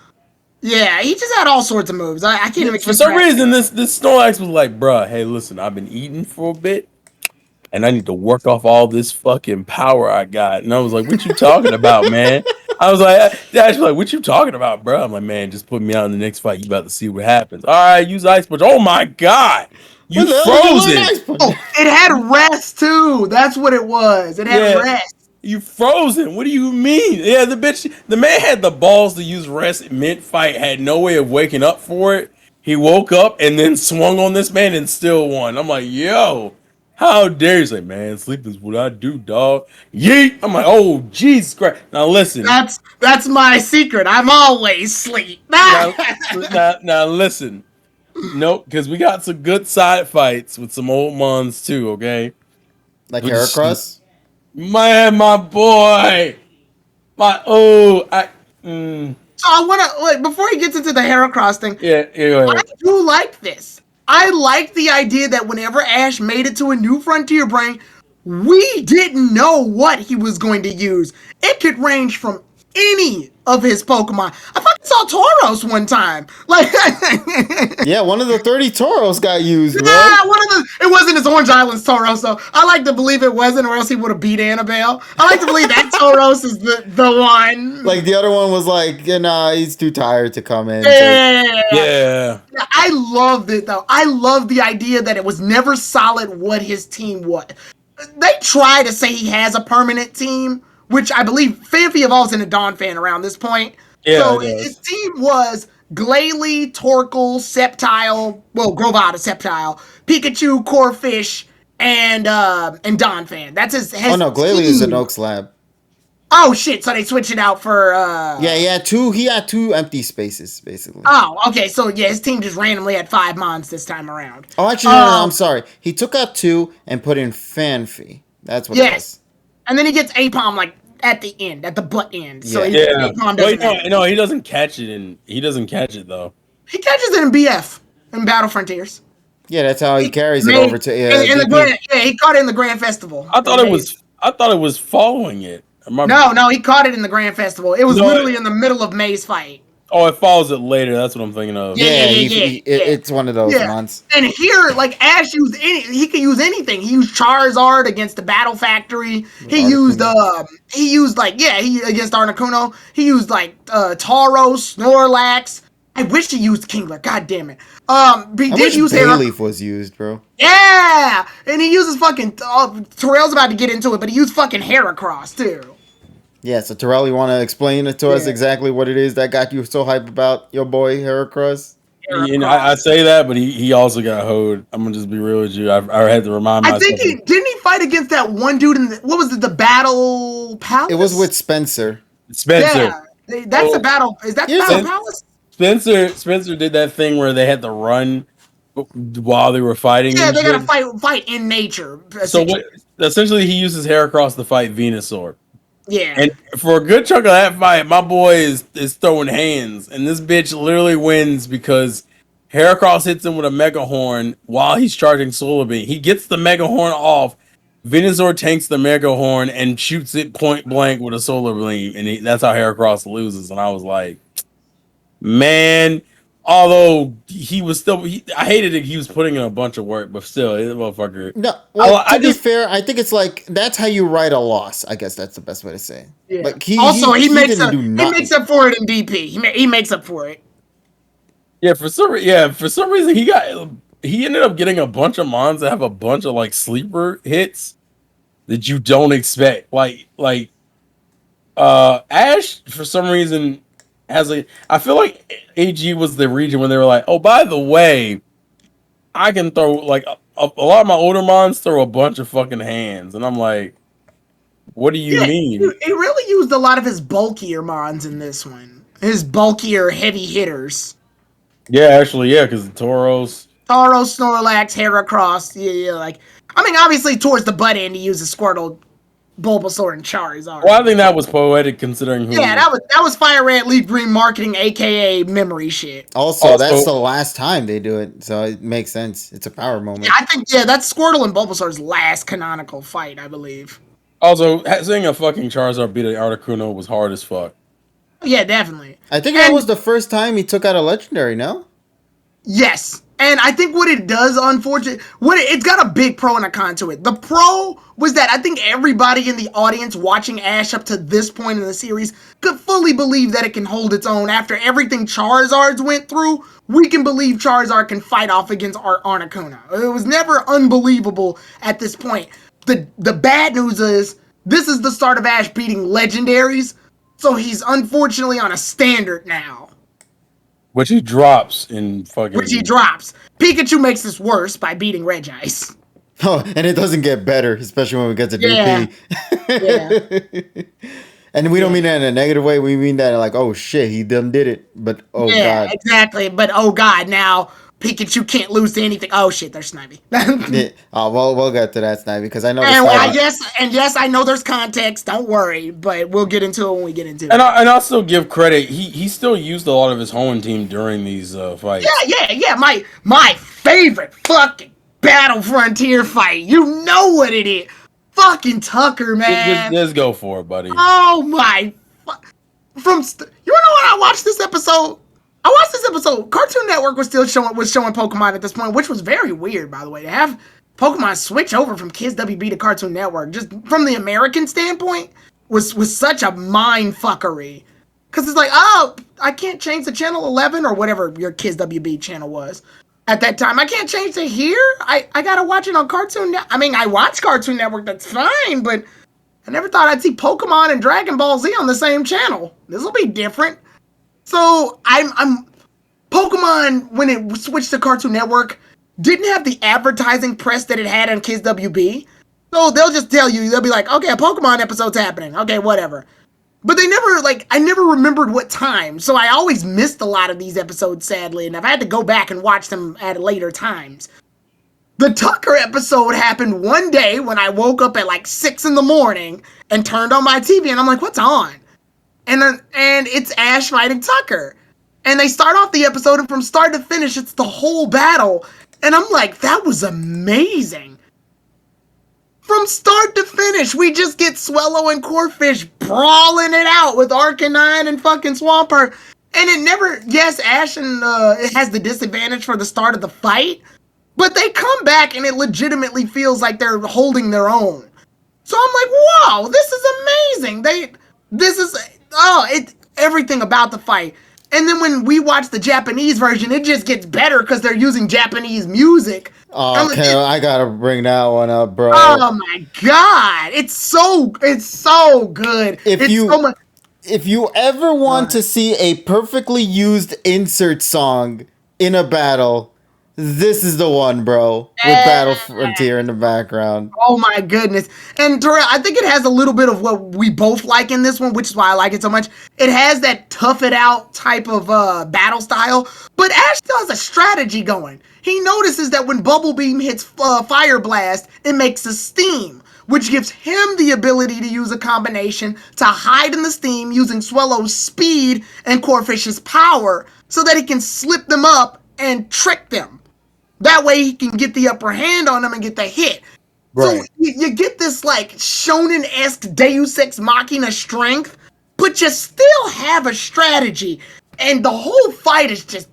Speaker 2: Yeah, he just had all sorts of moves. I can't even.
Speaker 3: For some reason, this Snorlax was like, bruh, hey, listen, I've been eating for a bit, and I need to work off all this fucking power I got. And I was like, what you talking about, man? I was like, Dash was like, what you talking about, bro? I'm like, man, just put me out in the next fight. You about to see what happens. All right, use Ice Punch. Oh my God, you froze it.
Speaker 2: Oh, it had rest too. That's what it was. It had rest.
Speaker 3: You frozen. What do you mean? Yeah, the man had the balls to use rest mid-fight, had no way of waking up for it. He woke up and then swung on this man and still won. I'm like, yo. How dare you? He's like, man, sleep is what I do, dog. Yeet! I'm like, oh, Jesus Christ. Now listen.
Speaker 2: That's my secret. I'm always sleep.
Speaker 3: now listen. Nope, because we got some good side fights with some old mons too, okay?
Speaker 1: Like Heracross?
Speaker 3: Man, my boy. So
Speaker 2: I want to, before he gets into the Heracross thing,
Speaker 3: I
Speaker 2: do like this. I like the idea that whenever Ash made it to a new frontier brain, we didn't know what he was going to use. It could range from any of his Pokemon. I fucking saw Tauros one time. Like,
Speaker 1: Yeah, one of the 30 Toros got used, bro.
Speaker 2: yeah, it wasn't his Orange Islands Tauros, so I like to believe it wasn't, or else he would have beat Annabelle. I like to believe that Tauros is the one.
Speaker 1: Like the other one was like, nah, he's too tired to come in.
Speaker 3: Yeah.
Speaker 2: I loved it though. I love the idea that it was never solid what his team was. They try to say he has a permanent team, which I believe Fanfi evolves into Dawn fan around this point.
Speaker 3: Yeah,
Speaker 2: So
Speaker 3: it does.
Speaker 2: his team was Glalie, Torkoal, Sceptile, well, Grovada, Sceptile, Pikachu, Corphish, and Dawn fan. That's his
Speaker 1: Oh no, Glalie is an Oak Slab.
Speaker 2: Oh shit! So they switched it out for.
Speaker 1: Yeah, he had two empty spaces basically.
Speaker 2: Oh, okay. So yeah, his team just randomly had 5 Mons this time around.
Speaker 1: Oh, actually, no, I'm sorry. He took out 2 and put in Fanfi. That's what it was.
Speaker 2: And then he gets Apom like at the end, at the butt end. So
Speaker 3: yeah.
Speaker 2: Apom doesn't.
Speaker 3: No, he doesn't catch it, and he doesn't catch it though.
Speaker 2: He catches it in BF in Battle Frontiers.
Speaker 1: Yeah, that's how he carries it over to.
Speaker 2: In the Grand, he caught it in the Grand Festival.
Speaker 3: I thought it was following it.
Speaker 2: No, he caught it in the Grand Festival. It was literally in the middle of May's fight.
Speaker 3: Oh, it follows it later. That's what I'm thinking of.
Speaker 1: It's one of those months.
Speaker 2: And here, like Ash used he could use anything. He used Charizard against the Battle Factory. He used against Articuno. He used like Tauros, Snorlax. I wish he used Kingler. God damn it. He did use
Speaker 1: Bayleaf was used, bro.
Speaker 2: Yeah, and he uses fucking. Terrell's about to get into it, but he used fucking Heracross too.
Speaker 1: Yeah, so Terrell, you want to explain it to us exactly what it is that got you so hyped about your boy Heracross?
Speaker 3: You know, I say that, but he also got hoed. I'm gonna just be real with you. I had to remind myself.
Speaker 2: I think didn't he fight against that one dude in what was it? The Battle Palace.
Speaker 1: It was with Spencer.
Speaker 2: Yeah, that's the battle. Is that the Battle Palace?
Speaker 3: Spencer did that thing where they had to run while they were fighting.
Speaker 2: Yeah, they gotta fight in nature.
Speaker 3: So essentially, he uses Heracross to fight Venusaur.
Speaker 2: Yeah.
Speaker 3: And for a good chunk of that fight, my boy is throwing hands. And this bitch literally wins because Heracross hits him with a Mega Horn while he's charging Solar Beam. He gets the Mega Horn off. Venusaur tanks the Mega Horn and shoots it point blank with a Solar Beam. And that's how Heracross loses. And I was like, man, although he was still, I hated it. He was putting in a bunch of work, but still, this motherfucker.
Speaker 1: No, well, to be fair, I think it's like that's how you write a loss. I guess that's the best way to say.
Speaker 2: Yeah.
Speaker 1: Like
Speaker 2: he makes up for it in DP. He makes up for it.
Speaker 3: Yeah, for some reason he ended up getting a bunch of mons that have a bunch of like sleeper hits that you don't expect. Like Ash for some reason I feel like AG was the region when they were like, oh, by the way, I can throw like a lot of my older mons throw a bunch of fucking hands, and I'm like, what do you mean?
Speaker 2: He really used a lot of his bulkier mons in this one. His bulkier heavy hitters.
Speaker 3: Yeah, actually, yeah, because Tauros,
Speaker 2: Snorlax, Heracross, like I mean, obviously towards the butt end he uses Squirtle, Bulbasaur, and Charizard.
Speaker 3: Well, I think that was poetic considering who.
Speaker 2: Yeah, that was Fire Red Leaf Green marketing, aka memory shit.
Speaker 1: Also, that's the last time they do it, so it makes sense. It's a power moment.
Speaker 2: Yeah, I think that's Squirtle and Bulbasaur's last canonical fight, I believe.
Speaker 3: Also, seeing a fucking Charizard beat an Articuno was hard as fuck.
Speaker 2: Yeah, definitely.
Speaker 1: I think that was the first time he took out a legendary, no?
Speaker 2: Yes. And I think what it does, unfortunately, it's got a big pro and a con to it. The pro was that I think everybody in the audience watching Ash up to this point in the series could fully believe that it can hold its own. After everything Charizard's went through, we can believe Charizard can fight off against Articuno. It was never unbelievable at this point. The bad news is, this is the start of Ash beating legendaries, so he's unfortunately on a standard now.
Speaker 3: Which he drops in fucking...
Speaker 2: Pikachu makes this worse by beating Regice.
Speaker 1: Oh, and it doesn't get better, especially when we get to DP.
Speaker 2: Yeah.
Speaker 1: And we don't mean that in a negative way. We mean that like, oh shit, he done did it. But God.
Speaker 2: Yeah, exactly. But oh God, now Pikachu can't lose to anything. Oh shit, there's Snivy.
Speaker 1: Yeah. Oh, well, we'll get to that, Snivy, because I know.
Speaker 2: Yes, I know there's context. Don't worry, but we'll get into it when we get into it.
Speaker 3: And I'll still give credit. He still used a lot of his Hoenn team during these fights.
Speaker 2: Yeah. My favorite fucking Battle Frontier fight. You know what it is? Fucking Tucker, man.
Speaker 3: Just go for it, buddy.
Speaker 2: Oh my. You know what? I watched this episode. Cartoon Network was still showing Pokemon at this point, which was very weird, by the way, to have Pokemon switch over from Kids WB to Cartoon Network, just from the American standpoint, was such a mind fuckery. Because it's like, oh, I can't change the channel 11 or whatever your Kids WB channel was at that time. I can't change it here. I gotta watch it on Cartoon Network. I mean, I watch Cartoon Network, that's fine, but I never thought I'd see Pokemon and Dragon Ball Z on the same channel. This will be different. So I'm Pokemon, when it switched to Cartoon Network, didn't have the advertising press that it had on Kids WB. So they'll just tell you, they'll be like, okay, a Pokemon episode's happening. Okay, whatever. But they never, I never remembered what time. So I always missed a lot of these episodes, sadly enough. I had to go back and watch them at later times. The Tucker episode happened one day when I woke up at 6 in the morning and turned on my TV, and I'm like, what's on? And it's Ash fighting Tucker. And they start off the episode, and from start to finish, it's the whole battle. And I'm like, that was amazing. From start to finish, we just get Swellow and Corphish brawling it out with Arcanine and fucking Swampert. And it never, yes, Ash and it has the disadvantage for the start of the fight, but they come back and it legitimately feels like they're holding their own. So I'm like, wow, this is amazing. Everything about the fight. And then when we watch the Japanese version, it just gets better because they're using Japanese music.
Speaker 1: Oh, okay, I gotta bring that one up, bro.
Speaker 2: Oh my god, it's so good.
Speaker 1: If you ever want to see a perfectly used insert song in a battle, this is the one, bro. With Battle Frontier in the background.
Speaker 2: Oh my goodness. And Terrell, I think it has a little bit of what we both like in this one, which is why I like it so much. It has that tough it out type of battle style, but Ash still has a strategy going. He notices that when Bubble Beam hits Fire Blast, it makes a steam, which gives him the ability to use a combination to hide in the steam using Swellow's speed and Corphish's power so that he can slip them up and trick them. That way he can get the upper hand on them and get the hit. Right. So you get this shonen-esque Deus Ex Machina strength, but you still have a strategy. And the whole fight is just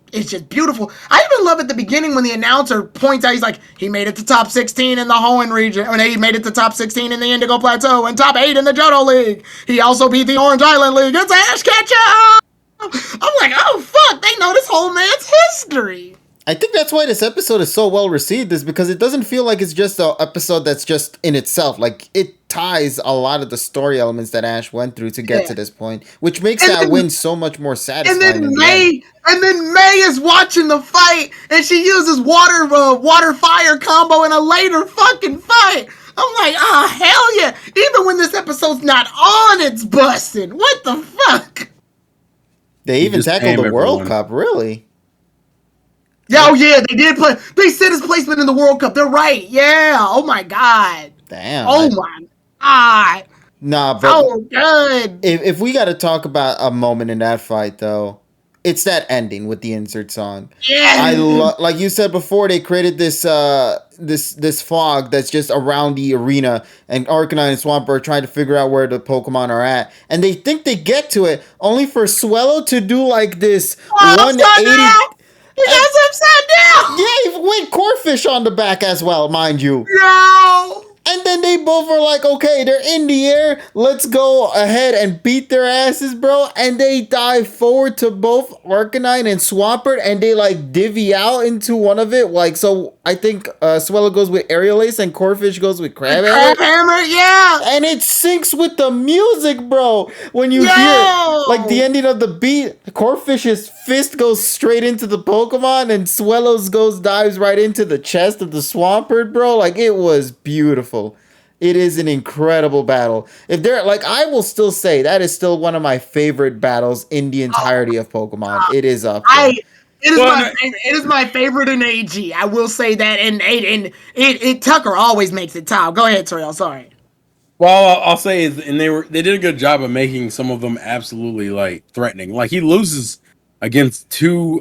Speaker 2: beautiful. I even love at the beginning when the announcer points out, he's like, he made it to top 16 in the Hoenn region. And he made it to top 16 in the Indigo Plateau and top 8 in the Johto League. He also beat the Orange Island League. It's Ash Ketchum! I'm like, oh fuck, they know this whole man's history.
Speaker 1: I think that's why this episode is so well received, is because it doesn't feel like it's just an episode that's just in itself. Like, it ties a lot of the story elements that Ash went through to get to this point, which makes that win so much more satisfying.
Speaker 2: And then May is watching the fight, and she uses water fire combo in a later fucking fight. I'm like, oh hell yeah! Even when this episode's not on, it's busting. What the fuck?
Speaker 1: They even tackled the World Cup, really.
Speaker 2: Yeah, oh yeah, they did play. They said his placement in the World Cup. They're right. Yeah. Oh my god.
Speaker 1: Damn.
Speaker 2: Oh my god.
Speaker 1: Nah, but
Speaker 2: so good.
Speaker 1: If we got to talk about a moment in that fight, though, it's that ending with the insert song.
Speaker 2: Yeah.
Speaker 1: Like you said before, they created this this fog that's just around the arena, and Arcanine and Swampert are trying to figure out where the Pokemon are at, and they think they get to it, only for Swellow to do this 180.
Speaker 2: He goes upside down!
Speaker 1: Yeah, with Corphish on the back as well, mind you.
Speaker 2: No!
Speaker 1: And then they both are like, okay, they're in the air. Let's go ahead and beat their asses, bro. And they dive forward to both Arcanine and Swampert, and they divvy out into one of it. So I think Swellow goes with Aerial Ace and Corphish goes with Crab
Speaker 2: Hammer, yeah.
Speaker 1: And it syncs with the music, bro. When you hear the ending of the beat, Corphish's fist goes straight into the Pokemon, and Swellow's dives right into the chest of the Swampert, bro. It was beautiful. It is an incredible battle. If they're I will still say that is still one of my favorite battles in the entirety of Pokemon. It is up there.
Speaker 2: It is my favorite in AG. I will say that, and it Tucker always makes it top. Go ahead, Terrell. Sorry.
Speaker 3: Well, I'll say, and they did a good job of making some of them absolutely threatening. He loses against two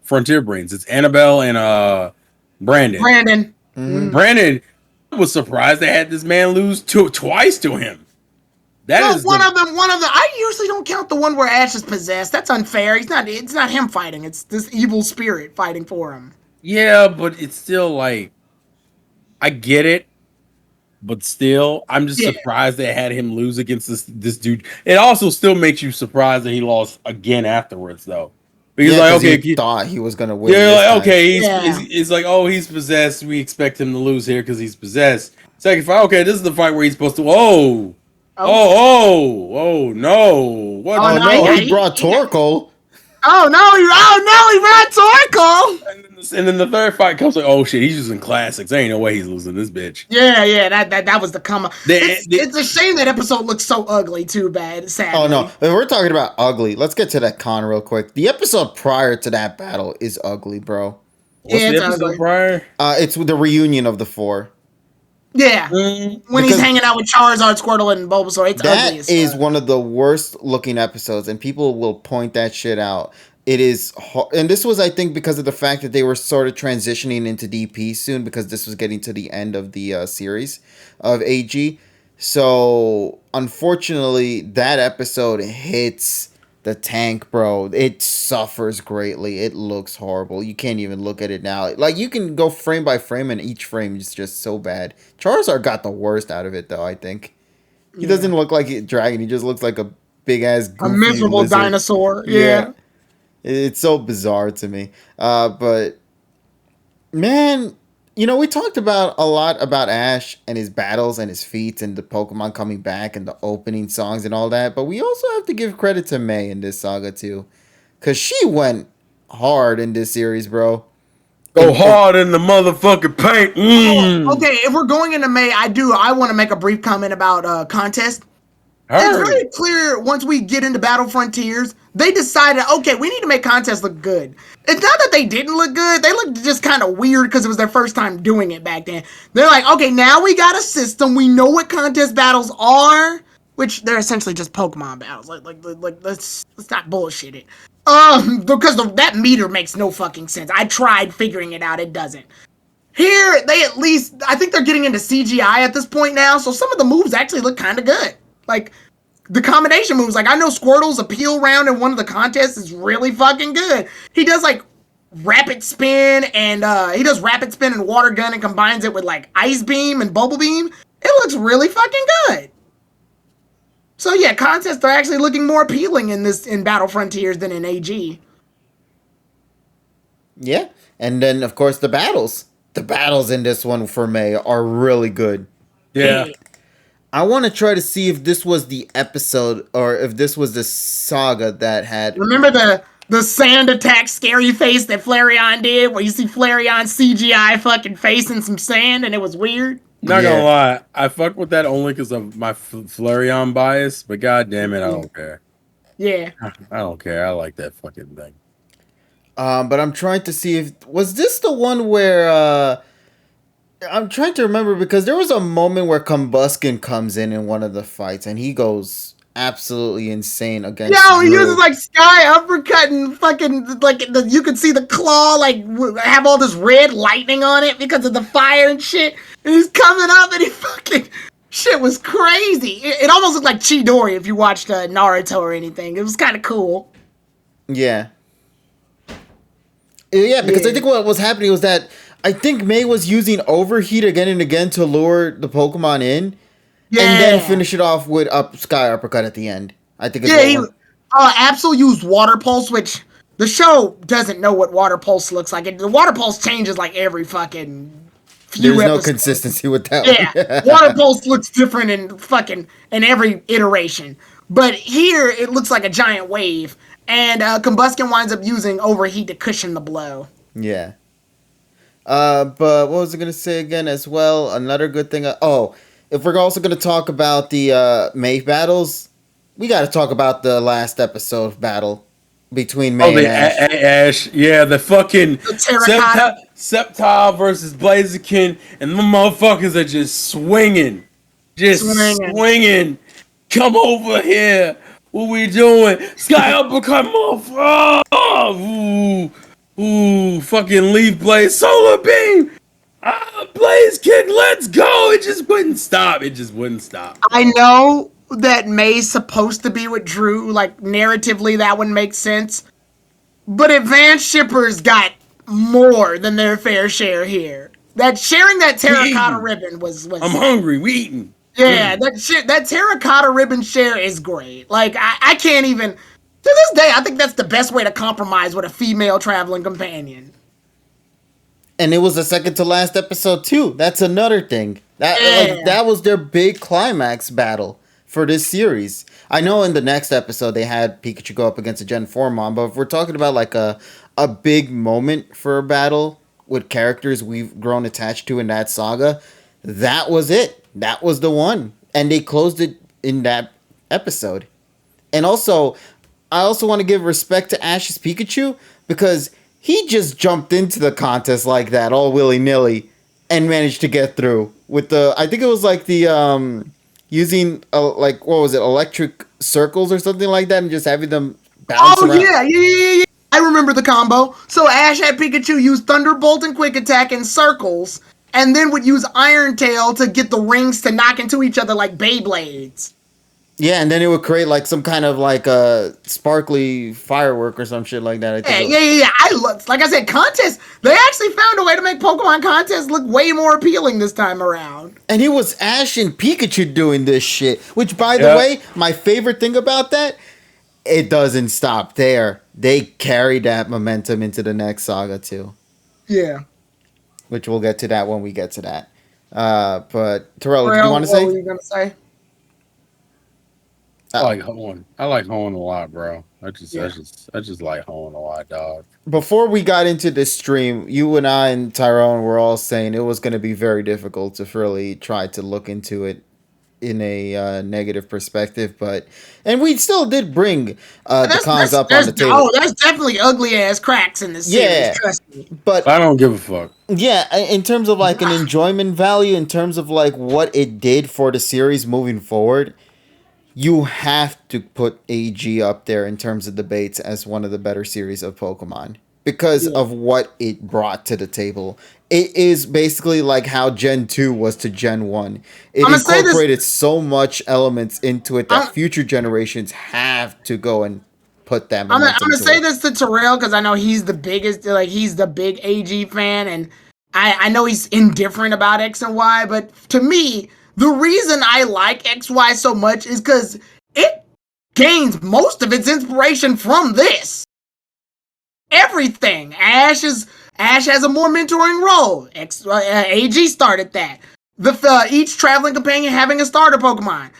Speaker 3: Frontier Brains. It's Annabelle and Brandon.
Speaker 2: Mm-hmm.
Speaker 3: Brandon was surprised they had this man lose twice to him. That
Speaker 2: Well,
Speaker 3: is the
Speaker 2: one of them. I usually don't count the one where Ash is possessed. That's unfair. It's not him fighting. It's this evil spirit fighting for him.
Speaker 3: yeah, but it's still like I get it, but still, I'm just
Speaker 2: Yeah.
Speaker 3: surprised they had him lose against this dude. It also still makes you surprised that he lost again afterwards, though, because
Speaker 1: Yeah,
Speaker 3: like
Speaker 1: because
Speaker 3: okay,
Speaker 1: you thought he was gonna win
Speaker 3: you're
Speaker 1: this
Speaker 3: like
Speaker 1: time.
Speaker 3: okay,
Speaker 2: Yeah.
Speaker 3: it's like oh he's possessed. We expect him to lose here because he's possessed. Second fight, okay, this is the fight where he's supposed to.
Speaker 2: Oh.
Speaker 3: Oh no! What
Speaker 2: Oh
Speaker 1: Oh
Speaker 3: the
Speaker 2: no,
Speaker 1: no,
Speaker 3: fuck?
Speaker 1: he brought
Speaker 2: he got.
Speaker 1: Torkoal.
Speaker 2: Oh no, he ran Torkoal.
Speaker 3: And then the third fight comes like, oh shit, he's using classics. There ain't no way he's losing this bitch.
Speaker 2: Yeah, that was the come up.
Speaker 3: They, they,
Speaker 2: It's a shame that episode looks so ugly too bad,
Speaker 1: Oh no,
Speaker 2: sadly.
Speaker 1: if we're talking about ugly, let's get to that con real quick. The episode prior to that battle is ugly, bro.
Speaker 3: what's
Speaker 2: Yeah,
Speaker 3: the
Speaker 2: it's
Speaker 3: episode
Speaker 2: ugly.
Speaker 3: prior?
Speaker 1: It's the reunion of the four.
Speaker 2: Yeah. When he's
Speaker 1: Because
Speaker 2: hanging out with Charizard, Squirtle, and Bulbasaur, it's ugly
Speaker 1: that
Speaker 2: as
Speaker 1: is
Speaker 2: fuck.
Speaker 1: one of the worst looking episodes, and people will point that shit out. It is, and this was, I think, because of the fact that they were sort of transitioning into DP soon, because this was getting to the end of the series of AG. So, unfortunately, that episode hits the tank, bro. It suffers greatly. It looks horrible. You can't even look at it now. Like, you can go frame by frame, and each frame is just so bad. Charizard got the worst out of it, though, I think. He
Speaker 2: Yeah.
Speaker 1: doesn't look like a dragon. He just looks like a big ass
Speaker 2: A
Speaker 1: goofy
Speaker 2: miserable
Speaker 1: lizard.
Speaker 2: dinosaur.
Speaker 1: Yeah,
Speaker 2: Yeah.
Speaker 1: it's so bizarre to me. But man, we talked about a lot about Ash and his battles and his feats and the Pokemon coming back and the opening songs and all that. But we also have to give credit to May in this saga too, cause she went hard in this series, bro.
Speaker 3: Go
Speaker 1: And
Speaker 3: hard in the motherfucking paint.
Speaker 2: Oh, okay. If we're going into May, I want to make a brief comment about contest. It's
Speaker 3: Heard
Speaker 2: very
Speaker 3: it.
Speaker 2: clear once we get into Battle Frontiers, they decided, okay, we need to make contests look good. It's not that they didn't look good, they looked just kind of weird because it was their first time doing it back then. They're like, okay, now we got a system, we know what contest battles are, which they're essentially just Pokemon battles. Like let's not bullshit it. Because that meter makes no fucking sense. I tried figuring it out, it doesn't. Here, they at least, I think they're getting into CGI at this point now, so some of the moves actually look kind of good. Like, the combination moves, like, I know Squirtle's appeal round in one of the contests is really fucking good. He does, like, rapid spin, and, he does rapid spin and water gun and combines it with, like, ice beam and bubble beam. It looks really fucking good. So, yeah, contests are actually looking more appealing in Battle Frontiers than in AG.
Speaker 1: yeah, and then of course the battles. The battles in this one for May are really good.
Speaker 3: Yeah.
Speaker 1: I want to try to see if this was the episode or if this was the saga that had.
Speaker 2: Remember the sand attack scary face that Flareon did, where you see Flareon's CGI fucking face in some sand, and it was weird.
Speaker 3: Not
Speaker 1: Yeah.
Speaker 3: gonna lie, I fuck with that only because of my Flareon bias, but god damn it, I don't care.
Speaker 2: Yeah.
Speaker 3: I don't care. I like that fucking thing.
Speaker 1: But I'm trying to see if was this the one where I'm trying to remember because there was a moment where Combuskin comes in one of the fights and he goes absolutely insane against.
Speaker 2: Yo, he
Speaker 1: Drew.
Speaker 2: uses like sky uppercut and fucking like you could see the claw like have all this red lightning on it because of the fire and shit. And he's coming up and he fucking shit was crazy. It almost looked like Chidori if you watched Naruto or anything. It was kind of cool.
Speaker 1: Yeah. Yeah, because I think what was happening was that I think May was using overheat again and again to lure the Pokemon in,
Speaker 2: Yeah.
Speaker 1: and then finish it off with sky uppercut at the end. I think. It's
Speaker 2: Yeah, Absol used Water Pulse, which the show doesn't know what Water Pulse looks like. The Water Pulse changes like every fucking few
Speaker 1: There's no
Speaker 2: episodes.
Speaker 1: consistency with that
Speaker 2: Yeah,
Speaker 1: one.
Speaker 2: Water Pulse looks different in every iteration. But here, it looks like a giant wave. And Combuskin winds up using Overheat to cushion the blow.
Speaker 1: Yeah. But what was I gonna say again as well? Another good thing. If we're also gonna talk about the May battles, we got to talk about the last episode battle between May and Ash.
Speaker 3: Ash, yeah, the fucking
Speaker 2: The Terracotta.
Speaker 3: Sceptile versus Blaziken, and the motherfuckers are just swinging. Swinging. Come over here. What we doing? Sky uppercut, motherfucker. Ooh, fucking Leaf Blaze, Solar Beam. Blaze Kick, let's go. It just wouldn't stop.
Speaker 2: I know that May's supposed to be with Drew. Like, narratively, that would make sense. But advanced shippers got more than their fair share here. That sharing that
Speaker 3: We
Speaker 2: terracotta
Speaker 3: eating.
Speaker 2: ribbon was
Speaker 3: I'm hungry. We eating.
Speaker 2: yeah, that terracotta ribbon share is great. Like I can't even to this day I think that's the best way to compromise with a female traveling companion.
Speaker 1: And it was the second to last episode too. That's another thing.
Speaker 2: Yeah.
Speaker 1: That was their big climax battle for this series. I know in the next episode they had Pikachu go up against a Gen 4 mom, but if we're talking about like a big moment for a battle with characters we've grown attached to in that saga, that was it. That was the one. And they closed it in that episode. And also, I also want to give respect to Ash's Pikachu because he just jumped into the contest like that, all willy nilly, and managed to get through with the. I think it was like the using like what was it, electric circles or something like that, and just having them bounce
Speaker 2: Oh
Speaker 1: around.
Speaker 2: yeah. I remember the combo. So Ash had Pikachu use Thunderbolt and Quick Attack in circles, and then would use Iron Tail to get the rings to knock into each other like Beyblades.
Speaker 1: Yeah, and then it would create like some kind of like a sparkly firework or some shit like that. I think.
Speaker 2: Yeah. I look like I said, contests. They actually found a way to make Pokemon contests look way more appealing this time around.
Speaker 1: And it was Ash and Pikachu doing this shit. Which, by the
Speaker 3: Yeah.
Speaker 1: way, my favorite thing about that, it doesn't stop there. They carry that momentum into the next saga too.
Speaker 2: Yeah.
Speaker 1: Which we'll get to that when we get to that. But Terrell, did you
Speaker 2: Well,
Speaker 1: want to
Speaker 2: what were
Speaker 1: say?
Speaker 2: you gonna say?
Speaker 3: I like Hoenn. I like Hoenn a lot, bro. I just like Hoenn a lot, dog.
Speaker 1: Before we got into this stream, you and I and Tyrone were all saying it was going to be very difficult to really try to look into it in a negative perspective, and we still did bring the cons up on the table.
Speaker 2: Oh, there's definitely ugly ass cracks in this series.
Speaker 1: Yeah.
Speaker 2: Trust me.
Speaker 1: But
Speaker 3: I don't give a fuck.
Speaker 1: yeah, in terms of like an enjoyment value, in terms of like what it did for the series moving forward, you have to put AG up there in terms of debates as one of the better series of Pokemon because of what it brought to the table. It is basically like how Gen 2 was to Gen 1. It incorporated so much elements into it that future generations have to go and put that momentum.
Speaker 2: I'm gonna say this to Terrell because I know he's the biggest, like he's the big AG fan, and I know he's indifferent about X and Y, but to me, the reason I like XY so much is because it gains most of its inspiration from this. Everything. Ash has a more mentoring role. AG started that. Each traveling companion having a starter Pokemon.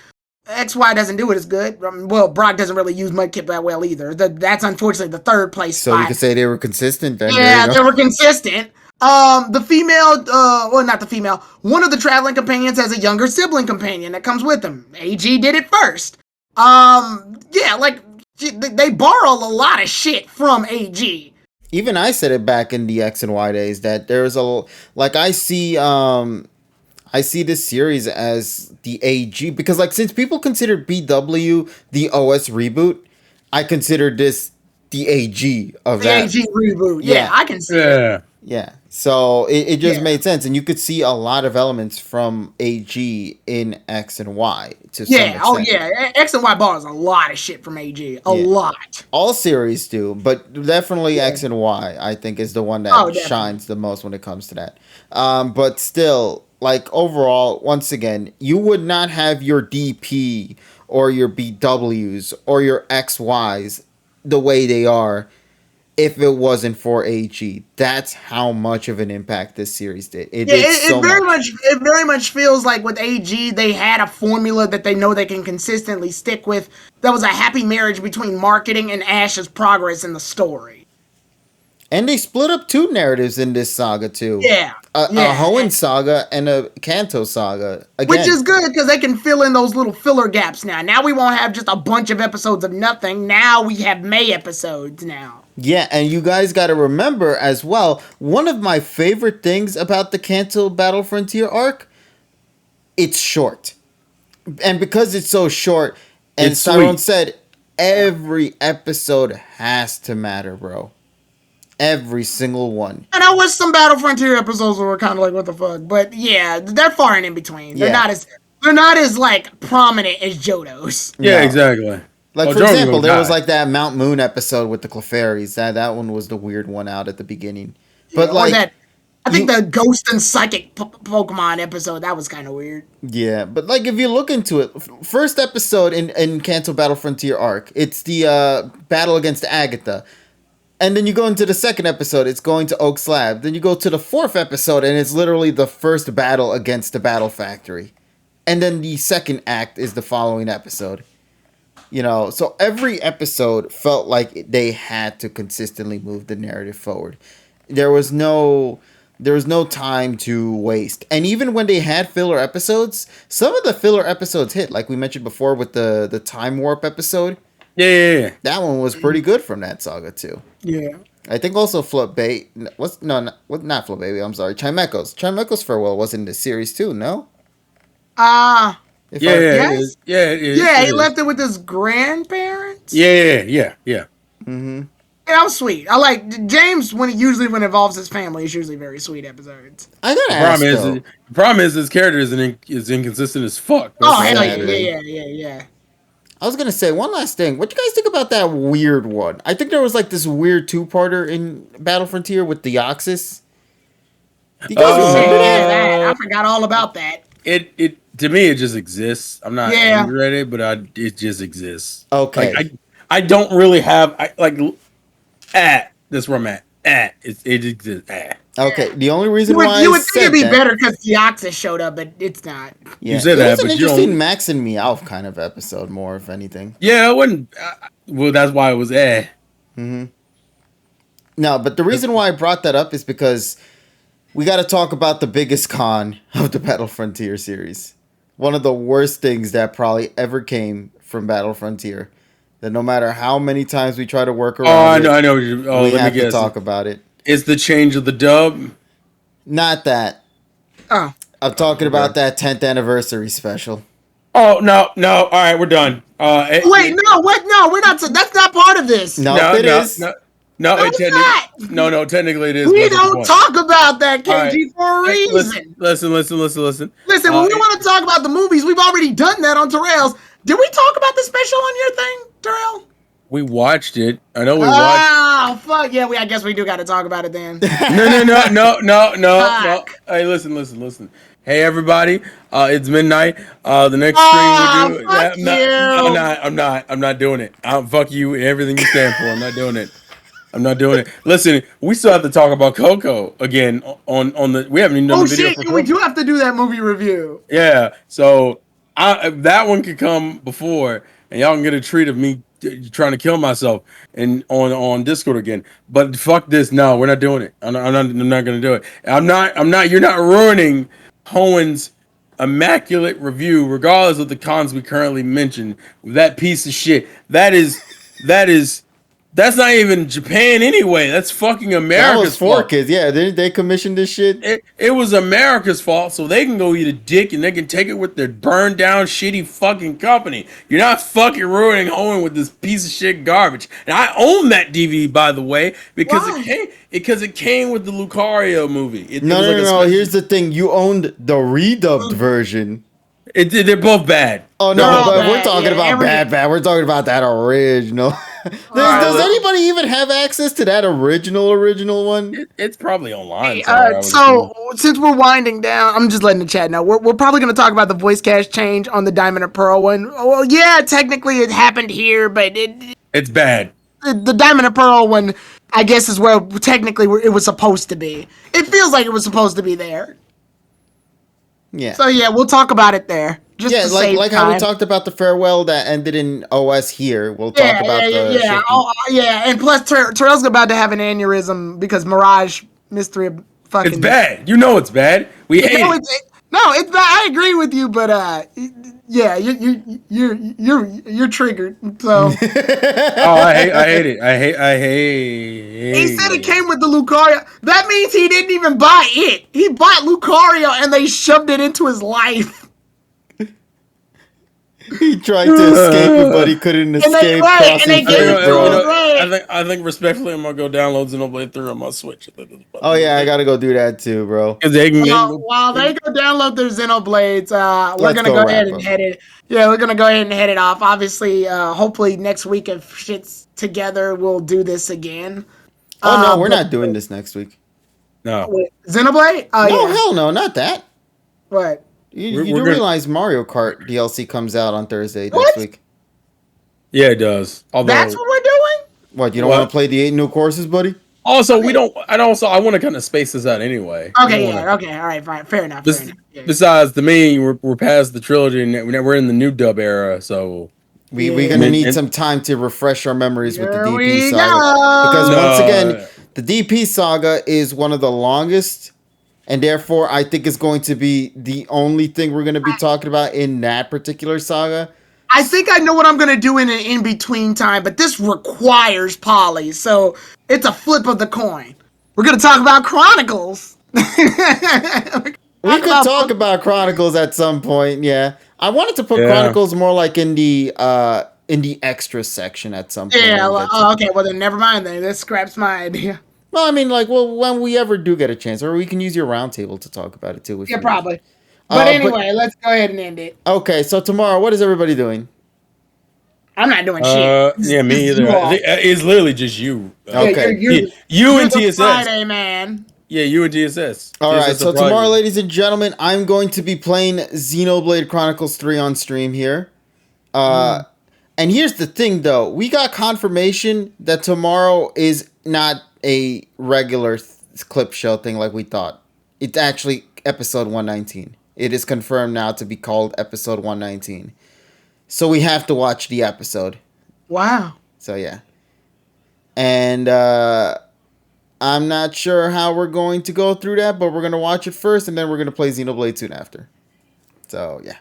Speaker 2: XY doesn't do it as good. Well, Brock doesn't really use Mudkip that well either. That's unfortunately the third place spot.
Speaker 1: So you could say they were consistent then.
Speaker 2: Yeah, they were consistent. The female, well, not the female. One of the traveling companions has a younger sibling companion that comes with them. AG did it first. Yeah, like they borrow a lot of shit from AG.
Speaker 1: Even I said it back in the X and Y days that there's like I see this series as the AG because like since people considered BW the OS reboot, I consider this the AG of that.
Speaker 2: The AG reboot. Yeah, I can see it.
Speaker 1: Yeah. So it just made sense. And you could see a lot of elements from AG in X and Y to some extent.
Speaker 2: Oh yeah. X and Y borrows a lot of shit from AG. A lot.
Speaker 1: All series do, but definitely X and Y, I think, is the one that shines the most when it comes to that. But still, like overall, once again, you would not have your DP or your BWs or your XYs the way they are if it wasn't for AG. That's how much of an impact this series did. It
Speaker 2: very much feels like with AG they had a formula that they know they can consistently stick with. That was a happy marriage between marketing and Ash's progress in the story.
Speaker 1: And they split up two narratives in this saga too. A Hoenn saga and a Kanto saga. Again.
Speaker 2: Which is good because they can fill in those little filler gaps now. Now we won't have just a bunch of episodes of nothing. Now we have May episodes now.
Speaker 1: Yeah, and you guys got to remember as well, one of my favorite things about the Kanto Battle Frontier arc, it's short. And because it's so short, and Tyrone said, every episode has to matter, bro. Every single one.
Speaker 2: And I wish some Battle Frontier episodes were kind of like, what the fuck? But yeah, they're far and in between. They're not as... They're not as like prominent as Johto's.
Speaker 3: Yeah,
Speaker 1: No.
Speaker 3: exactly.
Speaker 1: Like,
Speaker 3: Oh,
Speaker 1: for
Speaker 3: Jordan
Speaker 1: example,
Speaker 3: gonna
Speaker 1: there was
Speaker 3: die.
Speaker 1: like that Mount Moon episode with the Clefairies. That one was the weird one out at the beginning.
Speaker 2: Yeah,
Speaker 1: But
Speaker 2: or
Speaker 1: like
Speaker 2: that. I think
Speaker 1: you
Speaker 2: the Ghost and Psychic Pokemon episode that was kind of weird.
Speaker 1: Yeah, but like if you look into it, first episode in Cancel Battle Frontier arc, it's the battle against Agatha. And then you go into the second episode, it's going to Oak Slab. Then you go to the fourth episode, and it's literally the first battle against the Battle Factory. And then the second act is the following episode. You know, so every episode felt like they had to consistently move the narrative forward. There was no time to waste. And even when they had filler episodes, some of the filler episodes hit, like we mentioned before with the time warp episode.
Speaker 3: Yeah.
Speaker 1: That one was pretty good from that saga too.
Speaker 2: Yeah.
Speaker 1: I think also Float Bay. Not Float Baby. I'm sorry, Chimeco's farewell was in the series too. No, if
Speaker 3: Yeah,
Speaker 1: I,
Speaker 3: it
Speaker 2: Yes.
Speaker 3: is. Yeah, it is.
Speaker 2: Yeah,
Speaker 3: It
Speaker 2: he
Speaker 3: is.
Speaker 2: left it with his grandparents.
Speaker 3: Yeah.
Speaker 2: Yeah, that was sweet. I like James when it involves his family. It's usually very sweet episodes.
Speaker 1: I gotta
Speaker 3: The
Speaker 1: ask
Speaker 3: problem is,
Speaker 1: though.
Speaker 3: the problem is his character is inconsistent as fuck. That's
Speaker 2: Oh
Speaker 3: the
Speaker 2: hell
Speaker 3: only
Speaker 2: yeah,
Speaker 3: thing.
Speaker 2: yeah.
Speaker 1: I was gonna say one last thing. What do you guys think about that weird one? I think there was like this weird two-parter in Battle Frontier with the Oxus. Do you guys remember
Speaker 2: Yeah,
Speaker 1: that?
Speaker 2: that I forgot all about that.
Speaker 3: It to me it just exists. I'm not
Speaker 2: Yeah.
Speaker 3: angry at it, but it just exists.
Speaker 1: Okay.
Speaker 3: Like I don't really have that's where I'm at. It exists.
Speaker 1: Okay. The only reason
Speaker 2: You
Speaker 1: why
Speaker 2: would, you
Speaker 1: I
Speaker 2: would think
Speaker 1: said
Speaker 2: it'd be
Speaker 1: that,
Speaker 2: better because Deoxys showed up, but it's not.
Speaker 1: yeah,
Speaker 3: said
Speaker 1: it
Speaker 3: that,
Speaker 1: was an
Speaker 3: but you
Speaker 1: interesting
Speaker 3: don't-
Speaker 1: Max and Meowth kind of episode, more if anything.
Speaker 3: Yeah, I wouldn't. Well, that's why it was
Speaker 1: No, but the reason why I brought that up is because we got to talk about the biggest con of the Battle Frontier series. One of the worst things that probably ever came from Battle Frontier. That no matter how many times we try to work
Speaker 3: Oh,
Speaker 1: around
Speaker 3: I know. Oh,
Speaker 1: we
Speaker 3: let
Speaker 1: have
Speaker 3: me
Speaker 1: to
Speaker 3: guess.
Speaker 1: talk about it.
Speaker 3: It's the change of the dub.
Speaker 1: Not that.
Speaker 2: Oh,
Speaker 1: I'm talking about that 10th anniversary special.
Speaker 3: Oh no. All right, we're done.
Speaker 2: wait, no, what? No, we're not. That's not part of this.
Speaker 1: No, it is.
Speaker 3: No,
Speaker 2: No, it's
Speaker 3: no. Technically, it is.
Speaker 2: We
Speaker 3: but that's the
Speaker 2: don't
Speaker 3: point.
Speaker 2: talk about that,
Speaker 3: All right.
Speaker 2: KG, for a
Speaker 3: Hey,
Speaker 2: reason.
Speaker 3: Listen.
Speaker 2: Listen,
Speaker 3: Uh,
Speaker 2: when we want to talk about the movies, we've already done that on Terrell's. Did we talk about the special on your thing, Terrell?
Speaker 3: We watched it. I know we watched.
Speaker 2: Oh, fuck. Yeah, I guess we do got to talk about it then.
Speaker 3: No.
Speaker 2: Fuck.
Speaker 3: Hey, listen. Hey, everybody. It's midnight. The next stream we do.
Speaker 2: fuck you.
Speaker 3: I'm not doing it. Fuck you and everything you stand for. I'm not doing it. Listen, we still have to talk about Coco again on the. We haven't even done
Speaker 2: Oh,
Speaker 3: the video
Speaker 2: shit.
Speaker 3: for
Speaker 2: Yeah, we
Speaker 3: Coco.
Speaker 2: do have to do that movie review.
Speaker 3: Yeah, so that one could come before, and y'all can get a treat of me trying to kill myself and on Discord again. But fuck this, no, we're not doing it. I'm not gonna do it. I'm not. You're not ruining Hoenn's immaculate review, regardless of the cons we currently mentioned. That piece of shit. That's not even Japan anyway. That's fucking
Speaker 1: That
Speaker 3: America's
Speaker 1: was for
Speaker 3: fault.
Speaker 1: kids. Yeah, they commissioned this shit.
Speaker 3: It was America's fault, so they can go eat a dick and they can take it with their burned down shitty fucking company. You're not fucking ruining Hoenn with this piece of shit garbage. And I own that DVD, by the way, because
Speaker 2: Why?
Speaker 3: it came with the Lucario movie. It
Speaker 1: No,
Speaker 3: was
Speaker 1: no,
Speaker 3: like a
Speaker 1: no.
Speaker 3: special-
Speaker 1: Here's the thing. You owned the redubbed version.
Speaker 3: They're both bad.
Speaker 1: Oh no,
Speaker 2: They're all
Speaker 1: but
Speaker 2: bad,
Speaker 1: we're talking
Speaker 2: yeah,
Speaker 1: about bad. We're talking about that original. Does anybody even have access to that original one?
Speaker 3: It's probably online. somewhere, I would
Speaker 2: So since we're winding down, I'm just letting the chat know we're probably going to talk about the voice cast change on the Diamond and Pearl one. Well, yeah, technically it happened here, but
Speaker 3: it's bad.
Speaker 2: the Diamond and Pearl one, I guess, is where technically it was supposed to be. It feels like it was supposed to be there.
Speaker 1: Yeah.
Speaker 2: So yeah, we'll talk about it there. Just
Speaker 1: Yeah,
Speaker 2: to save
Speaker 1: like how we
Speaker 2: time.
Speaker 1: talked about the farewell that ended in OS here. We'll talk about the
Speaker 2: yeah.
Speaker 1: shit-
Speaker 2: Oh, yeah, and plus Terrell's about to have an aneurysm because Mirage Mystery of fucking.
Speaker 3: It's bad. You know it's bad. We hate
Speaker 2: No,
Speaker 3: it.
Speaker 2: it's bad. I agree with you, but yeah, you're triggered. So
Speaker 3: Oh, I hate it. I hate.
Speaker 2: he said it came with the Lucario. That means he didn't even buy it. He bought Lucario and they shoved it into his life.
Speaker 1: He tried to escape it, but he couldn't
Speaker 2: And they
Speaker 1: escape
Speaker 2: right, and
Speaker 1: crossing
Speaker 2: they gave
Speaker 1: fate,
Speaker 2: it to
Speaker 3: You
Speaker 2: him,
Speaker 1: bro.
Speaker 3: know,
Speaker 2: right?
Speaker 3: I think respectfully, I'm gonna go download Xenoblade 3 on my Switch.
Speaker 1: Oh yeah, I gotta go do that too, bro.
Speaker 3: Because they
Speaker 2: While they go download their Xenoblades, we're
Speaker 1: Let's
Speaker 2: gonna
Speaker 1: go
Speaker 2: go ahead
Speaker 1: wrap
Speaker 2: and
Speaker 1: up.
Speaker 2: head it. Yeah, we're gonna go ahead and head it off. Obviously, hopefully next week if shit's together, we'll do this again.
Speaker 1: Oh no, we're
Speaker 2: But
Speaker 1: not doing this next week.
Speaker 3: no,
Speaker 2: wait, Xenoblade? Oh
Speaker 1: No,
Speaker 2: yeah.
Speaker 1: hell no, not that.
Speaker 2: What?
Speaker 1: You
Speaker 3: we're
Speaker 1: do
Speaker 3: gonna.
Speaker 1: realize Mario Kart DLC comes out on Thursday next
Speaker 2: What?
Speaker 1: week?
Speaker 3: Yeah, it does.
Speaker 2: That's
Speaker 3: Although,
Speaker 2: what we're doing?
Speaker 1: What, you don't want
Speaker 3: what?
Speaker 1: to play the 8 new courses, buddy?
Speaker 3: Also, we
Speaker 2: Okay.
Speaker 3: don't. And also, I want to kind of space this out anyway. We don't
Speaker 2: Okay,
Speaker 3: want to.
Speaker 2: yeah, okay, all right, fine. Fair enough, fair enough. Yeah,
Speaker 3: Besides, to me, we're past the trilogy, and we're in the new dub era. So,
Speaker 1: We're
Speaker 3: I
Speaker 1: gonna
Speaker 2: yeah.
Speaker 3: mean,
Speaker 1: need
Speaker 3: and
Speaker 1: some time to refresh our memories with the
Speaker 2: Here
Speaker 1: DP
Speaker 2: we
Speaker 1: saga. Because
Speaker 2: go.
Speaker 1: once again,
Speaker 3: no,
Speaker 1: the DP saga is one of the longest, and therefore I think it's going to be the only thing we're gonna be talking about in that particular saga.
Speaker 2: I think I know what I'm gonna do in an in-between time, but this requires Polly, so it's a flip of the coin. We're gonna talk about Chronicles.
Speaker 1: We
Speaker 2: Talk
Speaker 1: could
Speaker 2: about
Speaker 1: talk about Chronicles at some point, yeah. I wanted to put
Speaker 3: yeah.
Speaker 1: Chronicles more like in the extra section at some point when
Speaker 2: yeah.
Speaker 1: we
Speaker 2: Well,
Speaker 1: get to.
Speaker 2: okay, well then never mind. Then this scraps my idea.
Speaker 1: Well, I mean, like, well, when we ever do get a chance, or we can use your roundtable to talk about it too if
Speaker 2: Yeah,
Speaker 1: you wish.
Speaker 2: probably. But
Speaker 1: But
Speaker 2: anyway, let's go ahead and end it.
Speaker 1: okay, so tomorrow, what is everybody doing?
Speaker 2: I'm not doing shit.
Speaker 3: Yeah,
Speaker 2: This
Speaker 3: me
Speaker 2: is
Speaker 3: either.
Speaker 2: you all.
Speaker 3: It's literally just you.
Speaker 2: Yeah,
Speaker 1: Okay.
Speaker 3: You
Speaker 2: you're
Speaker 3: and
Speaker 2: the
Speaker 3: TSS.
Speaker 2: Friday man.
Speaker 3: Yeah, you and TSS.
Speaker 1: All right,
Speaker 3: TSS
Speaker 1: so
Speaker 3: surprised
Speaker 1: tomorrow,
Speaker 3: you.
Speaker 1: ladies and gentlemen, I'm going to be playing Xenoblade Chronicles 3 on stream here. And here's the thing, though. We got confirmation that tomorrow is not a regular clip show thing like we thought. It's actually episode 119. It is confirmed now to be called episode 119. So we have to watch the episode.
Speaker 2: Wow.
Speaker 1: So, yeah. And I'm not sure how we're going to go through that, but we're going to watch it first, and then we're going to play Xenoblade soon after. So, yeah.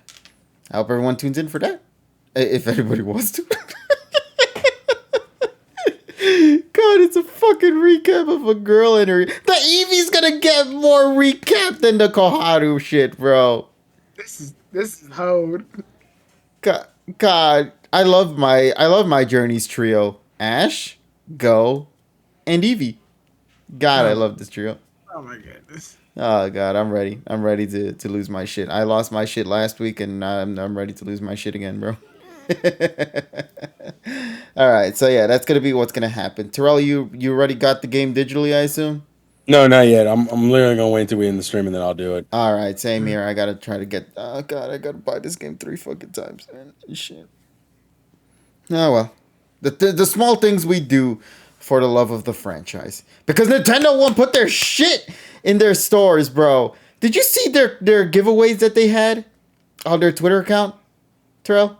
Speaker 1: I hope everyone tunes in for that. If anybody wants to. God, it's a fucking recap of a girl and her. The Eevee's gonna get more recap than the Koharu shit, bro.
Speaker 2: This is Hode.
Speaker 1: God, I love my Journeys trio: Ash, Go, and Eevee. God, I love this trio.
Speaker 2: Oh my goodness.
Speaker 1: Oh God, I'm ready. I'm ready to lose my shit. I lost my shit last week, and I'm ready to lose my shit again, bro. All right, so yeah, that's gonna be what's gonna happen. Terrell, you already got the game digitally, I assume.
Speaker 3: No, not yet. I'm literally gonna wait until we end the stream and then I'll do it.
Speaker 1: All right, same here. I gotta try to get. Oh God, I gotta buy this game 3 fucking times, man. Shit. Oh well, the small things we do for the love of the franchise, because Nintendo won't put their shit in their stores, bro. Did you see their giveaways that they had on their Twitter account, Terrell?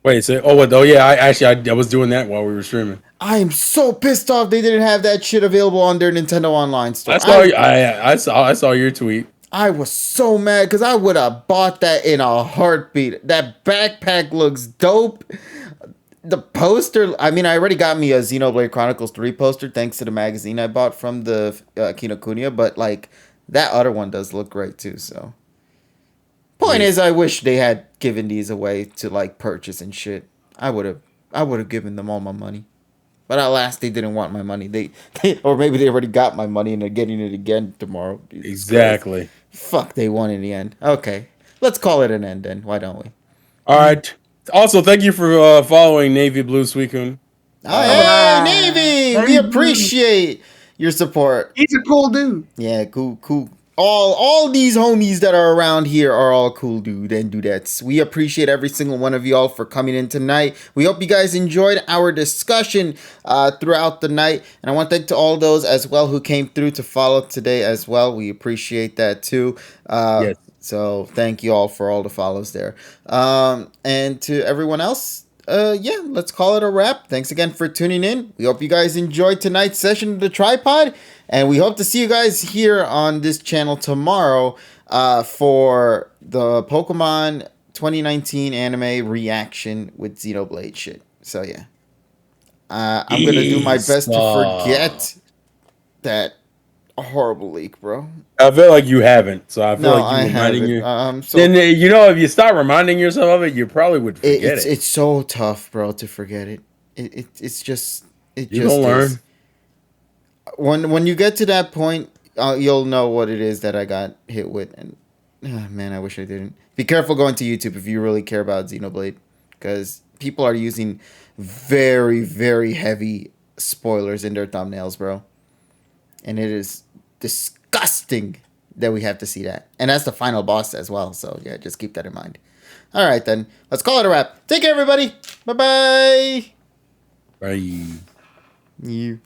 Speaker 3: Wait, so what? Oh yeah, I was doing that while we were streaming.
Speaker 1: I am so pissed off they didn't have that shit available on their Nintendo Online store.
Speaker 3: I saw your tweet.
Speaker 1: I was so mad because I would have bought that in a heartbeat. That backpack looks dope. The poster, I mean, I already got me a Xenoblade Chronicles 3 poster thanks to the magazine I bought from the Kinokuniya, but like that other one does look great too, so. Point is, I wish they had given these away to like purchase and shit. I would have given them all my money. But alas, they didn't want my money. They or maybe they already got my money and they're getting it again tomorrow. Jesus
Speaker 3: Exactly.
Speaker 1: Christ. Fuck, they won in the end. Okay, let's call it an end then. Why don't we?
Speaker 3: All right. Also, thank you for following Navy Blue Suicune.
Speaker 1: Oh, hey, Navy! We appreciate your support.
Speaker 2: He's a cool dude.
Speaker 1: Yeah, cool. All these homies that are around here are all cool, dude and dudettes. We appreciate every single one of y'all for coming in tonight. We hope you guys enjoyed our discussion throughout the night. And I want to thank to all those as well who came through to follow today as well. We appreciate that too.
Speaker 3: Yes.
Speaker 1: So thank you all for all the follows there. And to everyone else, yeah, let's call it a wrap. Thanks again for tuning in. We hope you guys enjoyed tonight's session of the TriPod. And we hope to see you guys here on this channel tomorrow for the Pokemon 2019 anime reaction with Xenoblade shit. So yeah. I'm going to do my best to forget that a horrible leak, bro.
Speaker 3: I feel like you haven't, so I feel
Speaker 1: No,
Speaker 3: like you
Speaker 1: I
Speaker 3: reminding
Speaker 1: haven't.
Speaker 3: you.
Speaker 1: So
Speaker 3: Then you know, if you start reminding yourself of it, you probably would forget it.
Speaker 1: it's so tough, bro, to forget it. It's just it
Speaker 3: You gonna
Speaker 1: just is.
Speaker 3: learn.
Speaker 1: When you get to that point, you'll know what it is that I got hit with, and man, I wish I didn't. Be careful going to YouTube if you really care about Xenoblade, because people are using very very heavy spoilers in their thumbnails, bro, and it is disgusting that we have to see that, and that's the final boss as well. So yeah, just keep that in mind. All right then, let's call it a wrap. Take care, everybody. Bye bye.
Speaker 3: Right.
Speaker 1: You.